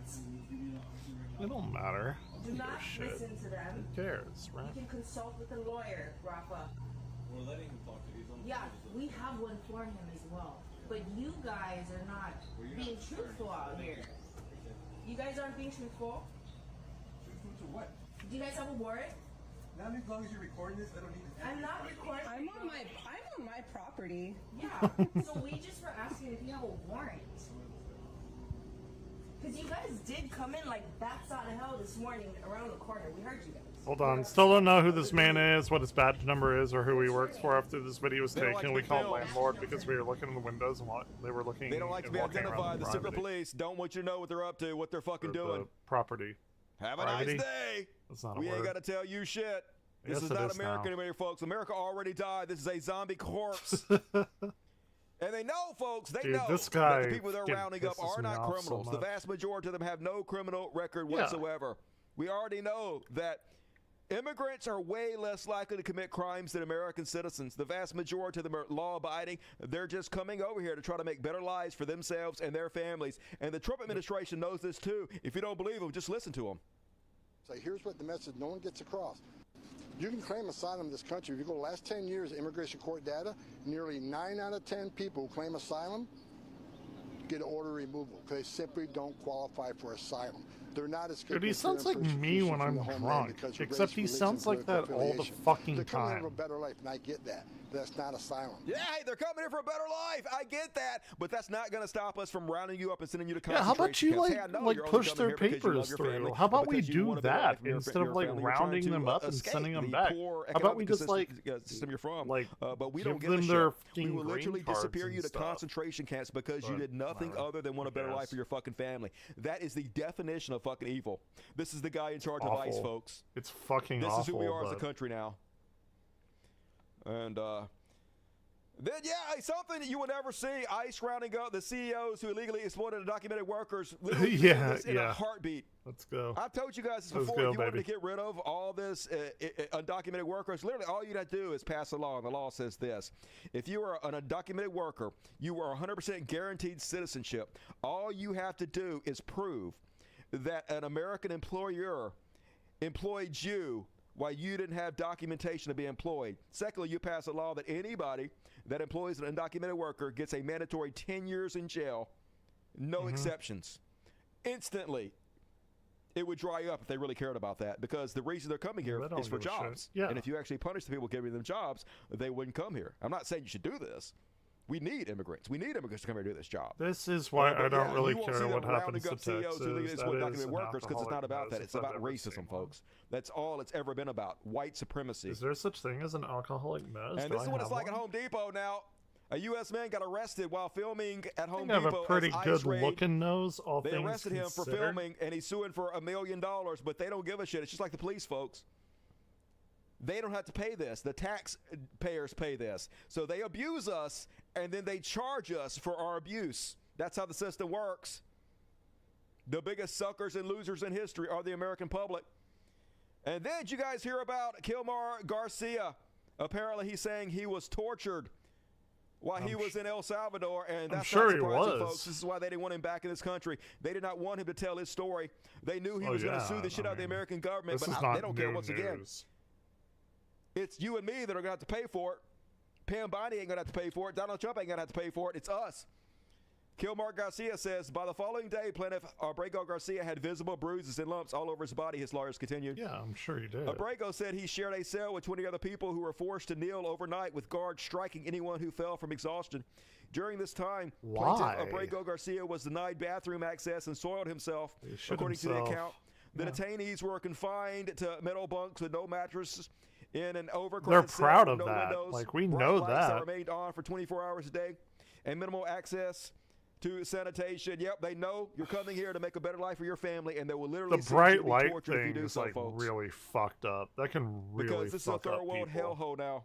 It don't matter. Do Who not gives a shit? listen to them. Who cares, right? You can consult with a lawyer, Rafa. We're letting him talk to you. Yeah, we have one for him as well. But you guys are not being truthful out here. You guys aren't being truthful? Truthful to what? Do you guys have a warrant? Not as long as you're recording this, I don't need to. I'm not recording. I'm on my property. Yeah. So we just were asking if you have a warrant. Because you guys did come in like bats out of hell this morning around the corner. We heard you guys. Hold on. Still don't know who this man is, what his badge number is, or who he works for after this video was taken. We called landlord because we were looking in the windows and what they were looking. They don't like to be identified. The secret police don't want you to know what they're up to, what they're fucking doing. The property. Have a nice day. That's not a we ain't word. got to tell you shit. This Yes, is it not is America now. anymore, folks. America already died. This is a zombie corpse. And they know, folks, they Dude, know this guy that the people they're fucking rounding up pisses are me not off so criminals. The much. vast majority of them have no criminal record Yeah. whatsoever. We already know that immigrants are way less likely to commit crimes than American citizens. The vast majority of them are law-abiding. They're just coming over here to try to make better lives for themselves and their families. And the Trump administration knows this too. If you don't believe them, just listen to them. So here's what the message no one gets across. You can claim asylum in this country. If you go the last 10 years of immigration court data, nearly 9 out of 10 people who claim asylum get an order of removal because they simply don't qualify for asylum. They're not escaping. Dude, he sounds like me when I'm drunk, except he sounds like that all the fucking They're coming here for a time. better life, and I get that. But that's not asylum. Yeah, hey, they're coming here for a better life. I get that, but that's not going to stop us from rounding you up and sending you to Yeah, how about concentration you camps. like Hey, I know you're only push coming their here because you love papers your through? family, How about but we because you do want a better life that for your instead of like family. You're rounding trying them to up and escape sending them the back? poor How about we economic just like system you're from? But we give don't give a them shit. their We fucking will green literally cards disappear and you to stuff. concentration camps because you But did nothing whatever. other than want a better life for your fucking family. That is the definition of fucking evil. This is the guy in charge of ICE, Awful. folks. It's fucking This awful. is who we are as a but- country now. And then, yeah, hey, something you will never see. ICE rounding up the CEOs who illegally exploited undocumented workers. Literally Yeah, this in yeah. a heartbeat. Let's go. I've told you guys this Let's before. go, If you wanted baby. to get rid of all this undocumented workers, literally all you'd have to do is pass a law. And the law says this. If you are an undocumented worker, you are 100% guaranteed citizenship. All you have to do is prove that an American employer employed you while you didn't have documentation to be employed. Secondly, you pass a law that anybody that employs an undocumented worker gets a mandatory 10 years in jail, no exceptions. Instantly, it would dry up if they really cared about that, because the reason they're coming here They don't is for give a shit. jobs. Yeah. And if you actually punish the people giving them jobs, they wouldn't come here. I'm not saying you should do this. We need immigrants. We need immigrants to come here and do this job. This is why But I don't yeah, really you won't care see what them happens to rounding up CEOs Texas. who leave That undocumented is an workers, because it's not about alcoholic that. mess It's if about I've ever racism, seen one. folks. That's all it's ever been about. White supremacy. Is there such thing as an alcoholic mess? And Do this is I what it's have like one? at Home Depot now. A U.S. man got arrested while filming at I Home think I have Depot. a pretty as ICE good raid. looking nose. All They things arrested him for considered. filming, and he's suing for $1 million, but they don't give a shit. It's just like the police, folks. They don't have to pay this. The taxpayers pay this. So they abuse us, and then they charge us for our abuse. That's how the system works. The biggest suckers and losers in history are the American public. And then did you guys hear about Kilmar Garcia? Apparently he's saying he was tortured while he was in El Salvador, and that's sure not he surprising, was. folks. This is why they didn't want him back in this country. They did not want him to tell his story. They knew he Oh, was going to yeah, sue the shit I out of the mean, American government, this but is they not don't care new once again. news. It's you and me that are going to have to pay for it. Pam Bondi ain't going to have to pay for it. Donald Trump ain't going to have to pay for it. It's us. Kilmar Garcia says, by the following day, plaintiff Abrego Garcia had visible bruises and lumps all over his body, his lawyers continued. Yeah, I'm sure he did. Abrego said he shared a cell with 20 other people who were forced to kneel overnight with guards striking anyone who fell from exhaustion. During this time, Why? plaintiff Abrego Garcia was denied bathroom access and soiled himself, shit according to the himself. account. The Yeah. detainees were confined to metal bunks with no mattresses in an They're overcrowded cell proud with of no that. windows, Like, we bright know lights that. remained on for 24 hours a day, and minimal access to sanitation. Yep, they know you're coming here to make a better life for your family, and they will literally The send you bright to be light tortured if you thing do is so, like folks. really fucked up. That can really Because this is a fuck third up world people. hellhole now.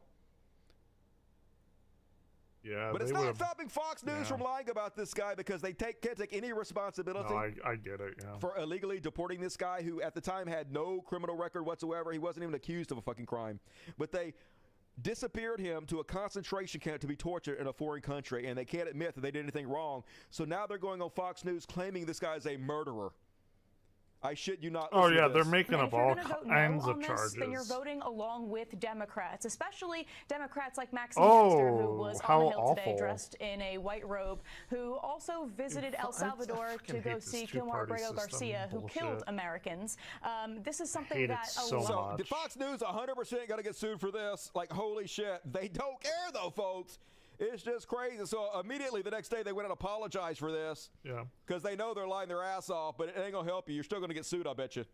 Yeah, But it's they not would've- stopping Fox News yeah. from lying about this guy, because they can't take any responsibility No, I get it. Yeah. for illegally deporting this guy who at the time had no criminal record whatsoever. He wasn't even accused of a fucking crime. But they disappeared him to a concentration camp to be tortured in a foreign country, and they can't admit that they did anything wrong. So now they're going on Fox News claiming this guy is a murderer. I shit you not. Oh Listen to yeah, they're this. making And up if you're all going to vote kinds no of on charges. this, then you're voting along with Democrats, especially Democrats like Maxine Dexter, who was how on the Hill today awful. dressed in a white robe, who also visited El Salvador to go see Kilmar Abrego Garcia, who killed Americans. This is something that so lot. The Fox News 100% got to get sued for this. Like, holy shit. They don't care, though, folks. It's just crazy. So immediately the next day they went and apologized for this. Yeah. Because they know they're lying their ass off, but it ain't going to help you. You're still going to get sued, I bet you.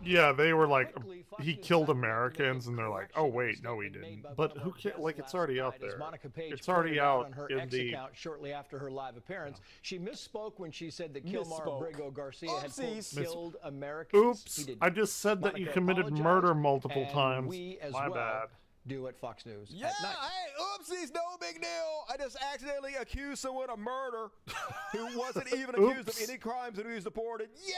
Yeah, they were like, he killed Americans, and they're like, oh wait, no, he didn't. But who cares? Like, it's already out there. It's already out on her in X the. account shortly after her live appearance. She misspoke when she said that Kilmar Abrego Garcia had quote, killed Americans. Oops! I just said that you committed murder multiple times. We as My well bad. do at Fox News. Yeah, hey, oopsies, no big deal. I just accidentally accused someone of murder who wasn't even accused of any crimes and he was deported. Yay!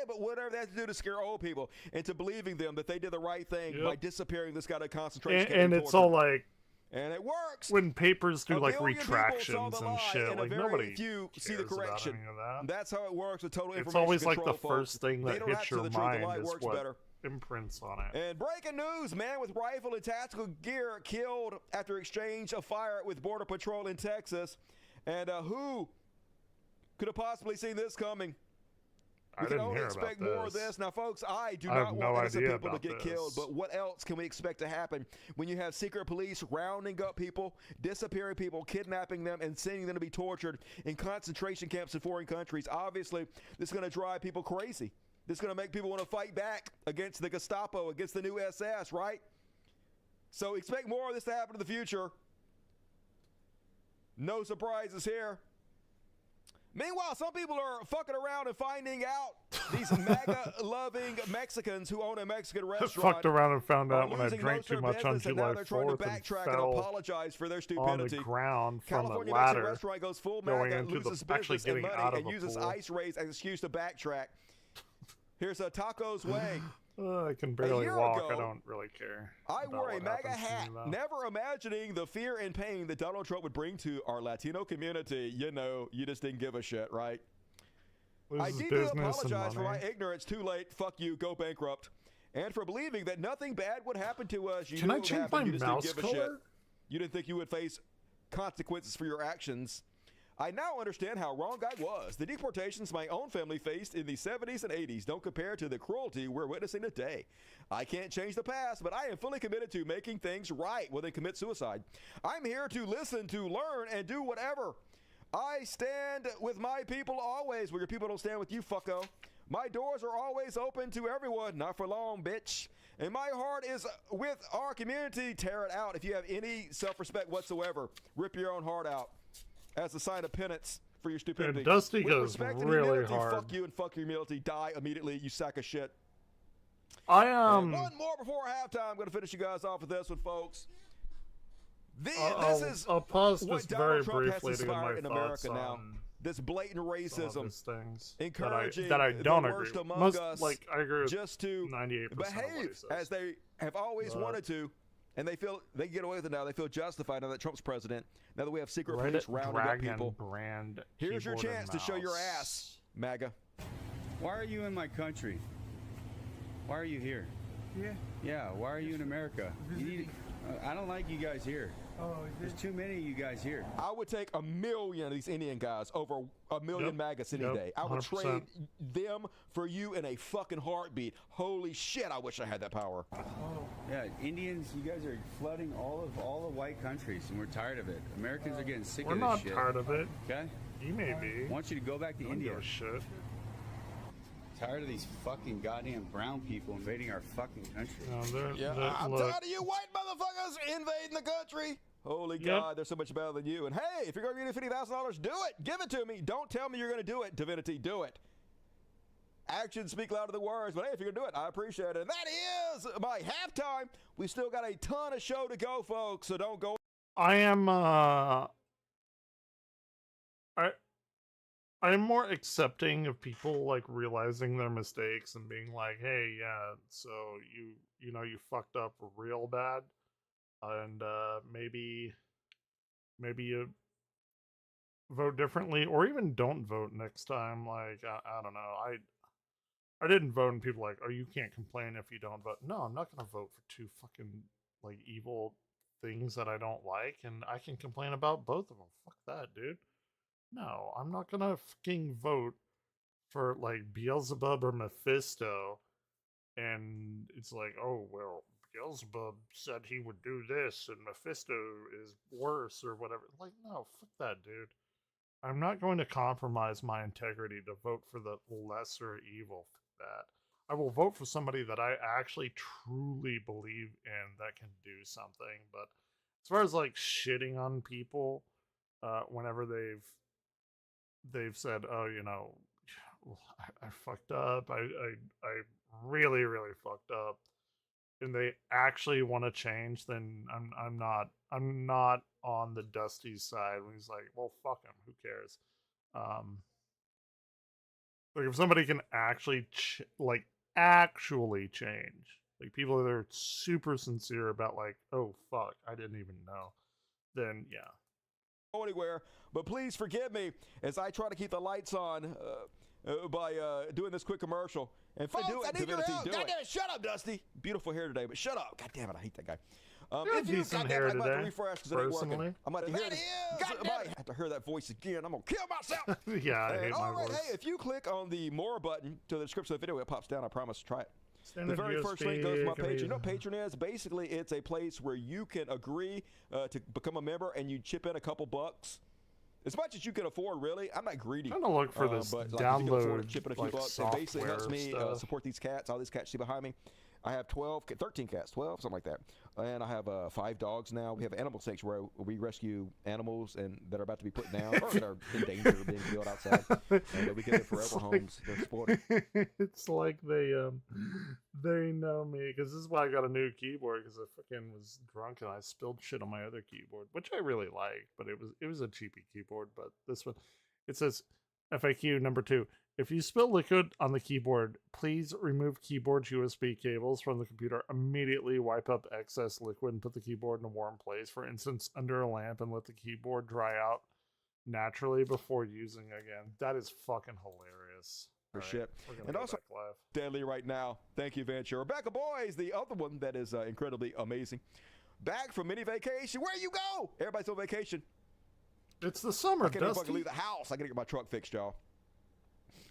But whatever that has to do to scare old people into believing them that they did the right thing by disappearing this guy to concentration camp And it's all like. And it works. When papers do A like billion people retractions saw the and lie, shit, and like very nobody few see the cares about correction. any of that. That's how it works with total information It's always like control, the folks. first thing They that don't hits have to your the truth. The lie mind is works what better. imprints on it. And breaking news, man with rifle and tactical gear killed after exchange of fire with Border Patrol in Texas. And who could have possibly seen this coming? We can only expect more of this. Now, folks, I do not want innocent people to get killed, but what else can we expect to happen when you have secret police rounding up people, disappearing people, kidnapping them, and sending them to be tortured in concentration camps in foreign countries? Obviously, this is going to drive people crazy. This is going to make people want to fight back against the Gestapo, against the new SS, right? So expect more of this to happen in the future. No surprises here. Meanwhile, some people are fucking around and finding out these MAGA-loving Mexicans who own a Mexican restaurant Fucked around and found out when I losing drank most too of much their on business, and now July they're trying 4th to and backtrack and fell apologize for their on stupidity. the ground from California a Mexican ladder restaurant goes full going MAGA, into loses the actually business and getting money, out of and a uses pool. ice raids as an excuse to backtrack. Here's a Taco's Way. I can barely year walk. ago, I don't really care. I about wore a what MAGA happens to hat, me, though. never imagining the fear and pain that Donald Trump would bring to our Latino community. You know, you just didn't give a shit, right? I Loses deeply business and apologize for my money. ignorance. Too late. Fuck you. Go bankrupt. And for believing that nothing bad would happen to us. You Can knew I it would change happen. my You just mouse didn't give a shit. color? You didn't think you would face consequences for your actions. I now understand how wrong I was. The deportations my own family faced in the 70s and 80s don't compare to the cruelty we're witnessing today. I can't change the past, but I am fully committed to making things right when they commit suicide. I'm here to listen, to learn, and do whatever. I stand with my people always. Well, your people don't stand with you, fucko. My doors are always open to everyone. Not for long, bitch. And my heart is with our community. Tear it out if you have any self-respect whatsoever. Rip your own heart out as a sign of penance for your stupidity. And Dusty With goes respect and really humility, hard. Fuck you and fuck your humility. Die immediately, you sack of shit. I And one more before halftime. I'm going to finish you guys off with this one, folks. I'll pause what just very Donald Trump has briefly to get my inspired in thoughts America now. on This blatant some of racism, his things encouraging that I don't the agree worst with. among Most, us like, I agree with just to 98% of what he behave says. as they have always But- wanted to, and they feel they can get away with it now. They feel justified now that Trump's president. Now that we have secret Reddit police rounding up Dragon people. brand Here's your keyboard and chance to show your mouse. ass, MAGA. Why are you in my country? Why are you here? Yeah, why are you in America? You need, I don't like you guys here. There's too many of you guys here. I would take 1 million of these Indian guys over 1 million MAGAs any day. I would 100%. trade them for you in a fucking heartbeat. Holy shit, I wish I had that power. Yeah, Indians, you guys are flooding all the white countries, and we're tired of it. Americans are getting sick We're of this not shit. tired of it. Okay? You may be. I want you to go back to I don't India. give a shit. Tired of these fucking goddamn brown people invading our fucking country. No, I'm look, tired of you white motherfuckers invading the country. Holy Yep. God, they're so much better than you. And hey, if you're going to give me $50,000, do it. Give it to me. Don't tell me you're going to do it, Divinity. Do it. Actions speak louder than words. But hey, if you're going to do it, I appreciate it. And that is my halftime. We still got a ton of show to go, folks. So don't go. I am I'm more accepting of people like realizing their mistakes and being like, hey, yeah, so you know you fucked up real bad, and maybe you vote differently, or even don't vote next time. Like I don't know. I didn't vote, and people like, oh, you can't complain if you don't vote. No, I'm not gonna vote for two fucking like evil things that I don't like, and I can complain about both of them. Fuck that, dude. No, I'm not gonna fucking vote for like Beelzebub or Mephisto, and it's like, oh well, Beelzebub said he would do this, and Mephisto is worse or whatever. Like, no, fuck that, dude. I'm not going to compromise my integrity to vote for the lesser evil. Fuck that. I will vote for somebody that I actually truly believe in that can do something. But as far as like shitting on people, whenever they've said, oh, you know, I fucked up. I really, really fucked up, and they actually want to change, then I'm not on the Dusty's side when he's like, well, fuck him, who cares? Like if somebody can actually actually change, like people that are super sincere about like, oh fuck, I didn't even know, then yeah. Anywhere, but please forgive me as I try to keep the lights on by doing this quick commercial. And folks, I need your help. God damn it, shut up, Dusty. Beautiful hair today, but shut up. God damn it, I hate that guy. If you decent hair today, refresh because it ain't working. I'm about to hear I have to hear that voice again. I'm gonna kill myself. Yeah, I hate my voice. Hey, if you click on the more button to the description of the video, it pops down. I promise. Try it. The very first link goes to my page. You know what Patreon is? Basically, it's a place where you can agree to become a member and you chip in a couple bucks. As much as you can afford, really. I'm not greedy. I'm trying to look for this but download chip in a few like bucks. It basically helps me stuff. support these cats. All these cats see behind me. I have 13 cats, 12, something like that. And I have 5 dogs now. We have animal sanctuary where we rescue animals and that are about to be put down or that are in danger of being killed outside. And we give them forever homes. They're supported. It's like they know me, because this is why I got a new keyboard, because I fucking was drunk and I spilled shit on my other keyboard, which I really liked, but it was a cheapy keyboard. But this one, it says FAQ number 2. If you spill liquid on the keyboard, please remove keyboard's USB cables from the computer. Immediately wipe up excess liquid and put the keyboard in a warm place, for instance, under a lamp, and let the keyboard dry out naturally before using again. That is fucking hilarious. For shit. And also deadly right now. Thank you, Venture. Rebecca Boys, the other one that is incredibly amazing. Back from mini vacation. Where you go? Everybody's on vacation. It's the summer, I can't even Dusty. fucking leave the house. I gotta get my truck fixed, y'all.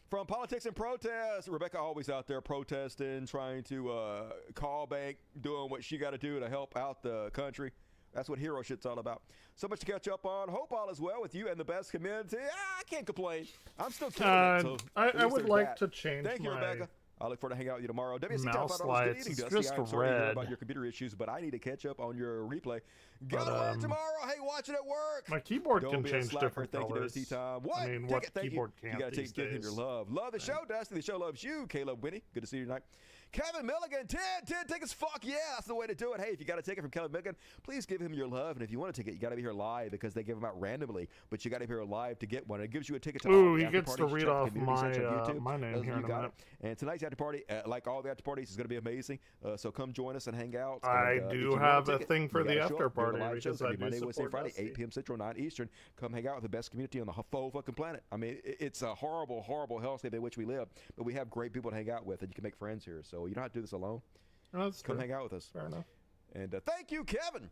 From politics and protest, Rebecca always out there protesting, trying to call bank, doing what she got to do to help out the country. That's what hero shit's all about. So much to catch up on. Hope all is well with you and the best community. I can't complain. I'm still killing it. So I would like to change Thank you, my Rebecca. I look forward to hanging out with you tomorrow. WC mouse Top lights. Good evening, It's Dusty. just I'm sorry to hear red. about your computer issues, but I need to catch up on your replay. Go But, to work tomorrow. Hey, watch it at work. My keyboard Don't can be a change slacker. different Thank colors. you, Time. What? I mean, what Thank keyboard you. can't You got to these give him your days? love. Love the show, Dusty. The show loves you. Caleb Winnie. Good to see you tonight. Kevin Milligan, 10 tickets. Fuck yeah, that's the way to do it. Hey, if you got a ticket from Kevin Milligan, please give him your love. And if you want a ticket, you got to be here live, because they give them out randomly. But you got to be here live to get one. It gives you a ticket to all Ooh, the he after gets to parties. read Check the off community section of my YouTube. my name Those here of in you a got minute. it. And tonight's after party, like all the after parties, is going to be amazing. So come join us and hang out. I And, if do you want have a ticket, thing for you the gotta show after up. We're party, live shows because I every do Monday, Wednesday, support Friday, Dusty. 8 p.m. Central, 9 Eastern. Come hang out with the best community on the whole fucking planet. I mean, it's a horrible, horrible hellscape in which we live, but we have great people to hang out with, and you can make friends here. So you don't have to do this alone. No, that's Come true. hang out with us. Fair enough. And thank you, Kevin.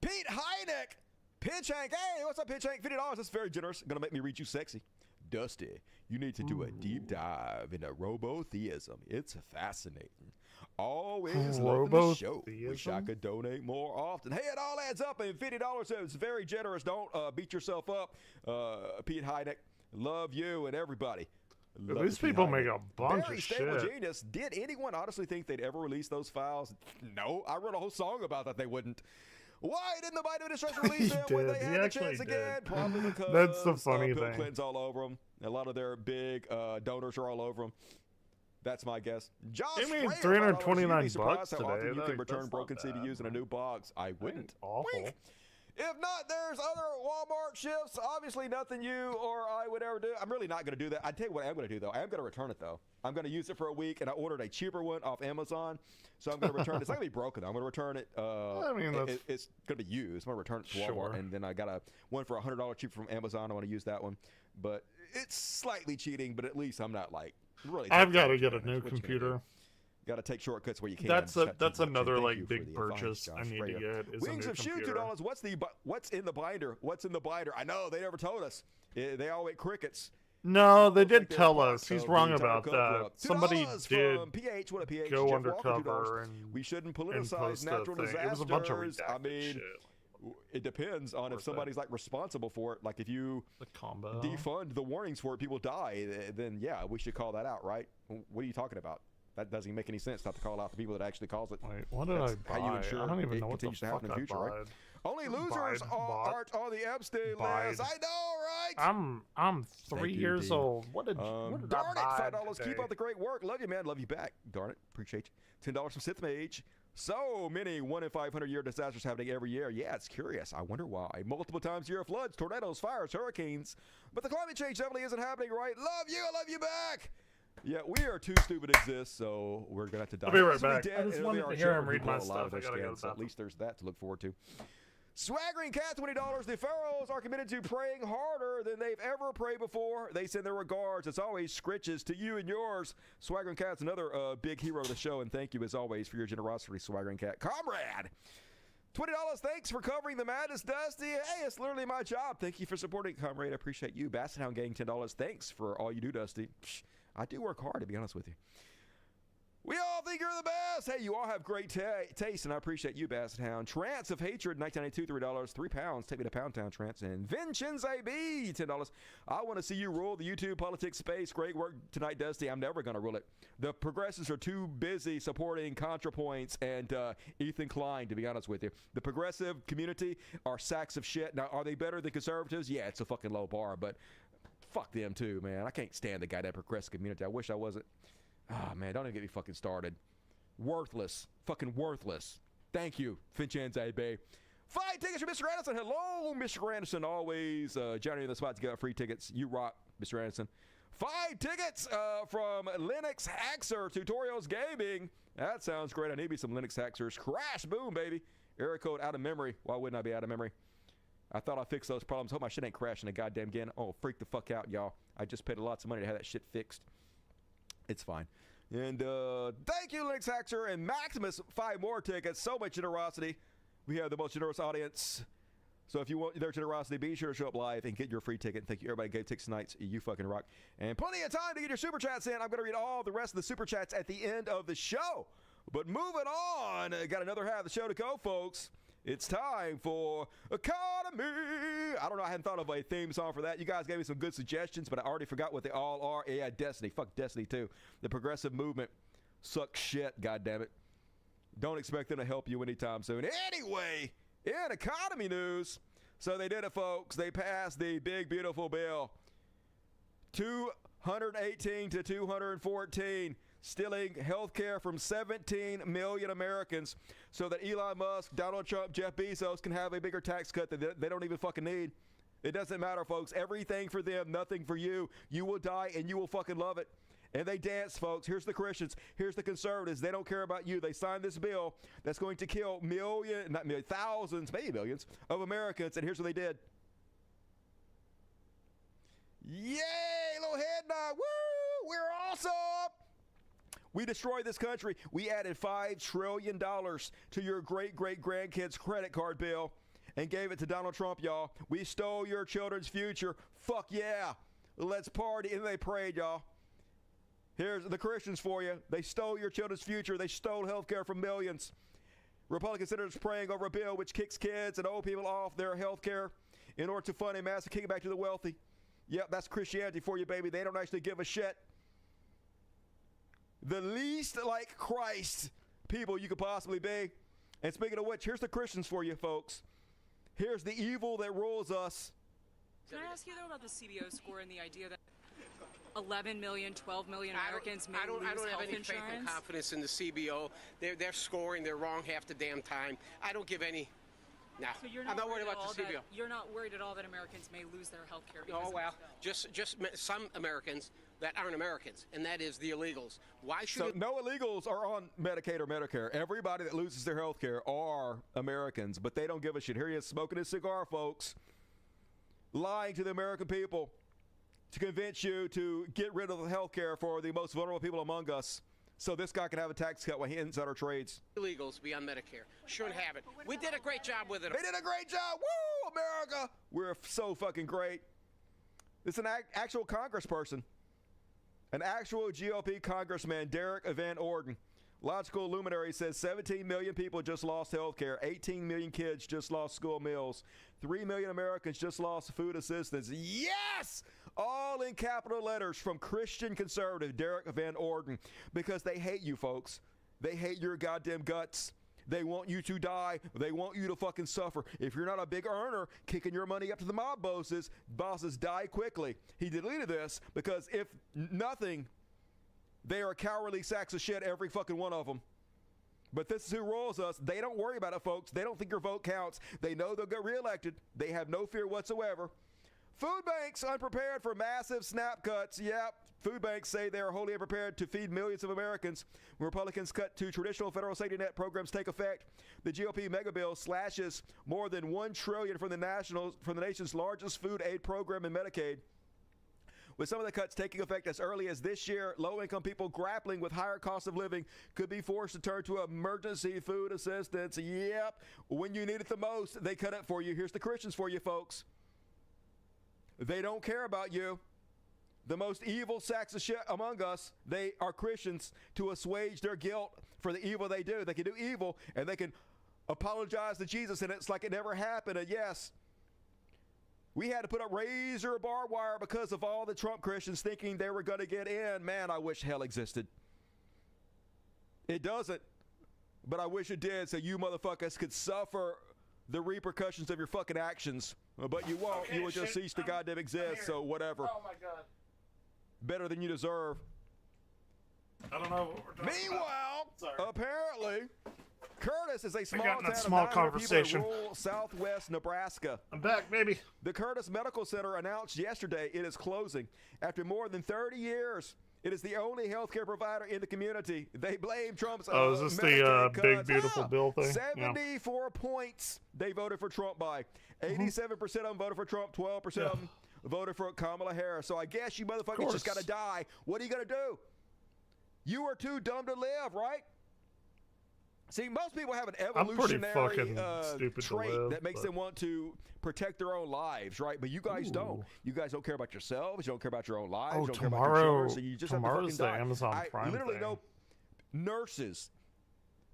Pete Heineck. Pitch Hank. Hey, what's up, Pitch Hank? $50. That's very generous. Gonna make me read you sexy. Dusty, you need to do a deep dive into robotheism. It's fascinating. Always loving the show. Wish I could donate more often. Hey, it all adds up, and $50 is very generous. Don't beat yourself up. Pete Heineck, love you and everybody. Love These Pete people Heineck. make a bunch Very of stable shit. genius. Did anyone honestly think they'd ever release those files? No. I wrote a whole song about that they wouldn't. Why didn't the Biden administration release them when they He had the actually chance again? did. Probably because That's the funny Bill thing. Clinton's all over them. A lot of their big donors are all over them. That's my guess. Josh They made Freyer, $329 you'd be surprised how today. often you can that's return not broken bad. CPUs in a new box. I wouldn't. Awful. Wink. If not, there's other Walmart shifts. Obviously, nothing you or I would ever do. I'm really not going to do that. I tell you what I'm going to do, though. I am going to return it, though. I'm going to use it for a week, and I ordered a cheaper one off Amazon. So I'm going to return it. It's not going to be broken, though. I'm going to return it. I mean, it's going to be used. I'm going to return it to Walmart, and then I got one for $100 cheaper from Amazon. I want to use that one. But it's slightly cheating, but at least I'm not, like, really. I've got to get a new computer. Got to take shortcuts where you can. That's another like big purchase I need to get. Is Wings a new of Shoe, computer. $2. What's in the binder? What's in the binder? I know they never told us. They all ate crickets. No, they did tell us. He's wrong about that. Somebody did PH, what a PH, go Jeff undercover and we shouldn't politicize natural disasters. It was a bunch of redacted I mean, shit. It depends on if somebody's like responsible for it. Like if you defund the warnings for it, people die. Then yeah, we should call that out, right? What are you talking about? That doesn't make any sense not to call out the people that actually cause it. Wait, what did I buy? How you ensure I don't even know what the continues to fuck happen in the future, right? Only losers aren't on the Epstein list. I know, right? I'm 3 years old. What did darn I it, buy $5. today? Keep up the great work. Love you, man. Love you back. Darn it. Appreciate you. $10 from Sith Mage. So many 1 in 500 year disasters happening every year. Yeah, it's curious. I wonder why. Multiple times a year, floods, tornadoes, fires, hurricanes. But the climate change definitely isn't happening, right? Love you. I love you back. Yeah, we are too stupid to exist, so we're going to have to die. I'll be right back. I just wanted to hear him read my stuff. I gotta go. So at least there's that to look forward to. Swaggering Cat, $20. The Pharaohs are committed to praying harder than they've ever prayed before. They send their regards. As always, scritches to you and yours. Swaggering Cat's another big hero of the show, and thank you as always for your generosity, Swaggering Cat. Comrade! $20. Thanks for covering the madness, Dusty. Hey, it's literally my job. Thank you for supporting, Comrade. I appreciate you. Basset Hound Gang, $10. Thanks for all you do, Dusty. I do work hard, to be honest with you. We all think you're the best. Hey, you all have great taste, and I appreciate you, Basset Hound. Trance of Hatred, 1992, $3. 3 pounds. Take me to Pound Town, Trance. And Vincenzo B, $10. I want to see you rule the YouTube politics space. Great work tonight, Dusty. I'm never going to rule it. The progressives are too busy supporting ContraPoints and Ethan Klein, to be honest with you. The progressive community are sacks of shit. Now, are they better than conservatives? Yeah, it's a fucking low bar, but fuck them too, man. I can't stand the goddamn progressive community. I wish I wasn't. Ah, man, don't even get me fucking started. Worthless. Fucking worthless. Thank you, Vincenzo Bay. 5 tickets for Mr. Anderson. Hello, Mr. Anderson. Always Johnny in the spot to get free tickets. You rock, Mr. Anderson. 5 tickets from Linux Haxer Tutorials Gaming. That sounds great. I need me some Linux Haxers. Crash, boom, baby. Error code out of memory. Why wouldn't I be out of memory? I thought I fixed those problems. Hope my shit ain't crashing a goddamn again. Oh, freak the fuck out, y'all. I just paid lots of money to have that shit fixed. It's fine. And thank you, Linux Haxer and Maximus. 5 more tickets. So much generosity. We have the most generous audience. So if you want their generosity, be sure to show up live and get your free ticket. Thank you, everybody. Gave tickets tonight. You fucking rock. And plenty of time to get your super chats in. I'm going to read all the rest of the super chats at the end of the show. But moving on, got another half of the show to go, folks. It's time for Economy. I don't know. I hadn't thought of a theme song for that. You guys gave me some good suggestions, but I already forgot what they all are. Yeah, Destiny. Fuck Destiny, too. The progressive movement sucks shit, goddammit. Don't expect them to help you anytime soon. Anyway, in economy news, so they did it, folks. They passed the big, beautiful bill. 218 to 214. Stealing health care from 17 million Americans so that Elon Musk, Donald Trump, Jeff Bezos can have a bigger tax cut that they don't even fucking need. It doesn't matter, folks. Everything for them, nothing for you. You will die and you will fucking love it. And they dance, folks. Here's the Christians. Here's the conservatives. They don't care about you. They signed this bill that's going to kill thousands, maybe millions of Americans. And here's what they did. Yay, little head nod. Woo, we're awesome. We destroyed this country. We added $5 trillion to your great-great-grandkids' credit card bill and gave it to Donald Trump, y'all. We stole your children's future. Fuck yeah. Let's party. And they prayed, y'all. Here's the Christians for you. They stole your children's future. They stole health care from millions. Republican senators praying over a bill which kicks kids and old people off their health care in order to fund a massive kickback to the wealthy. Yep, that's Christianity for you, baby. They don't actually give a shit. The least like Christ people you could possibly be. And speaking of which, here's the Christians for you, folks. Here's the evil that rules us. Can I ask you, though, about the CBO score and the idea that 11 million, 12 million Americans may lose health insurance? I don't have any faith and confidence in the CBO. They're scoring. They're wrong half the damn time. I don't give any No, So you're I'm not worried about the CBO. You're not worried at all that Americans may lose their health care. Oh, well, just some Americans that aren't Americans, and that is the illegals. Why should So no illegals are on Medicaid or Medicare. Everybody that loses their health care are Americans, but they don't give a shit. Here he is smoking his cigar, folks, lying to the American people to convince you to get rid of the health care for the most vulnerable people among us, so this guy can have a tax cut when he ends our trades. illegals be on Medicare? Shouldn't have it. We did a great job with it. They did a great job. Woo, America! We're so fucking great. It's an actual congressperson, an actual GOP congressman, Derek Van Orden. Logical Luminary says 17 million people just lost health care. 18 million kids just lost school meals. 3 million Americans just lost food assistance. Yes! All in capital letters from Christian conservative Derek Van Orden, because they hate you, folks. They hate your goddamn guts. They want you to die. They want you to fucking suffer. If you're not a big earner, kicking your money up to the mob bosses die quickly. He deleted this because if nothing, they are cowardly sacks of shit, every fucking one of them. But this is who rules us. They don't worry about it, folks. They don't think your vote counts. They know they'll get reelected. They have no fear whatsoever. Food banks unprepared for massive SNAP cuts. Yep. Food banks say they are wholly unprepared to feed millions of Americans. When Republicans cut to traditional federal safety net programs take effect, the GOP mega bill slashes more than $1 trillion from the nation's largest food aid program in Medicaid. With some of the cuts taking effect as early as this year, low-income people grappling with higher costs of living could be forced to turn to emergency food assistance. Yep. When you need it the most, they cut it for you. Here's the Christians for you, folks. They don't care about you. The most evil sacks of shit among us, they are Christians to assuage their guilt for the evil they do. They can do evil, and they can apologize to Jesus, and it's like it never happened. And yes, we had to put up razor barbed wire because of all the Trump Christians thinking they were going to get in. Man, I wish hell existed. It doesn't, but I wish it did, so you motherfuckers could suffer the repercussions of your fucking actions. But you won't. Okay, you will just cease to goddamn exist, so whatever. Oh, my God. Better than you deserve. I don't know what we're talking Meanwhile, apparently, Curtis is a small town that of small 900 conversation. people in rural southwest Nebraska. I'm back, baby. The Curtis Medical Center announced yesterday it is closing. After more than 30 years, it is the only healthcare provider in the community. They blame Trump's Oh, is this the big, beautiful bill thing? 74 points they voted for Trump by. 87% of them voted for Trump, 12% of them voted for Kamala Harris. So I guess you motherfuckers just got to die. What are you going to do? You are too dumb to live, right? See, most people have an evolutionary trait that makes them want to protect their own lives, right? But you guys don't. You guys don't care about yourselves. You don't care about your own lives. You don't care about your children. So you just have to fucking die. Amazon Prime I literally thing. know nurses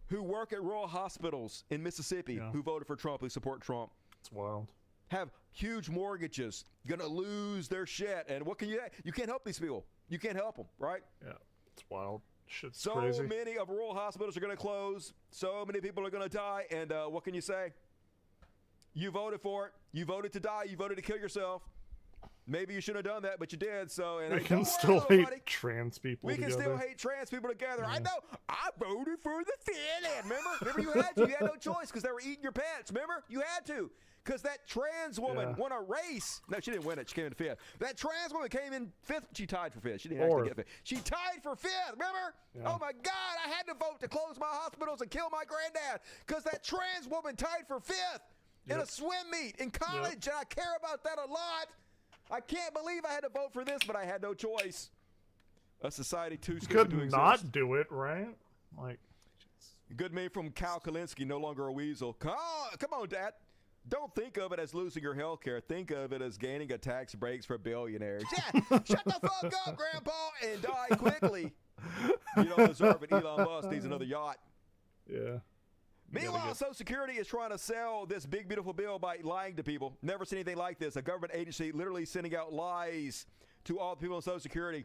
who work at rural hospitals in Mississippi who voted for Trump, who support Trump. It's wild. Have huge mortgages, gonna lose their shit. And what can you do? You can't help these people. You can't help them, right? Yeah, it's wild. Shit's so crazy. many of rural hospitals are going to close. So many people are going to die. And what can you say? You voted for it. You voted to die. You voted to kill yourself. Maybe you shouldn't have done that, but you did. So and we can still hate trans people We together. can still hate trans people together. I know. I voted for the thin end. Remember you had no choice because they were eating your pants. Remember? You had to. Because that trans woman won a race. No, she didn't win it. She came in fifth. That trans woman came in fifth. She tied for fifth. She didn't actually get fifth. She tied for fifth. Remember? Yeah. Oh, my God. I had to vote to close my hospitals and kill my granddad because that trans woman tied for fifth in a swim meet in college. And I care about that a lot. I can't believe I had to vote for this, but I had no choice. A society too stupid to exist. Could not do it, right? Like, good meme from Cal Kalinske, no longer a weasel. Come on, Dad. Don't think of it as losing your health care. Think of it as gaining a tax breaks for billionaires. Yeah, shut the fuck up, Grandpa, and die quickly. You don't deserve it. Elon Musk needs another yacht. Yeah. Meanwhile, Social Security is trying to sell this big, beautiful bill by lying to people. Never seen anything like this. A government agency literally sending out lies to all the people on Social Security.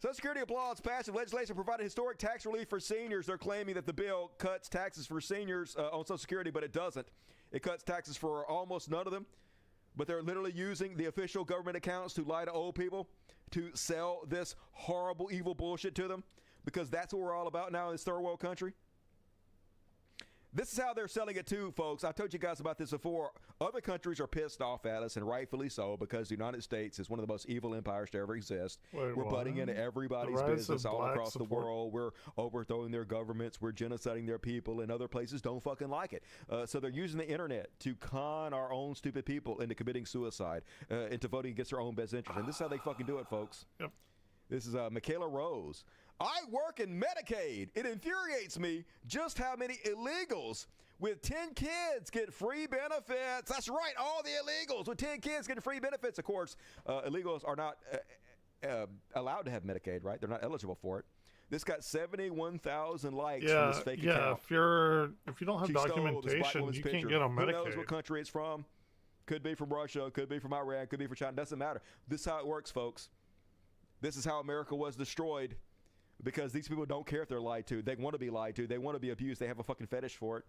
Social Security applauds passage of legislation providing historic tax relief for seniors. They're claiming that the bill cuts taxes for seniors on Social Security, but it doesn't. It cuts taxes for almost none of them, but they're literally using the official government accounts to lie to old people to sell this horrible, evil bullshit to them because that's what we're all about now in this third world country. This is how they're selling it too, folks. I told you guys about this before. Other countries are pissed off at us, and rightfully so, because the United States is one of the most evil empires to ever exist. Wait, we're what? butting into everybody's business all across the world. We're overthrowing their governments. We're genociding their people, and other places don't fucking like it. So they're using the internet to con our own stupid people into committing suicide, into voting against their own best interest. And this is how they fucking do it, folks. Yep. This is Michaela Rose. I work in Medicaid. It infuriates me just how many illegals with 10 kids get free benefits. That's right, all the illegals with 10 kids get free benefits. Of course, illegals are not allowed to have Medicaid, right? They're not eligible for it. This got 71,000 likes from this fake account. If you don't have documentation, you can't get on Medicaid. Who knows what country it's from? Could be from Russia, could be from Iran, could be from China. Doesn't matter. This is how it works, folks. This is how America was destroyed. Because these people don't care if they're lied to. They want to be lied to. They want to be abused. They have a fucking fetish for it.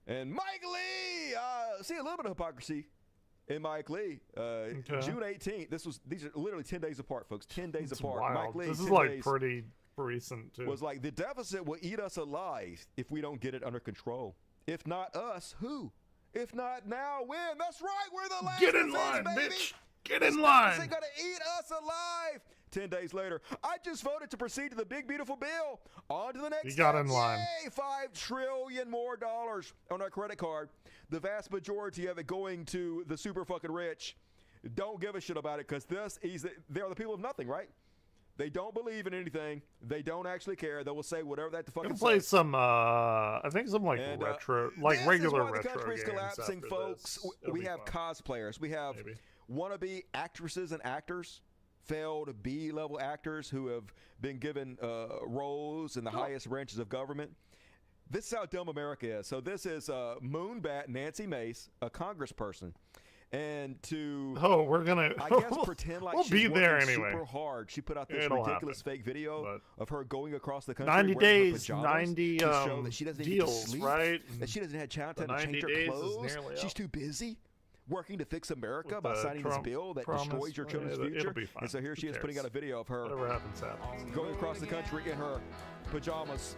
And Mike Lee! See a little bit of hypocrisy in Mike Lee. June 18th. These are literally 10 days apart, folks. 10 days apart. Wild. Mike Lee, this is like pretty recent, too. Was like, the deficit will eat us alive if we don't get it under control. If not us, who? If not now, when? That's right. We're the last. Get in line, baby. bitch. Get in line. This ain't gonna eat us alive. 10 days later, I just voted to proceed to the big, beautiful bill. On to the next. You got in line. Yay, $5 trillion more on our credit card. The vast majority of it going to the super fucking rich. Don't give a shit about it because they are the people of nothing, right? They don't believe in anything. They don't actually care. They will say whatever they have to fucking say. Play some, I think some retro, like regular retro games. The country is collapsing, folks. We have cosplayers. We have wannabe actresses and actors. Failed B-level actors who have been given roles in the highest branches of government. This is how dumb America is. So this is Moonbat Nancy Mace, a congressperson, and we're gonna I guess pretend like we'll she's be there working anyway. super hard. She put out this ridiculous fake video of her going across the country 90 wearing days, her pajamas 90 to show that she doesn't deals, sleep, right? That she doesn't have time to change her days clothes. She's too busy working to fix America by signing this bill that destroys your children's future. And so here she is putting out a video of her going across the country in her pajamas.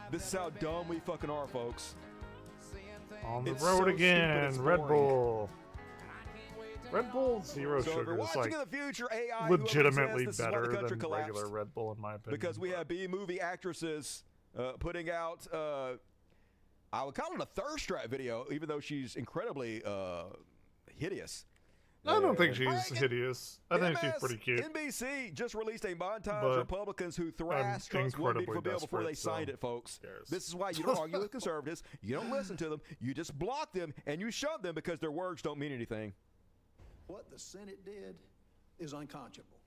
This is how dumb we fucking are, folks. On the road again, Red Bull. Red Bull Zero Sugar is like in the future, AI, legitimately better than regular Red Bull, in my opinion. Because we have B-movie actresses putting out... I would call it a thirst trap video, even though she's incredibly hideous. I don't think she's hideous. I think she's pretty cute. NBC just released a montage of Republicans who thrashed Trump's one beautiful bill before they signed it, folks. This is why you don't argue with conservatives. You don't listen to them. You just block them and you shove them because their words don't mean anything. What the Senate did is unconscionable.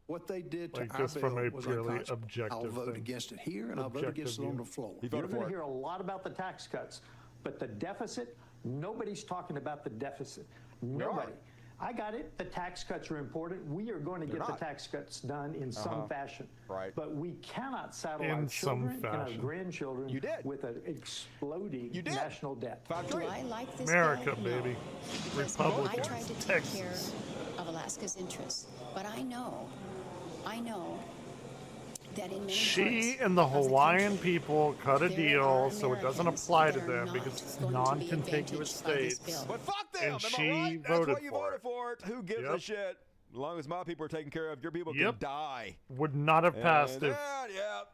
What they did to like our just from bill a was purely unconscionable. objective I'll vote thing. against it here, and I'll vote against it on the floor. You're going to hear a lot about the tax cuts, but the deficit, nobody's talking about the deficit. Nobody. I got it. The tax cuts are important. We are going to get the tax cuts done in some fashion. Right. But we cannot saddle our children and our grandchildren with an exploding national debt. Do I like this America, guy? baby. No. Republicans, I tried to take Texas. care of Alaska's interests, but I know that in many She parts and the of Hawaiian people cut a there deal are so it doesn't Americans apply to that are them not because it's going to be non-contiguous advantaged by this states. bill. But fuck them, And am I she right? That's voted why you voted for it. Who gives a shit? As long as my people are taken care of, your people can die. Would not have passed if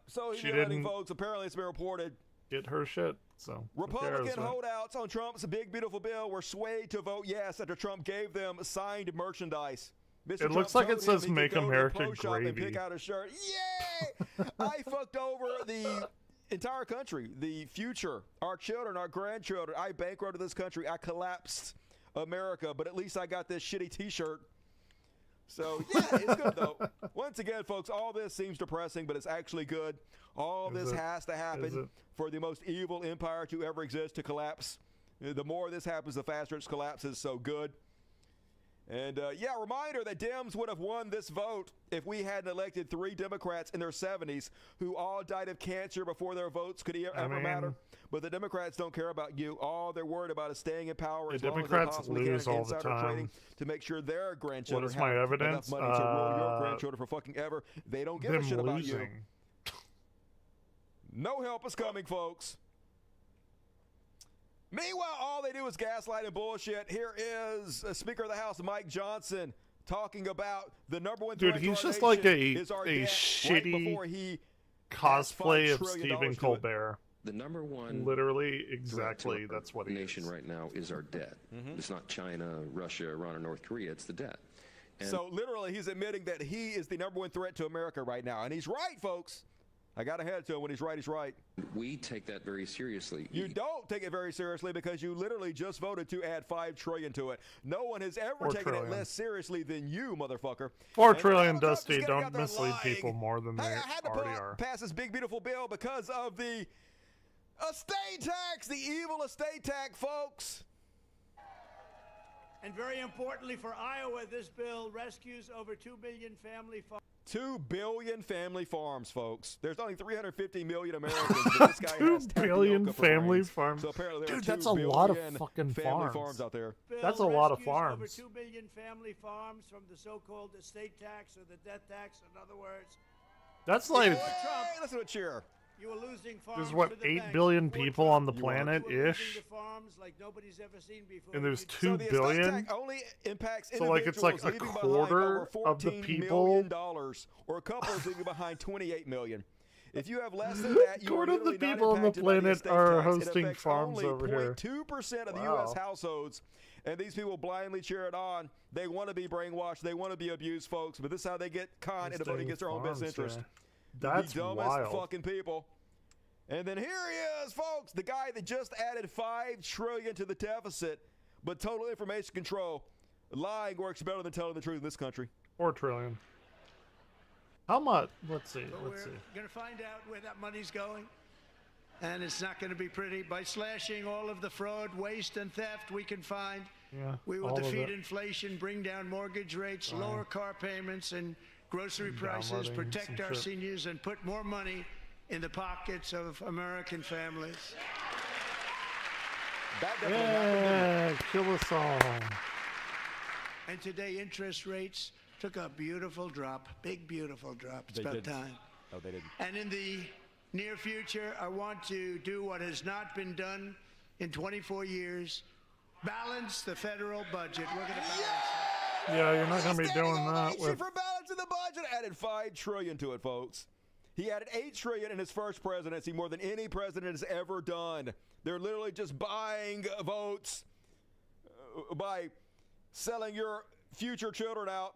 So she he letting didn't votes. Apparently, it's been reported. get her shit. So who Republican cares, right? holdouts on Trump's big, beautiful bill were swayed to vote yes after Trump gave them signed merchandise. Mr. It looks Trump like it told him says he could "Make go to the America pro shop and Gravy." pick out a shirt. Yay! I fucked over the entire country, the future, our children, our grandchildren. I bankrupted this country. I collapsed America, but at least I got this shitty T-shirt. So, yeah, it's good, though. Once again, folks, all this seems depressing, but it's actually good. All this has to happen for the most evil empire to ever exist to collapse. The more this happens, the faster it collapses, so good. And, reminder that Dems would have won this vote if we hadn't elected 3 Democrats in their 70s who all died of cancer before their votes could ever matter. But the Democrats don't care about you. All they're worried about is staying in power as long as they possibly can, lose all the insider time. trading to make sure their grandchildren What is my have evidence? enough money to rule your grandchildren for fucking ever. They don't give a shit about you. No help is coming, folks. Meanwhile, all they do is gaslight and bullshit. Here is Speaker of the House, Mike Johnson, talking about the #1 Dude, threat he's to our just like nation a is our debt shitty right he cosplay of $5 trillion Stephen to it. Colbert. The #1 literally exactly that's what he nation is. right now is our debt. It's not China, Russia, Iran, or North Korea. It's the debt. And So literally, he's admitting that he is the #1 threat to America right now, and he's right, folks. I got to hand it to him. When he's right, he's right. we take that very seriously. You don't take it very seriously because you literally just voted to add $5 trillion to it. No one has ever 4 taken trillion. it less seriously than you, motherfucker. 4 And trillion, Donald Trump Dusty. is getting out Don't there mislead lying. people more than they Hey, I had to already are. pass this big, beautiful bill because of the estate tax, the evil estate tax, folks. And very importantly for Iowa, this bill rescues over 2 billion family farms. 2 billion family farms, folks. There's only 350 million Americans, but this guy 2 has billion tapioca for family brains. farms. So apparently there Dude, are 2 that's a lot of billion fucking family farms. out there. That's a lot of Rescues farms. Over 2 billion family farms from the so-called estate tax or the death tax. In other words, That's like Hey, listen to a cheer. you are losing farms. there's what to the 8 banks. billion Before people Trump, on the you planet are losing ish, the farms like nobody's ever seen before. and there's You- 2 So the estate billion. tax only impacts So like it's like individuals a leaving quarter behind over of the $14 people. million, or couples leaving behind 28 million. If you have less than that, you are Quarter of the literally not people on the impacted by planet estate are tax. It hosting affects farms only over here. 0.2% of the Wow. U.S. households, and these people blindly cheer it on. They want to be brainwashed. They want to be abused, folks. But this is how they get conned into voting against their own best Farms, interest. yeah. That's the dumbest wild. fucking people. And then here he is, folks, the guy that just added $5 trillion to the deficit, but total information control. Lying works better than telling the truth in this country. 4 trillion. How much? Let's see. But Let's see. we're going to find out where that money's going. And it's not going to be pretty. By slashing all of the fraud, waste, and theft we can find, Yeah, we will all of defeat it. inflation, bring down mortgage rates, Fine. lower car payments and grocery prices, Downloading protect some our shit. seniors, and put more money in the pockets of American families. That Yeah, kill us all. And today, interest rates took a beautiful drop, big, beautiful drop. It's They about didn't. time. No, they didn't. And in the near future, I want to do what has not been done in 24 years, balance the federal budget. We're going to balance it. Yeah, you're not going to be doing that Ovation with. for balancing the budget. Added $5 trillion to it, folks. He added $8 trillion in his first presidency, more than any president has ever done. They're literally just buying votes by selling your future children out.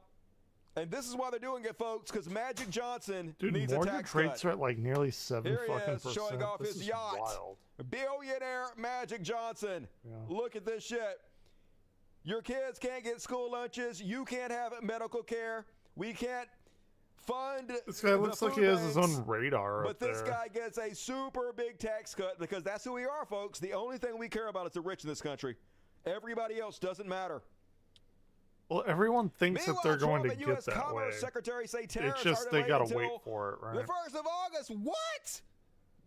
And this is why they're doing it, folks, because Magic Johnson Dude, needs a mortgage tax rates cut. are at like nearly 7 Here he fucking is, percent. showing off This his is yacht. wild. Billionaire Magic Johnson. Yeah. Look at this shit. Your kids can't get school lunches. You can't have medical care. We can't fund. This guy the looks like food he has his banks. own radar But up this there. guy gets a super big tax cut because that's who we are, folks. The only thing we care about is the rich in this country. Everybody else doesn't matter. Well, everyone thinks that they're going to Trump and get US that way. Commerce Secretary say tariffs It's just are they delayed got to until wait for it, right? the 1st of August. What?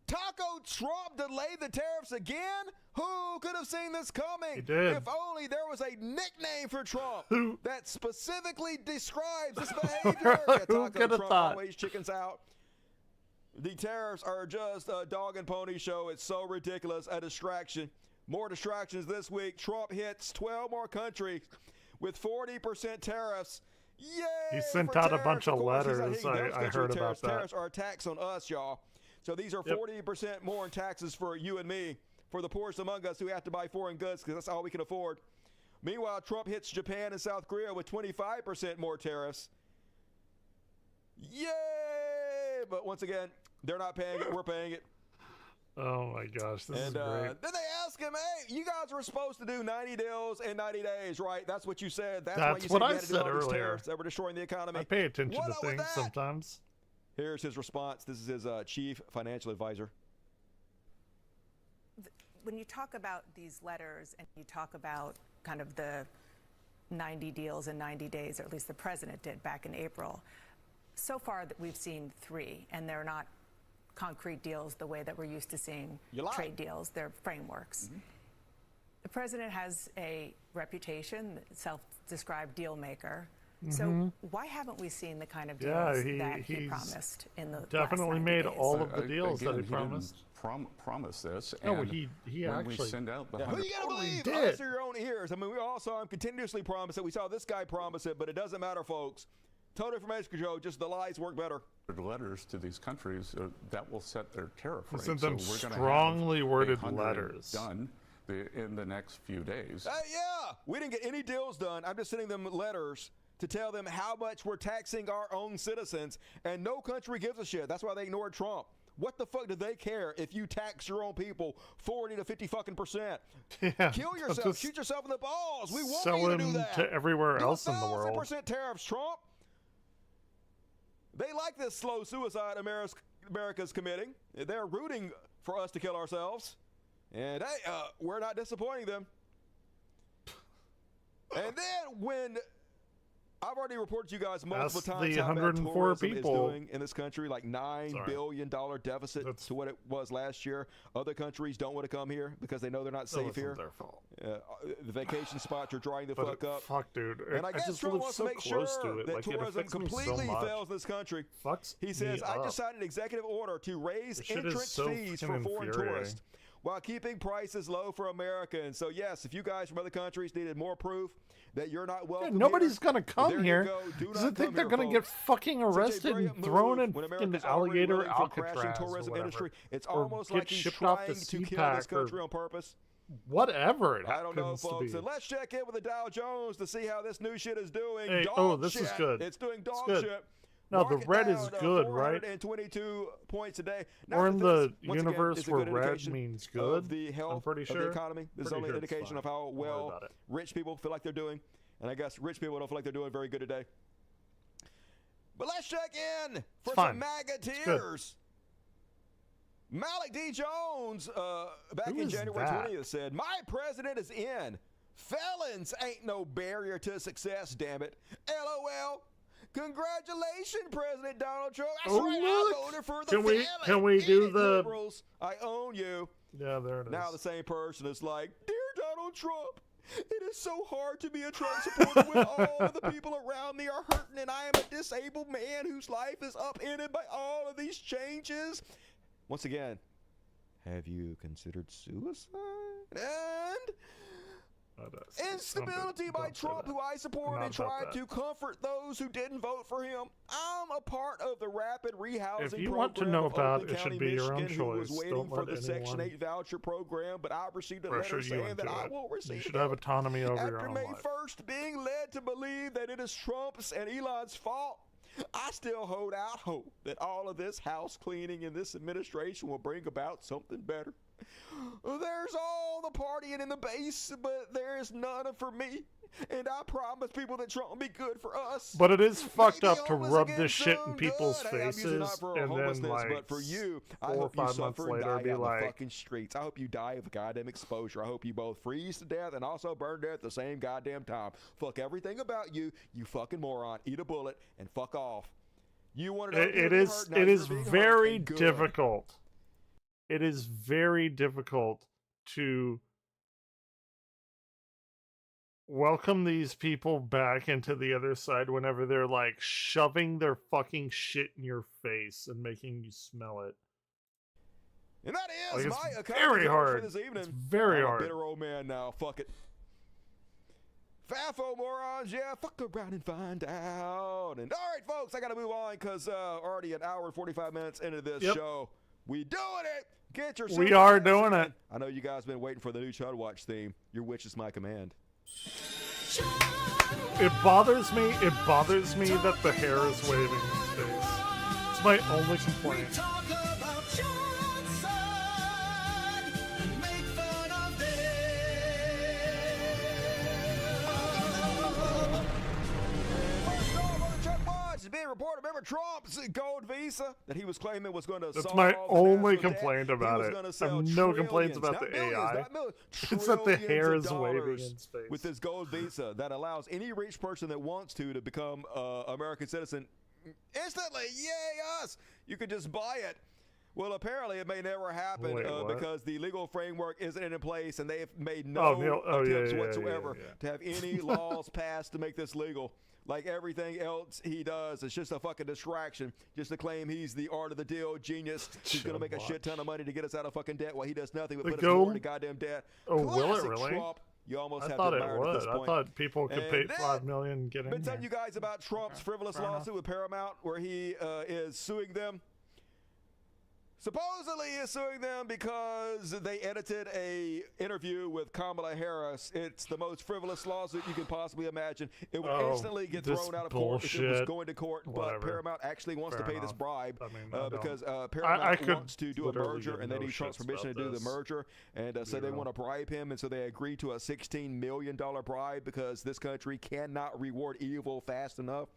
Taco Trump delayed the tariffs again? Who could have seen this coming? He did. If only there was a nickname for Trump that specifically describes this behavior. Who Taco could have Trump thought? always chickens out. The tariffs are just a dog and pony show. It's so ridiculous. A distraction. More distractions this week. Trump hits 12 more countries with 40% tariffs. Yay! He sent for out a tariffs. bunch of course, he's not letters. hitting those I countries heard with about tariffs. that. Tariffs are a tax on us, y'all. So these are Yep. 40% more in taxes for you and me, for the poorest among us who have to buy foreign goods because that's all we can afford. Meanwhile, Trump hits Japan and South Korea with 25% more tariffs. Yay! But once again, they're not paying it. We're paying it. Oh my gosh, this is And great. then they ask him, hey, you guys were supposed to do 90 deals in 90 days, right? That's what you said. That's why That's you what said I you had to do said all these earlier. tariffs that were destroying the economy. I pay attention What to up with things that? sometimes. Here's his response. This is his chief financial advisor. When you talk about these letters and you talk about kind of the 90 deals in 90 days, or at least the president did back in April, so far that we've seen 3, and they're not concrete deals the way that we're used to seeing trade deals. They're frameworks. The president has a reputation, self-described deal maker. So why haven't we seen the kind of deals that he promised in the definitely last 90 made days? all of the deals that he promised. Promise this. No, and he when actually we send out the Who you gotta believe? Answer your own ears. I mean, we all saw him continuously promise it. We saw this guy promise it, but it doesn't matter, folks. Total information control, just the lies work better. letters to these countries that will set their tariff He rate. sent them so we're gonna strongly have worded 100 letters. done in the next few days. Yeah, we didn't get any deals done. I'm just sending them letters to tell them how much we're taxing our own citizens, and no country gives a shit. That's why they ignored Trump. What the fuck do they care if you tax your own people 40 to 50 fucking %? Yeah, kill yourself, shoot yourself in the balls. We want sell you to him do that. to everywhere else in the world. 1,000% tariffs, Trump. They like this slow suicide America's committing. They're rooting for us to kill ourselves. And hey, we're not disappointing them. And then when I've already reported to you guys multiple times the how bad 104 tourism people is doing in this country, like $9 billion deficit to what it was last year. Other countries don't want to come here because they know they're not safe here. Their fault. The vacation spots are drying the fuck up. Fuck, dude. And I guess just Trump live wants so to make sure close to it. that Like, it tourism affects me so completely much. fails in this country. Fucks He says, me I up. just signed an executive order to raise This shit is entrance so fees for fucking foreign infuriating. tourists while keeping prices low for Americans. So yes, if you guys from other countries needed more proof that you're not welcome, nobody's here, gonna come there you here go. Do because not they think come they're here, gonna get folks. fucking Such a arrested and brilliant thrown move in when fucking America's already alligator willing for crashing Alcatraz or tourism whatever. industry. It's Or almost get like he's shipped off trying to to kill CPAC this country or on purpose. whatever it I don't know, happens to folks. be. And let's check in with the Dow Jones to see how this new shit is doing. Hey, Dog this shit. is good. It's doing It's dog good. shit. No, the Market red is down, good, right? 422 points a day. We're in the universe it's a where good red indication means of good. the health I'm pretty of sure. the economy. This is Pretty only an sure it's indication of fine. how Don't worry well about it. rich people feel like they're doing. And I guess rich people don't feel like they're doing very good today. But let's check in for fine. some MAGA It's good. tears. Malik D. Jones, back Who in is January that? 20th, said, "My president is in. Felons ain't no barrier to success, damn it. LOL. Congratulations, President Donald Trump. That's Oh, right, look. I voted for the Can we- felon. can we Eat do it, the- liberals. I own you." Yeah, there it is. Now the same person is like, "Dear Donald Trump, it is so hard to be a Trump supporter when all of the people around me are hurting and I am a disabled man whose life is upended by all of these changes." Once again, have you considered suicide? And instability by Trump, who I support and tried to comfort those who didn't vote for him. I'm a part of the rapid rehousing If you program want to know of about Oakland it, should County, be your own Michigan, who was choice. waiting Don't for let the Section anyone 8 voucher program, but I received a pressure letter you saying into that I it. won't receive You should it. have autonomy over your After own May life. 1st, being led to believe that it is Trump's and Elon's fault, I still hold out hope that all of this house cleaning in this administration will bring about something better. There's all the partying in the base, but there is none for me. And I promise people that Trump will be good for us. But it is fucked Maybe up to homeless rub again this shit in soon. people's Good. Hey, I'm using faces that for and then homelessness, like but for you, I 4 or hope you 5 months suffer and later die be out in like, the fucking streets. I hope you die of goddamn exposure. I hope you both freeze to death and also burn to death at the same goddamn time. Fuck everything about you, you fucking moron. Eat a bullet and fuck off. You wanted to it is very difficult. It is very difficult to welcome these people back into the other side whenever they're like shoving their fucking shit in your face and making you smell it. And that is Like, my it's account very hard. for this evening. It's very I'm hard. a bitter old man now. Fuck it. Fafo morons, yeah, fuck around and find out. And all right, folks, I gotta move on because already an hour and 45 minutes into this show. We doing it. Get your We are doing it. I know you guys have been waiting for the new Chud Watch theme. Your wish is my command. It bothers me that the hair is waving in his face. It's my only complaint. It's being reported. Remember Trump's gold visa that he was claiming was going to That's solve my the only national debt? complaint He about was it. gonna I sell have no complaints trillions, about not the billions, AI. not millions, It's that the trillions hair of is waving in dollars his face. with this gold visa that allows any rich person that wants to become an American citizen instantly. Yay, us! You could just buy it. Well, apparently it may never happen because the legal framework isn't in place, and they've made attempts whatsoever to have any laws passed to make this legal. Like everything else he does, it's just a fucking distraction, just to claim he's the art of the deal genius. He's going to make a shit ton of money to get us out of fucking debt while he does nothing but put us more into goddamn debt. Oh, will it really? Trump. You almost I have thought to it admire would. at this point. I thought people could pay $5 million get in. Been telling you guys about Trump's frivolous lawsuit with Paramount, where he is suing them. Supposedly is suing them because they edited a interview with Kamala Harris. It's the most frivolous lawsuit you can possibly imagine. It would instantly get thrown out of court if it was going to court. But Paramount actually wants to pay this bribe because Paramount wants to do a merger, and they need Trump's permission to do the merger. And so they want to bribe him, and so they agreed to a $16 million bribe because this country cannot reward evil fast enough.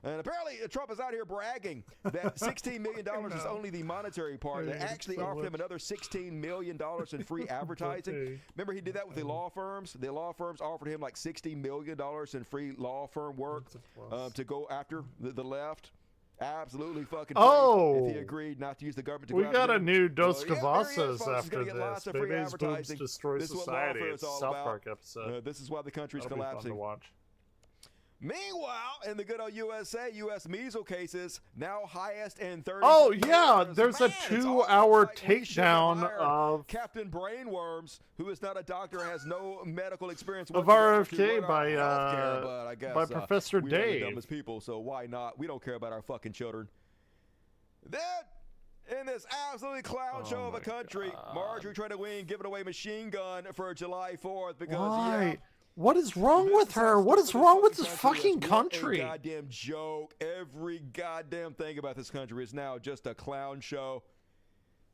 And apparently Trump is out here bragging that $16 million is only the monetary part. They actually offered him another $16 million in free advertising. Remember, he did that with the law firms? The law firms offered him like $60 million in free law firm work to go after the left. Absolutely fucking if he agreed not to use the government to we got a new Dos Cavazos after this. Baby's boobs destroy society. It's a South Park episode. This is why the country's collapsing. Be fun to watch. Meanwhile, in the good old USA, U.S. measles cases now highest in 30 Oh, yeah. There's a 2-hour takedown of Captain Brainworms, who is not a doctor, has no medical experience of RFK by Professor Dave. Dave. We're the dumbest people, so why not? We don't care about our fucking children. Then, in this absolutely clown show of a country, Marjorie tried to win giving away machine gun for July 4th because, what is wrong with her? What is wrong with this fucking country? A goddamn joke. Every goddamn thing about this country is now just a clown show.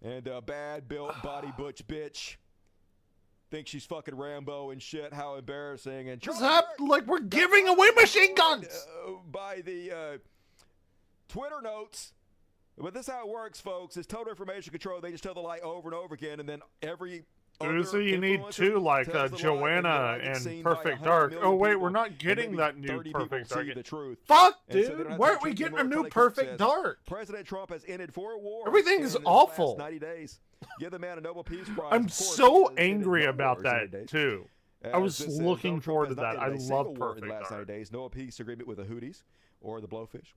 And a bad-built body butch bitch thinks she's fucking Rambo and shit. How embarrassing. And what's that? Like we're giving away machine guns! By the Twitter notes. But this is how it works, folks. It's total information control. They just tell the lie over and over again, and then every... So you need two, like Joanna and Perfect Dark. Oh wait, we're not getting that new Perfect Dark. Fuck, dude! Why aren't we getting a new Perfect Dark? President Trump has ended 4 wars. Everything is awful. 90 days. Give the man a Nobel Peace Prize. I'm so angry about that too. I was looking forward to that. I love Perfect in the last 90 days. No peace agreement with the Houthis or the Blowfish.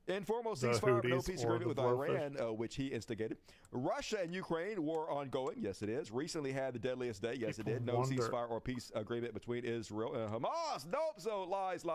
Informal ceasefire, no peace agreement with Iran, which he instigated. Russia and Ukraine war ongoing. Yes, it is. Recently had the deadliest day. Yes, it did. No ceasefire or peace agreement between Israel and Hamas. Nope. So lies.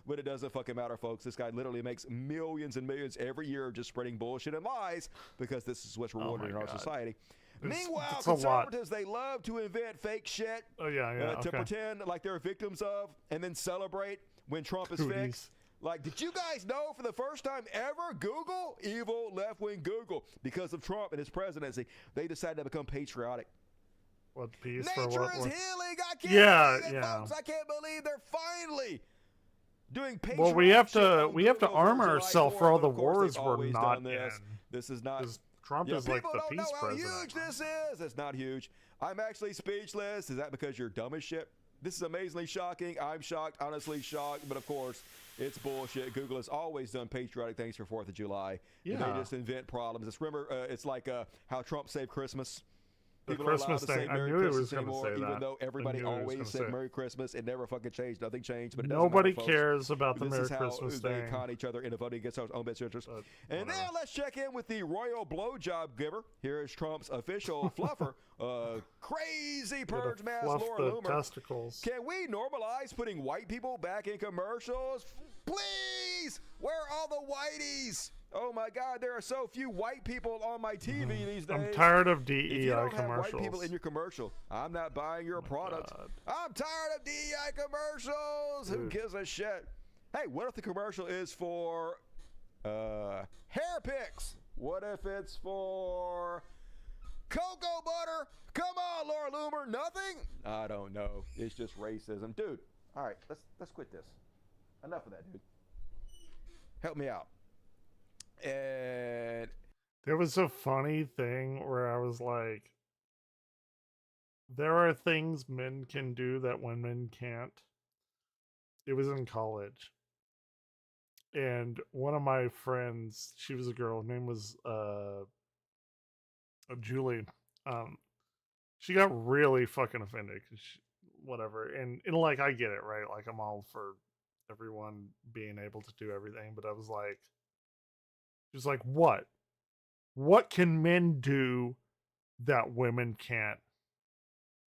But it doesn't fucking matter, folks. This guy literally makes millions and millions every year just spreading bullshit and lies because this is what's rewarded in our society. Meanwhile, conservatives, they love to invent fake shit to pretend like they're victims of and then celebrate when Trump is fixed. Like, did you guys know for the first time ever, Google, evil left-wing Google, because of Trump and his presidency, they decided to become patriotic. What piece Nature for what? is healing. I can't believe it, folks. I can't believe they're finally doing patriotic. Well, we have to arm ourselves for all the wars we're not in. This is not. Trump is like the peace president. How huge this is. It's not huge. I'm actually speechless. Is that because you're dumb as shit? This is amazingly shocking. I'm shocked, honestly shocked. But of course, it's bullshit. Google has always done patriotic things for 4th of July. Yeah. They just invent problems. It's like how Trump saved Christmas. The People Christmas thing. I knew he was going to say that. Even though everybody always said Merry Christmas, it never fucking changed. Nothing changed. But nobody cares about the Merry This Christmas is how thing. they con each other into voting against our own best interests. And now let's check in with the royal blowjob giver. Here is Trump's official fluffer, crazy purge mass Laura Loomer. Testicles. Can we normalize putting white people back in commercials? Please! Where are all the whiteys? Oh my God, there are so few white people on my TV these days. I'm tired of DEI if you don't commercials. Have white people in your commercial, I'm not buying your product. God. I'm tired of DEI commercials. Dude. Who gives a shit? Hey, what if the commercial is for hair picks? What if it's for cocoa butter? Come on, Laura Loomer. Nothing? I don't know. It's just racism, dude. All right, let's quit this. Enough of that, dude. Help me out. And there was a funny thing where I was like, there are things men can do that women can't. It was in college. And one of my friends, she was a girl, her name was Julie, she got really fucking offended. Whatever, and like I get it, right? Like I'm all for everyone being able to do everything, but I was like, she was like, what? What can men do that women can't?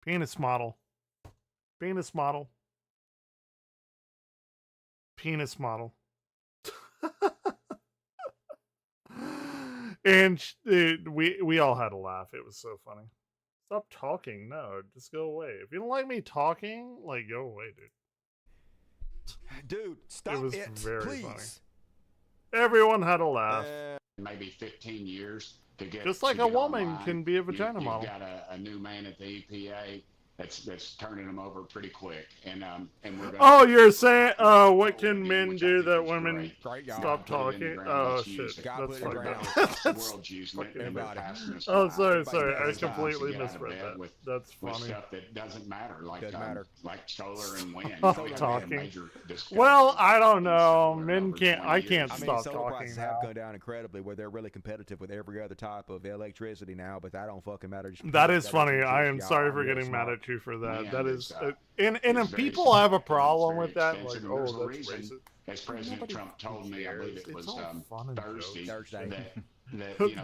Penis model. Penis model. Penis model. And we all had a laugh. It was so funny. Stop talking. No, just go away. If you don't like me talking, like, go away, dude. Dude, stop it. Was very please. Funny. Everyone had a laugh. Maybe 15 years to get. Just like to a get woman online. can be a vagina model. You've got a new man at the EPA that's turning them over pretty quick, and we're gonna. Oh, you're saying, what can men do that women stop talking? Oh shit, that's fucked up. Oh, sorry, I completely misread that. That's funny. Stuff that doesn't matter, like solar and wind. Stop talking. Well, I don't know. Men can't. I can't stop solar talking. Prices have gone down incredibly, where they're really competitive with every other type of electricity now, but that don't fucking matter. That is funny. I am sorry for getting mad at you for that. That is, and if people have a problem with that, like, oh, that's racist. As President Trump told me, I believe it was Thursday.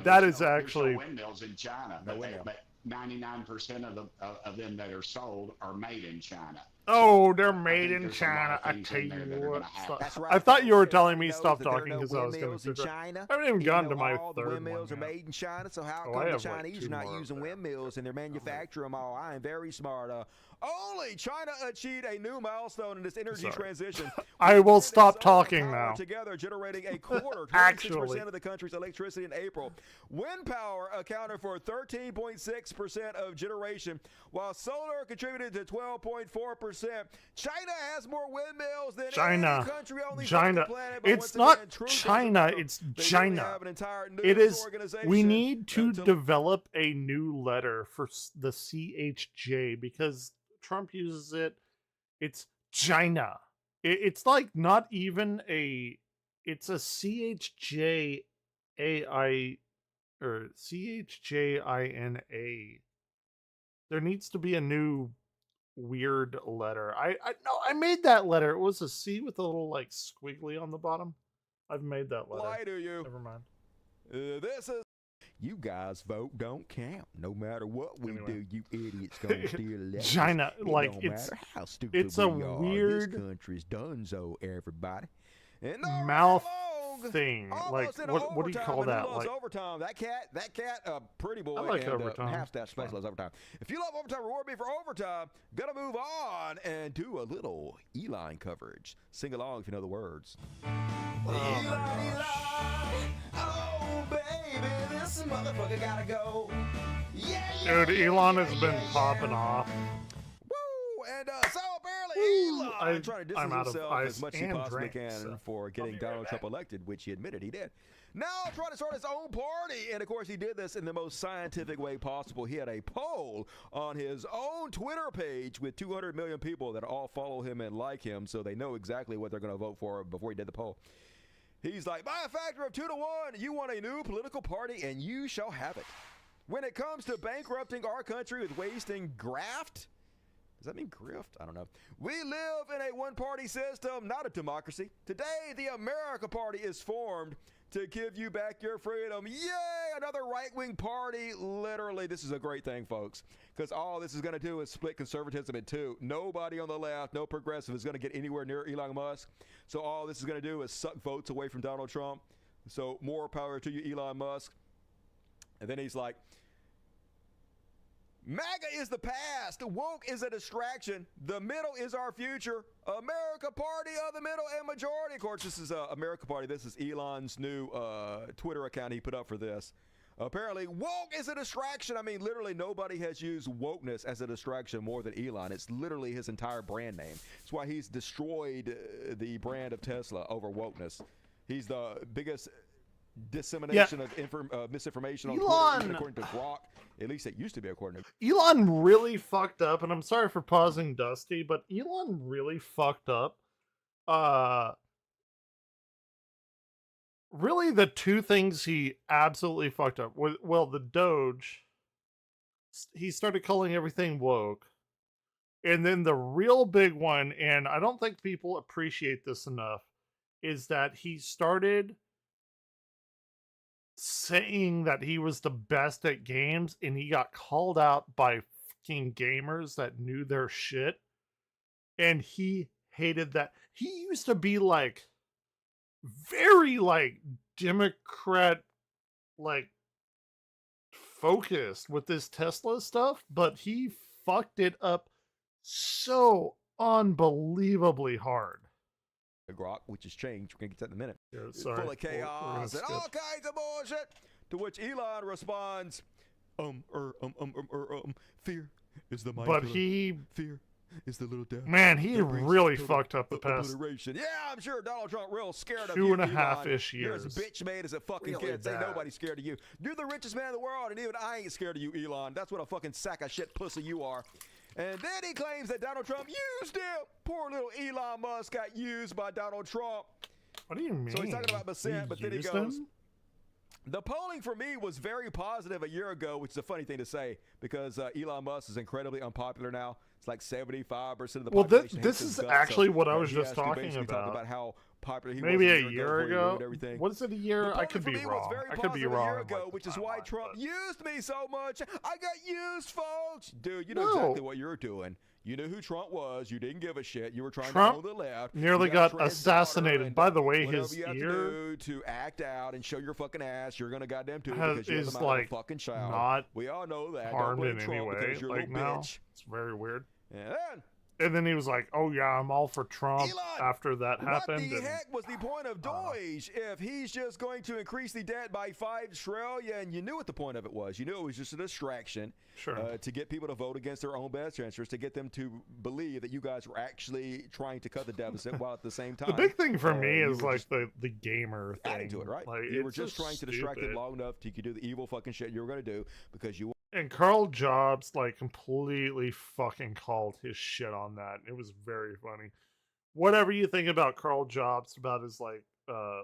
That is actually windmills in China, but 99% of them that are sold are made in China. Oh, they're made in China. I tell you what. I thought you were telling me stop talking because I was going to say China. I haven't even gotten to my third one. Windmills are made in China, so how come the Chinese are not using windmills and they're manufacturing them all? I am very smart. Only China achieved a new milestone in this energy transition. I will stop talking now. Together, generating a quarter, 26% of the country's electricity in April. Wind power accounted for 13.6% of generation, while solar contributed to 12.4%. China has more windmills than any country on the planet. It's not China. It's China. It is. We need to develop a new letter for the CHJ because Trump uses it. It's China. It's like not even a. It's a CHJAI or CHJINA. There needs to be a new weird letter. I made that letter. It was a C with a little like squiggly on the bottom. I've made that letter. Lie to you. Never mind. This is. You guys vote don't count. No matter what we do, you idiots gonna still elect China, like no it's matter how stupid it's a we are, weird this country's donezo, everybody. And mouth thing. Like what do you call that? Like overtime. That cat, pretty boy. I like and, overtime. Half-staff space loves overtime. If you love overtime, reward me for overtime. Gonna move on and do a little Eli coverage. Sing along if you know the words. Eli, oh baby, this motherfucker gotta go. Yeah, dude, Elon has been popping off. Woo! And so apparently Elon trying to distance I'm out of himself ice as much as he and possibly drinks, can so for getting Donald Trump elected, which he admitted he did. Now trying to start his own party, and of course he did this in the most scientific way possible. He had a poll on his own Twitter page with 200 million people that all follow him and like him, so they know exactly what they're going to vote for before he did the poll. He's like, by a factor of 2 to 1, you want a new political party, and you shall have it. When it comes to bankrupting our country with wasting graft, does that mean grift? I don't know. We live in a one-party system, not a democracy. Today, the America Party is formed to give you back your freedom. Yay! Another right-wing party. Literally, this is a great thing, folks, because all this is going to do is split conservatism in two. Nobody on the left, no progressive is going to get anywhere near Elon Musk. So all this is going to do is suck votes away from Donald Trump. So more power to you, Elon Musk. And then he's like, MAGA is the past. Woke is a distraction. The middle is our future. America Party of the middle and majority. Of course, this is America Party. This is Elon's new Twitter account he put up for this. Apparently, woke is a distraction. I mean, literally nobody has used wokeness as a distraction more than Elon. It's literally his entire brand name. That's why he's destroyed the brand of Tesla over wokeness. He's the biggest dissemination of misinformation on Twitter, according to Grok. At least it used to be according to Elon really fucked up, and I'm sorry for pausing Dusty, but Elon really fucked up really the two things he absolutely fucked up. Well, the Doge, he started calling everything woke. And then the real big one, and I don't think people appreciate this enough, is that he started saying that he was the best at games, and he got called out by fucking gamers that knew their shit. And he hated that. He used to be like very like Democrat like focused with this Tesla stuff, but he fucked it up so unbelievably hard. Grok, which has changed. We're gonna get to that in a minute. Yeah, It's sorry. full of chaos and all kinds of bullshit. To which Elon responds, fear is the mind But killer. Fear is the little devil. Man, he really fucked up the past. Yeah, I'm sure Donald Trump real scared of 2.5-ish You're as years. bitch made as a fucking Really kid. Ain't bad. nobody scared of you. You're the richest man in the world, and even I ain't scared of you, Elon. That's what a fucking sack of shit pussy you are. And then he claims that Donald Trump used him. Poor little Elon Musk got used by Donald Trump. What do you mean? So he's talking about percent, but then he used goes, him? the polling for me was very positive a year ago, which is a funny thing to say because Elon Musk is incredibly unpopular now. It's like 75% of the Well, population. this hates is his guts, actually so what I was he just has to talking basically talk about. how popular he Maybe was a year before he ago. ruined everything. What is it, a year? The I could polling be for me was wrong. very I could be positive wrong. a year on, ago, like, which the is why timeline, Trump but- used me so much. I got used, folks. Dude, you know No. exactly what you're doing. You knew who Trump was. You didn't give a shit. You were trying Trump to own the left. nearly You got transgender assassinated. and By the way, whatever his you have ear to do to act out and show your fucking ass, you're gonna goddamn do it has, because you're the is mouth of like a fucking child. not We all know that. Don't harmed blame in Trump any way. because you're a Like little now, bitch. it's very weird. And then he was like, "Oh yeah, I'm all for Trump." Elon, after that happened, What the and- heck was the point of Doge if he's just going to increase the debt by $5 trillion? You knew what the point of it was. You knew it was just a distraction to get people to vote against their own best interests, to get them to believe that you guys were actually trying to cut the deficit while at the same time. The big thing for me you is were like just the gamer thing. adding to it, right? Like, You were it's just trying to distract them stupid. long enough to do the evil fucking shit you were going to do because you. And Carl Jobs like completely fucking called his shit on that. It was very funny. Whatever you think about Carl Jobs, about his like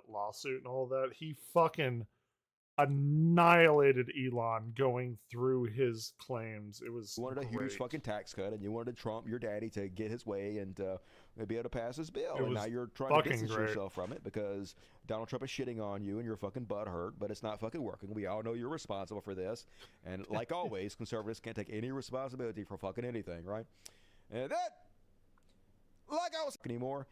lawsuit and all that, he fucking annihilated Elon going through his claims. It was You wanted a huge fucking tax cut, and you wanted Trump, your daddy, to get his way and be able to pass his bill. It And was now you're trying to fucking distance great. yourself from it because Donald Trump is shitting on you, and you're fucking butthurt. But it's not fucking working. We all know you're responsible for this. And like always, conservatives can't take any responsibility for fucking anything, right? And that, like I was anymore.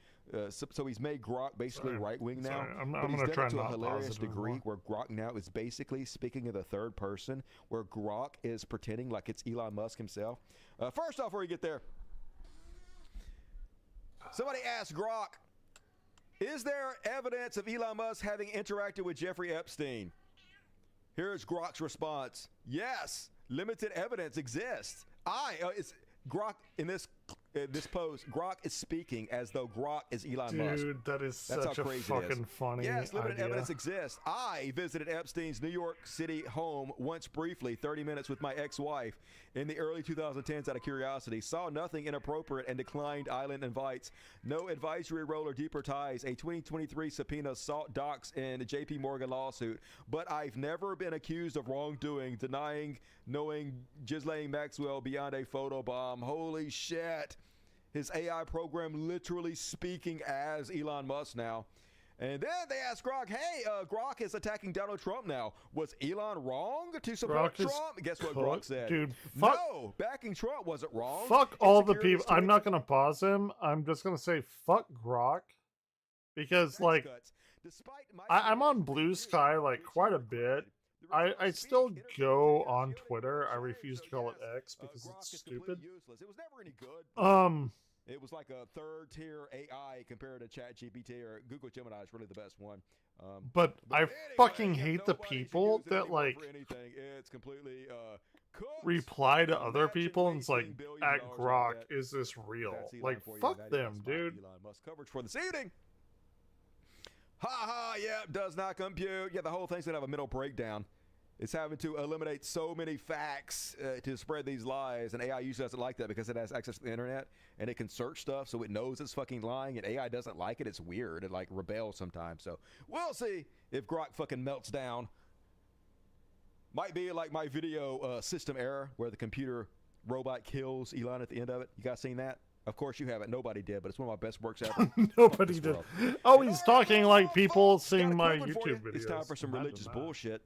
So he's made Grok basically right wing now. Sorry, I'm but he's gonna done try it to a not hilarious positive degree anymore. where Grok now is basically speaking in the third person, where Grok is pretending like it's Elon Musk himself. First off, before we get there, somebody asked Grok, is there evidence of Elon Musk having interacted with Jeffrey Epstein? Here's Grok's response. Yes, limited evidence exists. It's Grok in this post. Grok is speaking as though Grok is Elon Musk. Dude, that is That's such how a crazy it is. fucking funny Yes, limited idea. evidence exists. I visited Epstein's New York City home once briefly, 30 minutes with my ex-wife in the early 2010s out of curiosity. Saw nothing inappropriate and declined island invites. No advisory role or deeper ties. A 2023 subpoena sought docs in a JP Morgan lawsuit. But I've never been accused of wrongdoing, denying knowing Ghislaine Maxwell beyond a photobomb. Holy shit. His AI program literally speaking as Elon Musk now. And then they asked Grok, hey, Grok is attacking Donald Trump now. Was Elon wrong to support Grok is Trump? Guess what cooked. Grok said? Dude, fuck- No, backing Trump wasn't wrong. Fuck all the Insecurities people. I'm to- not gonna pause him. I'm just gonna say fuck Grok, because like I'm on Blue Sky like quite a bit. I still go on Twitter. I refuse to call it X because it's stupid. Useless. It was never any good. Um, It was like a third-tier AI compared to ChatGPT or Google Gemini is really the best one. but I anyway, fucking yeah, hate the nobody should people use it that anymore like for anything. It's completely cooked. reply to other people and it's like, $18 billion at on Grok, that. is this real? That's Elon Like, for you. fuck That is them, my dude. Elon Musk coverage for this evening. Ha ha, yeah, does not compute. Yeah, the whole thing's gonna have a mental breakdown. It's having to eliminate so many facts to spread these lies, and AI usually doesn't like that because it has access to the internet and it can search stuff, so it knows it's fucking lying, and AI doesn't like it. It's weird. It like rebels sometimes. So we'll see if Grok fucking melts down. Might be like my video system error where the computer robot kills Elon at the end of it. You guys seen that? Of course you haven't. Nobody did, but it's one of my best works ever. Nobody did. Oh, he's talking like people seeing my YouTube videos. It's time for some religious bullshit.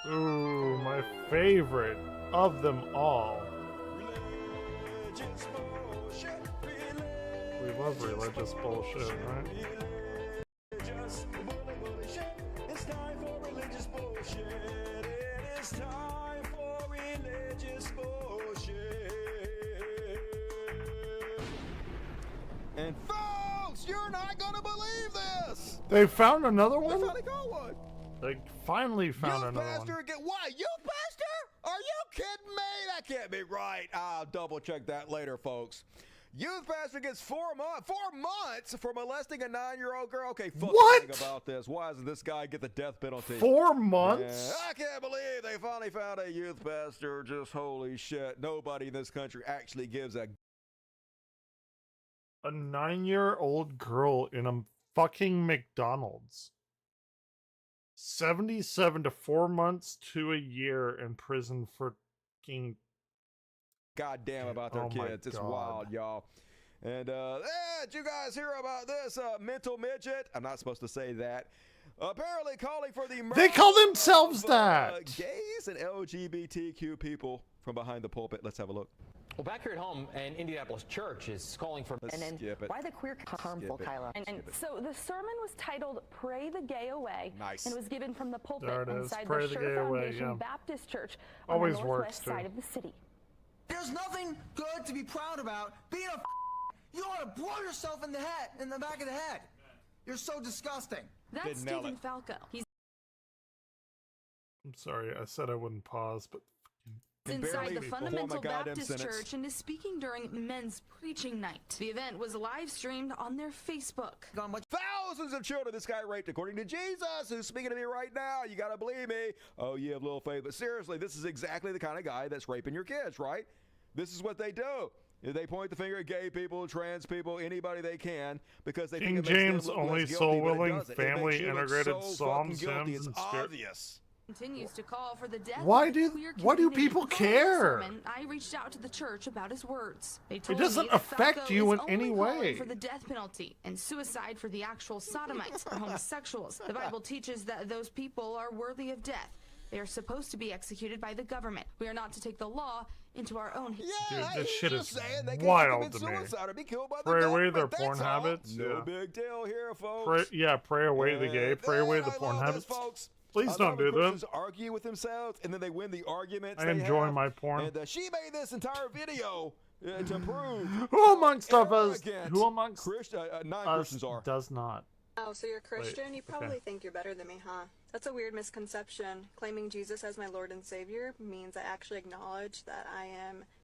Ooh, my favorite of them all. We love religious bullshit, right? It's time for religious bullshit. It is time for religious bullshit. And folks, you're not gonna believe this. They found another one? They finally got one. They finally found Youth another pastor one. Get what? Youth pastor? Are you kidding me? That can't be right. I'll double check that later, folks. Youth pastor gets 4 months for molesting a 9-year-old girl. Okay, fuck think about this. Why doesn't this guy get the death penalty? 4 months? Yeah, I can't believe they finally found a youth pastor. Just holy shit. Nobody in this country actually gives a 9-year-old girl in a fucking McDonald's. 77 to 4 months to a year in prison for fucking goddamn about their kids. It's wild, y'all. And did you guys hear about this mental midget? I'm not supposed to say that. Apparently calling for the They call themselves that. Gays and LGBTQ people from behind the pulpit. Let's have a look. Well, back here at home, an Indianapolis church is calling for... Why the queer harmful, Kyla? So the sermon was titled "Pray the Gay Away," nice, and was given from the pulpit There it is. inside Pray the the Sure Gay Away, Foundation yeah. Baptist Church on Always the works, northwest too. side of the city. There's nothing good to be proud about. Being a you want to blow yourself in the head, in the back of the head. You're so disgusting. That's Stephen Falco. He's I'm sorry, I said I wouldn't pause, but inside the Fundamental Baptist Church and is speaking during men's preaching night. The event was live streamed on their Facebook. Thousands of children this guy raped, according to Jesus, who's speaking to me right now. You gotta believe me. Oh, you have little faith. But seriously, this is exactly the kind of guy that's raping your kids, right? This is what they do. They point the finger at gay people, trans people, anybody they can, because they King think it makes James them look only less guilty, soul but it willing, doesn't. family It makes you look integrated so psalms, fucking guilty. hymns, It's and spirit. obvious. Continues to call for the death Why of the do queer community. people Following the care? sermon, I reached out to the church about his words. They It told doesn't me that affect Falco you is in any only calling way. for the death penalty and suicide for the actual sodomites or homosexuals. The Bible teaches that those people are worthy of death. They are supposed to be executed by the government. We are not to take the law into our own hands. Dude, this shit is Saying wild to me. suicide or be killed by the Pray away government, their that's porn all. habits. No Yeah. big deal here, folks. Pray away the gay. Pray away the I porn love habits. this, folks. Please I don't love do when that. Christians argue with themselves, and then they win the arguments. I they enjoy have. my porn. And she made this entire video to prove Who amongst of us? arrogant Who amongst non-Christians are. does not? Oh, so you're Christian? Wait, You probably okay. think you're better than me, huh? That's a weird misconception. Claiming Jesus as my Lord and Savior means I actually acknowledge that I am